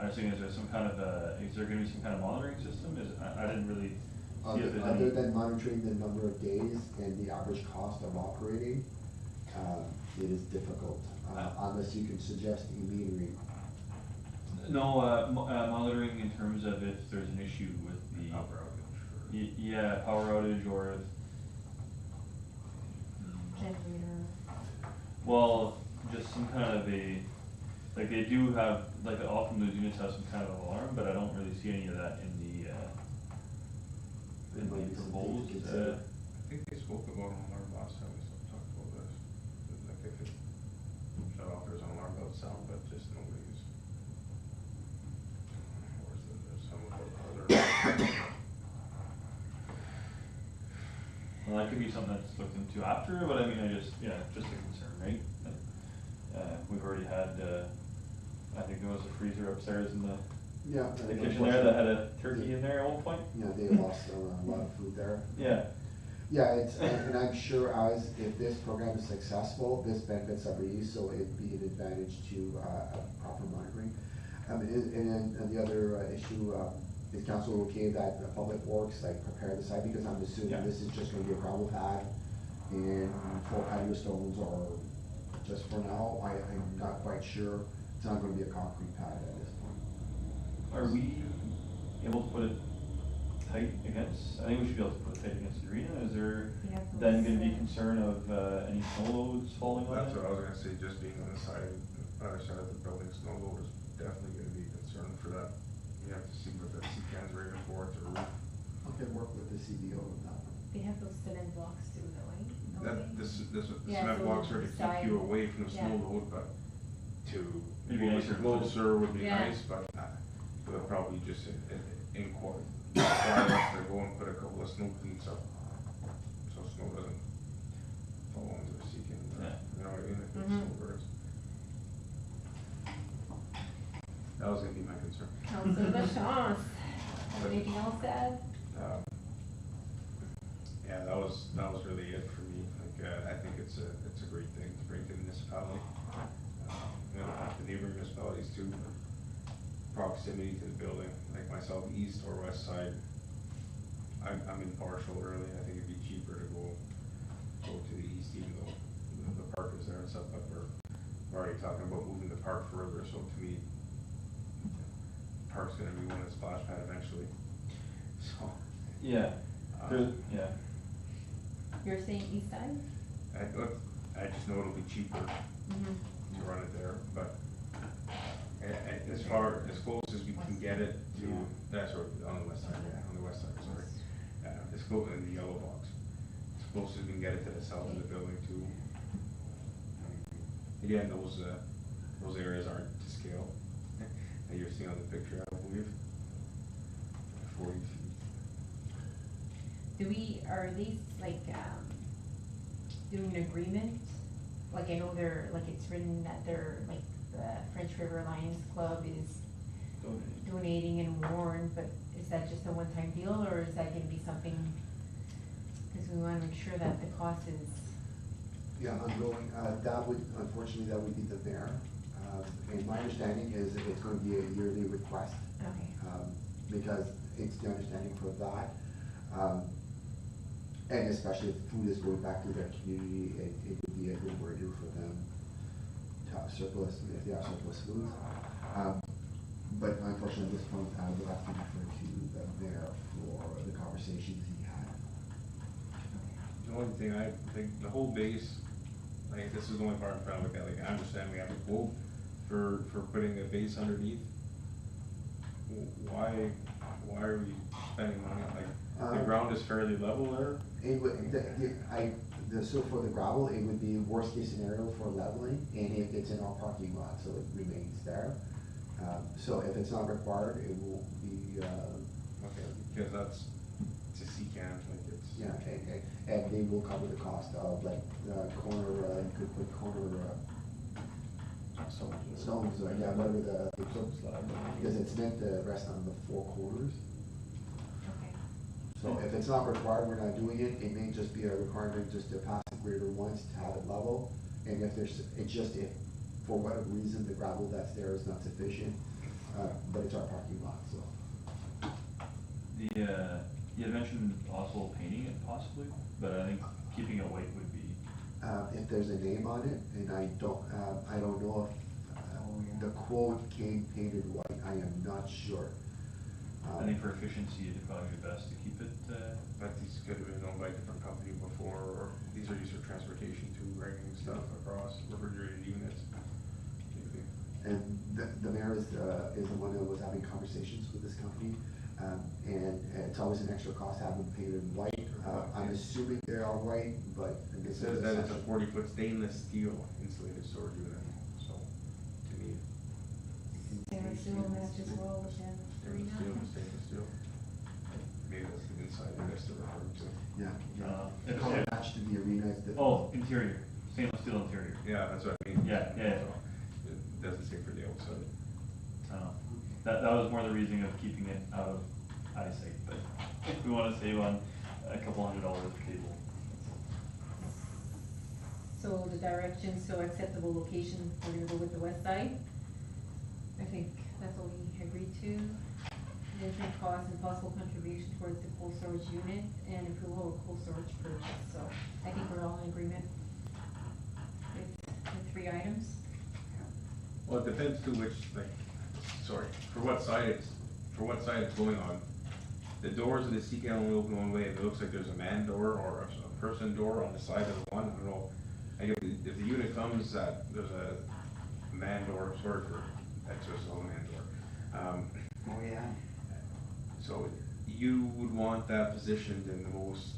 I was thinking, is there some kind of, is there gonna be some kind of monitoring system? I didn't really see if there's any. Other than monitoring the number of days and the average cost of operating, it is difficult, unless you can suggest e-metering. No, monitoring in terms of if there's an issue with the. Power outage. Yeah, power outage or if. Generator. Well, just some kind of like they do have, like often those units have some kind of alarm, but I don't really see any of that in the Might be something to proposed, consider. I think they spoke about an alarm last time we talked about this. Like they could shut off, there's an alarm about sound, but just nobody's. Or is there's some other. Well, that could be something that's looked into after, but I mean, just a concern, right? We've already had, I think there was a freezer upstairs in the Yeah. the kitchen there that had a turkey in there at one point. Yeah, they lost a lot of food there. Yeah. Yeah, and I'm sure if this program is successful, this benefits every so it'd be an advantage to, proper monitoring. And then the other issue, is council okay that the public works, like, prepare the site, because I'm assuming Yeah. this is just gonna be a gravel pad and 4 patio stones, or just for now, I'm not quite sure, it's not gonna be a concrete pad at this point. Are we able to put it tight against, I think we should be able to put it tight against the arena, is there We have those, then gonna be concern of, any snow loads falling on That's it? what I was gonna say, just being on the other side of the building, snow load is definitely gonna be a concern for that. You have to see what that C-CAN's rated for, it's a roof. Okay, work with the CBO on that one. They have those cement blocks too, though, right? Don't That, they? the Yeah, cement so blocks are to side- keep you away from the snow yeah. load, but to Maybe move nicer it to put it- closer would be Yeah. nice, but we'll probably just in court. Require us to go and put a couple of snow cleats up, so snow doesn't fall into the C-CAN, Yeah. you know what I mean, if it's Mhm. snowbirds. That was gonna be my concern. Councilor Lachance, anything else to add? Um, Yeah, that was really it for me, like, I think it's a great thing to bring to the municipality. You know, the neighboring municipalities too, proximity to the building, like myself, east or west side. I'm impartial really, I think it'd be cheaper to go to the east, even though the park is there and stuff, but we're already talking about moving the park further, so to me, the park's gonna be one of the splash pad eventually, so. Yeah, um, yeah, You're saying east side? I just know it'll be cheaper Mm-hmm. to run it there, but as far, as close as we can get it to, sorry, on the west side, sorry. As close, in the yellow box, as close as we can get it to the south of the building too. Again, those areas aren't to scale, that you're seeing on the picture, I believe. 40 feet. Are these like, doing an agreement? Like, I know it's written that like, the French River Lions Club is donating and Warren, but is that just a one-time deal, or is that gonna be something? Cause we wanna make sure that the cost is, Yeah, ongoing, unfortunately, that would be the mayor. And my understanding is that it's gonna be a yearly request, okay, because it's the understanding for that. And especially if food is going back to their community, it would be a good word for them to have surplus, if they have surplus food. But unfortunately, at this point, I will have to defer to the mayor for the conversations he had. The only thing I think, the whole base, like, this is the only part I'm trying to look at, like, I understand we have a quote for putting a base underneath. Why are we spending money, like, the ground is fairly level there? It would, so for the gravel, it would be worst case scenario for leveling, and it's in our parking lot, so it remains there. So if it's not required, it will be, Okay, because that's, it's a C-CAN, like, it's. yeah, and they will cover the cost of, like, the corner, you could put corner, stones, yeah, whatever because it's meant to rest on the four corners. okay. So if it's not required, we're not doing it, it may just be a requirement just to pass the grader once to have it level. And if if for whatever reason, the gravel that's there is not sufficient, but it's our parking lot, so. you had mentioned also painting it possibly, but I think keeping it white would be, If there's a name on it, and I don't know if, the quote came painted white, I am not sure. I think for efficiency, it'd probably be best to keep it, But these could have been owned by a different company before, or these are used for transportation too, bringing stuff across refrigerated units. Maybe. And the mayor is the one that was having conversations with this company. And it's always an extra cost to have them painted white. I'm assuming they are white, but I It guess. says that it's a 40-foot stainless steel insulated storage unit, so, to me. Stainless steel matches well with them. Stainless steel. Maybe that's the inside I guess they're referring to. Yeah, Uh, the it's- color match to the arena is the. interior, stainless steel interior. Yeah, that's what I mean. Yeah. So, it doesn't say for the outside. that was more the reasoning of keeping it out of eyesight, but if we wanna save on a couple $100 per table. So the direction, so acceptable location, we're gonna go with the west side. I think that's what we agreed to. Management costs and possible contribution towards the cold storage unit and approval of cold storage purchase, so I think we're all in agreement with the 3 items. Well, it depends to which, for what side it's going on. The doors of the seat can only open one way, if it looks like there's a man door or a person door on the side of the one, I don't know. Like if the unit comes that there's a man door, sorry for excess of a man door. Oh, yeah. So you would want that positioned in the most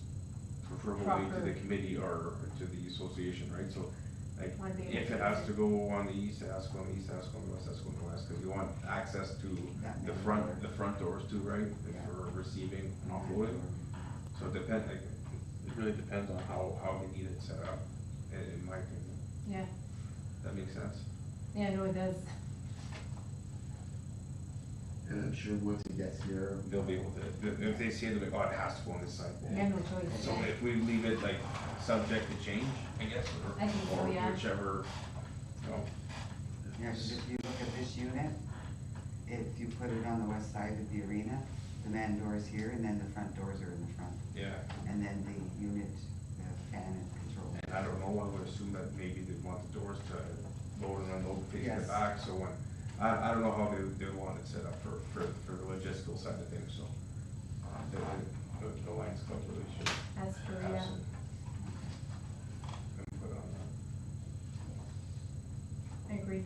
preferable way to the Proper. committee or to the association, right? So like, Wanna be if able it to- has to go on the east, it has to go on the east, it has to go on the west, it has to go on the west, cause you want access to That the main door. front doors too, right? Yeah. For receiving and offloading. So it depends, like, it really depends on how we need it set up, in my opinion. Yeah, That makes sense? yeah, no, it does. And I'm sure once it gets here, They'll be able to, if they say that, oh, it has to go on this side. We have no choice. So if we leave it like subject to change, I guess, I think so, or yeah. whichever, you know, Yeah, 'cause if you look at this unit, if you put it on the west side of the arena, the man door is here, and then the front doors are in the front. yeah. And then the unit, the fan and control. And I don't know, I would assume that maybe they'd want the doors to load and unload facing the Yes. back, so when, I don't know how they want it set up for the logistical side of things, so. The Lions Club really should As per, have yeah. some input on that. I agree.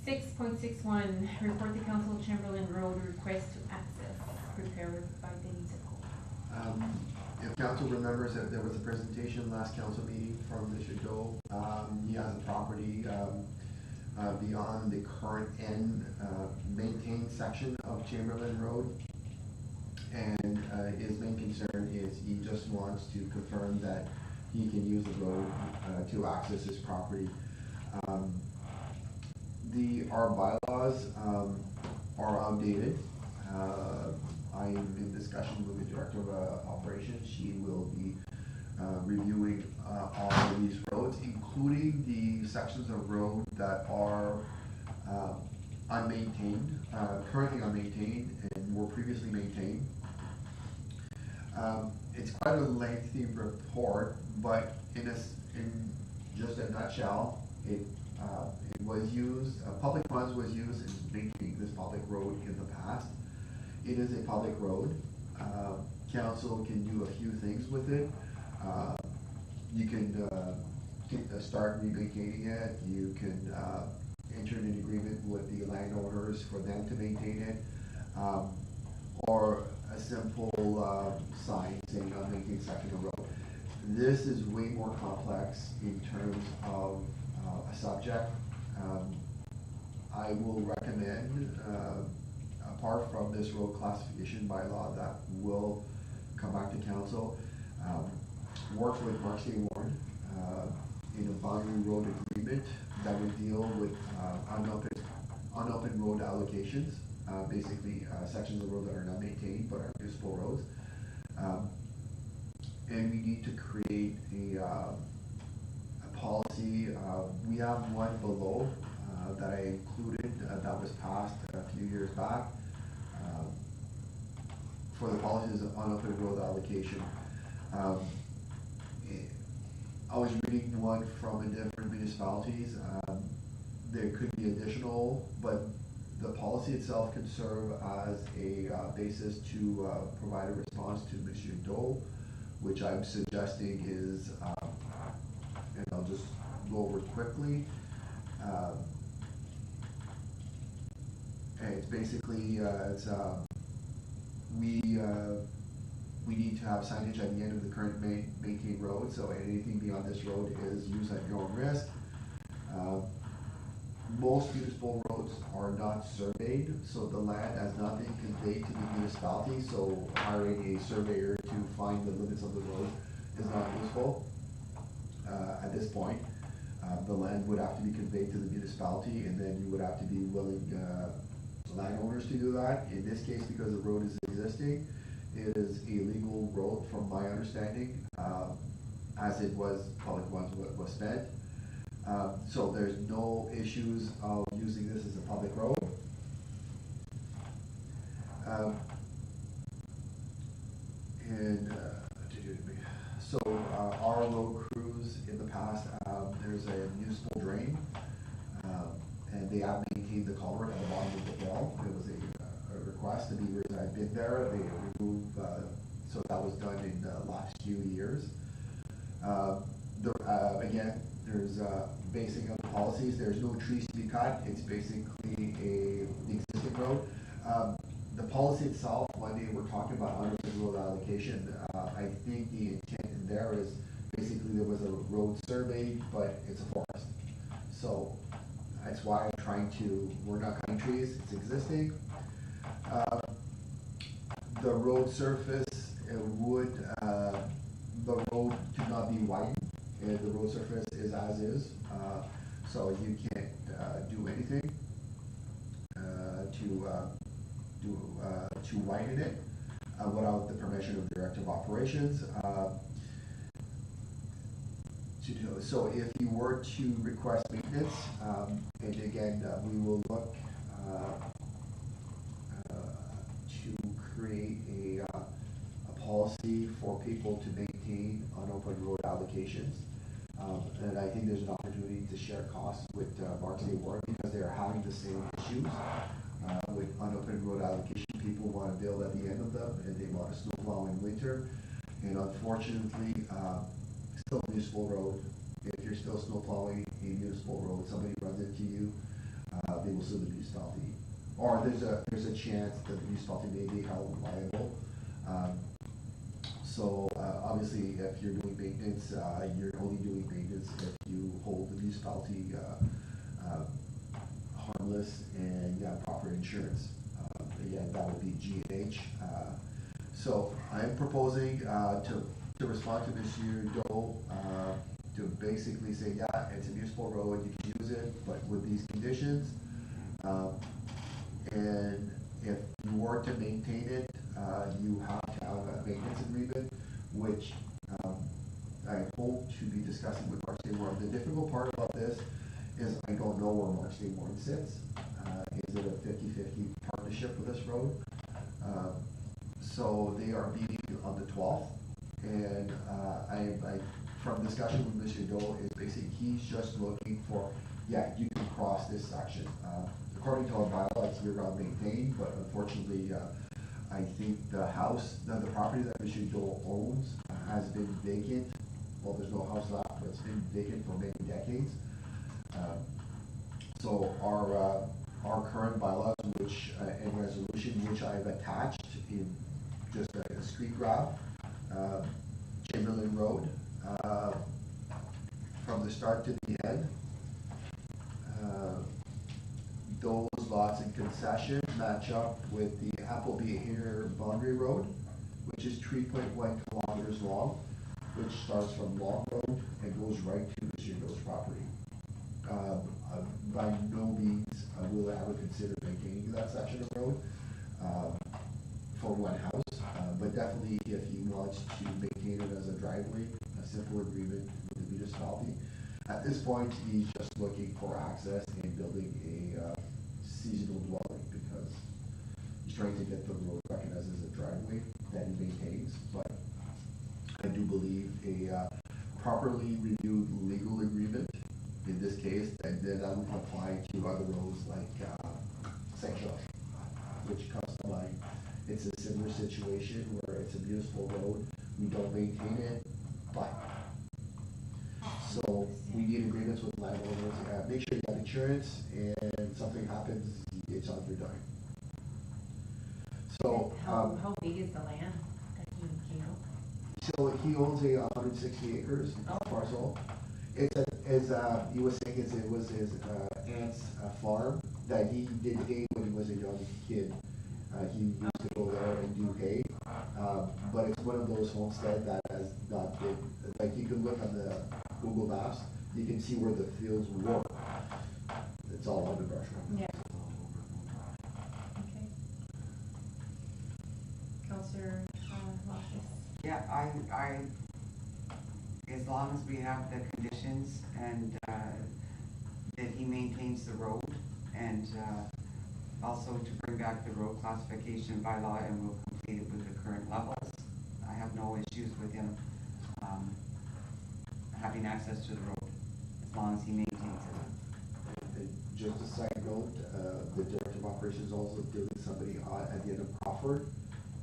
6.61, report the Council of Chamberlain Road request to access, prepared by Denise Nicole. If council remembers that there was a presentation last council meeting from Mr. Doe. He has a property, beyond the current end, maintained section of Chamberlain Road. And, his main concern is he just wants to confirm that he can use the road, to access his property. Our bylaws, are outdated. I am in discussion with the Director of Operations. She will be reviewing all of these roads, including the sections of road that are unmaintained, currently unmaintained and were previously maintained. It's quite a lengthy report, but in just a nutshell, it was used, public funds was used in maintaining this public road in the past. It is a public road. Council can do a few things with it. You can start remaintaining it. You can enter an agreement with the landowners for them to maintain it. Or a simple sign saying unmaintained section of road. This is way more complex in terms of a subject. I will recommend, apart from this road classification bylaw that will come back to council, work with Mark C. Warren in a boundary road agreement that would deal with unopened road allocations, basically sections of road that are not maintained but are municipal roads. And we need to create a policy. We have one below that I included that was passed a few years back for the policies of unopened road allocation. I was reading one from a different municipalities. There could be additional, but the policy itself can serve as a basis to provide a response to Monsieur Doe, which I'm suggesting is, and I'll just go over it quickly. And it's basically, we need to have signage at the end of the current maintained road, so anything beyond this road is used at your own risk. Most municipal roads are not surveyed, so the land has not been conveyed to the municipality, so hiring a surveyor to find the limits of the road is not useful at this point. The land would have to be conveyed to the municipality, and then you would have to be willing, landowners to do that. In this case, because the road is existing, it is a legal road from my understanding, as it was, public funds was spent. So there's no issues of using this as a public road. So our road crews in the past, there's a municipal drain, and they have maintained the culvert at the bottom of the hill. It was a request, the beavers had been there, they removed, so that was done in the last few years. Again, there's basing on the policies, there's no trees to be cut, it's basically the existing road. The policy itself, when they were talking about underground road allocation, I think the intent in there is basically there was a road survey, but it's a forest. So that's why I'm trying to, we're not cutting trees, it's existing. The road surface, the road could not be widened. The road surface is as is, so you can't do anything to widen it without the permission of Director of Operations. So if you were to request maintenance, and again, we will look to create a policy for people to maintain unopened road allocations. And I think there's an opportunity to share costs with Mark State Warren because they're having the same issues with unopened road allocation. People want to build at the end of them and they want to snowplow in winter. And unfortunately, still a municipal road. If you're still snowplowing a municipal road, somebody runs into you, they will sue the municipality. Or there's a chance that the municipality may be held liable. So obviously, if you're doing maintenance, you're only doing maintenance if you hold the municipality harmless and you have proper insurance. Again, that would be G&H. So I'm proposing to respond to Monsieur Doe to basically say, yeah, it's a municipal road, you can use it, but with these conditions. And if you were to maintain it, you have to have a maintenance agreement, which I hope to be discussing with Mark State Warren. The difficult part about this is I don't know where Mark State Warren sits. Is it a 50-50 partnership with this road? So they are meeting on the 12th, and I from discussion with Mr. Doe is basically he's just looking for, yeah, you can cross this section. According to our bylaw, it's year-round maintained, but unfortunately, I think the property that Mr. Doe owns has been vacant. Well, there's no house left, but it's been vacant for many decades. So our current bylaws, which and resolution, which I've attached in just a street graph, Chamberlain Road, from the start to the end. Those lots in concession match up with the Appleby Inner Boundary Road, which is 3.1 kilometers long, which starts from Long Road and goes right to Mr. Doe's property. By no means will I ever consider maintaining that section of road for one house, but definitely if he wants to maintain it as a driveway, a simple agreement with the municipality. At this point, he's just looking for access and building a seasonal dwelling because he's trying to get the road recognized as a driveway that he maintains. But I do believe a properly reviewed legal agreement in this case, and then that would apply to other roads like St. John, which comes to mind. It's a similar situation where it's a municipal road, we don't maintain it, but so we need agreements with landowners. Make sure you have insurance, and something happens, it's on your dime. So How big is the land that he owns? so he owns a 160 acres parcel. You were saying it was his aunt's farm that he did hay when he was a young kid. He used to go there and do hay, but it's one of those homesteads that has not been, like you can look on the Google Maps, you can see where the fields were. It's all underbrush. Yeah. Okay. Counselor, Loftus. Yeah, as long as we have the conditions and, that he maintains the road and, also to bring back the road classification bylaw and we'll complete it with the current levels. I have no issues with him, having access to the road, as long as he maintains it. And just a side note, the director of operations also dealing with somebody at the end of Crawford,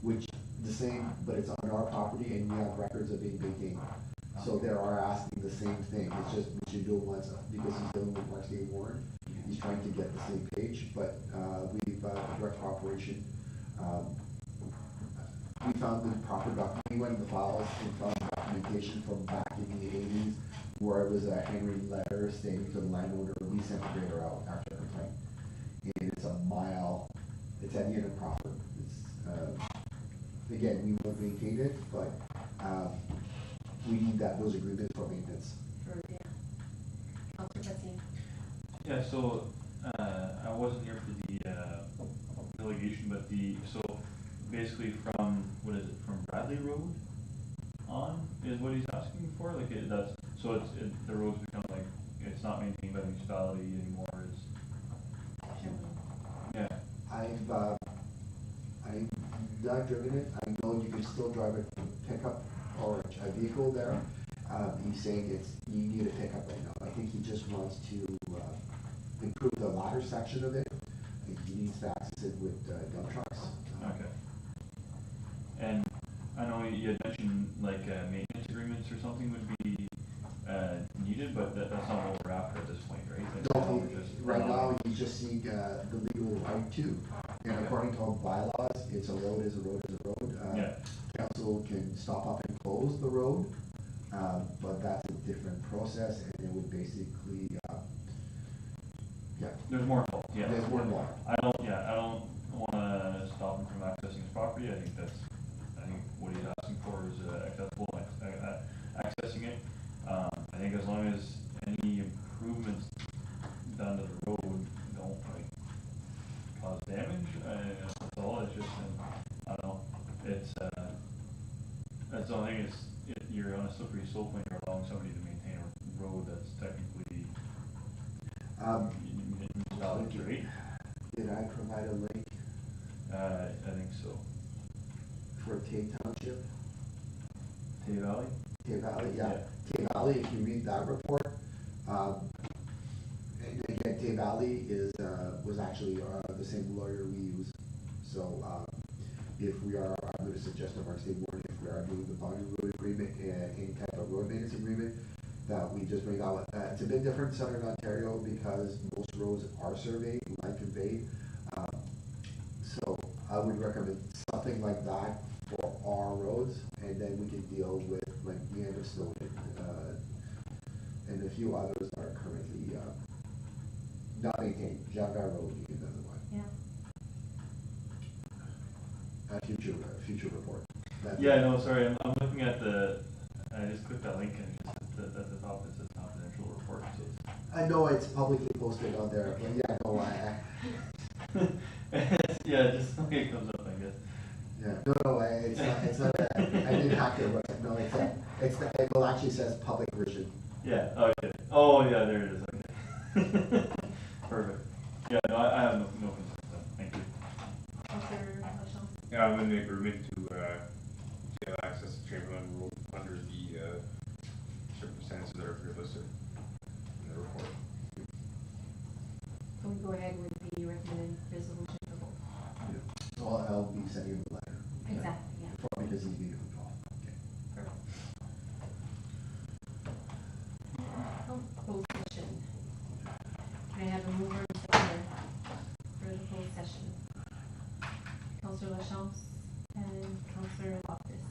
which the same, but it's on our property and we have records of being maintained. So they are asking the same thing, it's just we should do it once, because he's dealing with Mark State Warren, he's trying to get the same page, but, we've, direct operation, we found the proper document, we went in the files and found documentation from back in the 80s, where it was a handwritten letter stating to the landowner, we sent the grader out after a complaint. And it's a mile, it's at the end of Crawford, it's, again, we won't maintain it, but, we need those agreements for maintenance. For, yeah. Counselor Patsy. Yeah, so, I wasn't here for the, delegation, but so basically from, what is it, from Bradley Road on is what he's asking for? Like, the road's become like, it's not maintained by the municipality anymore, yeah. I've not driven it, I know you can still drive a pickup or a vehicle there. He's saying you need a pickup right now. I think he just wants to, improve the latter section of it. I think he needs to access it with, dump trucks. Okay. And I know you had mentioned like, maintenance agreements or something would be, needed, but that's not what we're after at this point, right? Like, No, we're just- right now, you just seek, the legal right to, and according to all bylaws, it's a road is a road is a road. Yeah. Council can stop up and close the road, but that's a different process, and it would basically, yeah. There's more involved, yeah. There's more involved. I don't wanna stop him from accessing his property, I think what he's asking for is acceptable, accessing it. I think as long as any improvements done to the road don't like cause damage, that's all, it's just, I don't know, it's, that's the only thing is, you're on a slippery slope when you're allowing somebody to maintain a road that's technically, municipality, right? Did I provide a link I think so. for Tay Township? Tay Valley? Tay Valley, yeah. Yeah. Tay Valley, if you read that report, and again, Tay Valley was actually, the same lawyer we use. So, if we are, I'm gonna suggest to Mark State Warren, if we are doing the bonding road agreement and any type of road maintenance agreement, that we just bring out, it's a bit different in Southern Ontario because most roads are surveyed, line conveyed. So I would recommend something like that for our roads, and then we can deal with like the end of Snowden, and a few others that are currently, not maintained. Javgar Road being another one. Yeah. A future report. Yeah, no, sorry, I'm looking at I just clicked that link and just at the top it says confidential report, so it's. I know it's publicly posted on there, but yeah, no, Yeah, just like it comes up, I guess. yeah, no, it's not, I didn't hack it, but no, it will actually says public version. Yeah, okay. Oh, yeah, there it is, okay. Perfect. Yeah, no, I have no concerns with that, thank you. Counselor Lachance. Yeah, I'm in agreement to, get access to Chamberlain Road under the, circumstances that are listed in the report. Can we go ahead with the recommended resolution for both? So I'll be sending him a letter. Exactly, yeah. Because he's being involved. Okay. Perfect. Closed session. Can I have a mover and seconder for the closed session? Counselor Lachance and Counselor Loftus.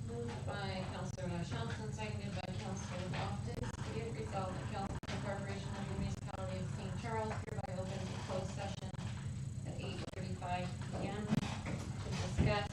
Moved by Councillor Lachance and seconded by Councillor Loftus. Be it resolved that Council Corporation of the Municipality of St. Charles hereby opens a closed session at 8:35 p.m. to discuss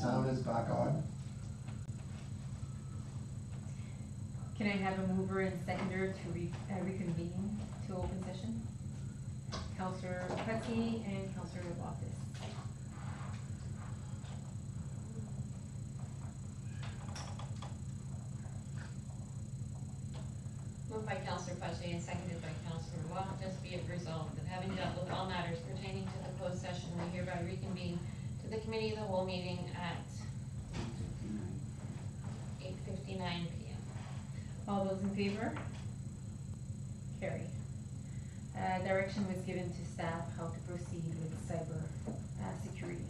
Sound is back on. Can I have a mover and seconder to reconvene to open session? Counselor Cutsey and Counselor Loftus. Moved by Counselor Pache and seconded by Counselor Loftus, be it resolved that having dealt with all matters pertaining to the closed session, we hereby reconvene to the committee of the whole meeting at 8:59 p.m. All those in favor? Carried. Direction was given to staff how to proceed with cyber security.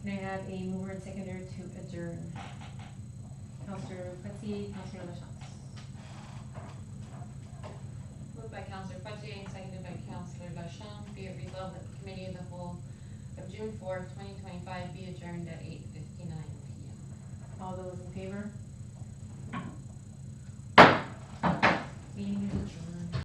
Can I have a mover and seconder to adjourn? Counselor Cutsey, Counselor LaChance. Moved by Counselor Pache and seconded by Counselor LaChance, be it resolved that the committee of the whole of June 4th, 2025 be adjourned at 8:59 p.m. All those in favor?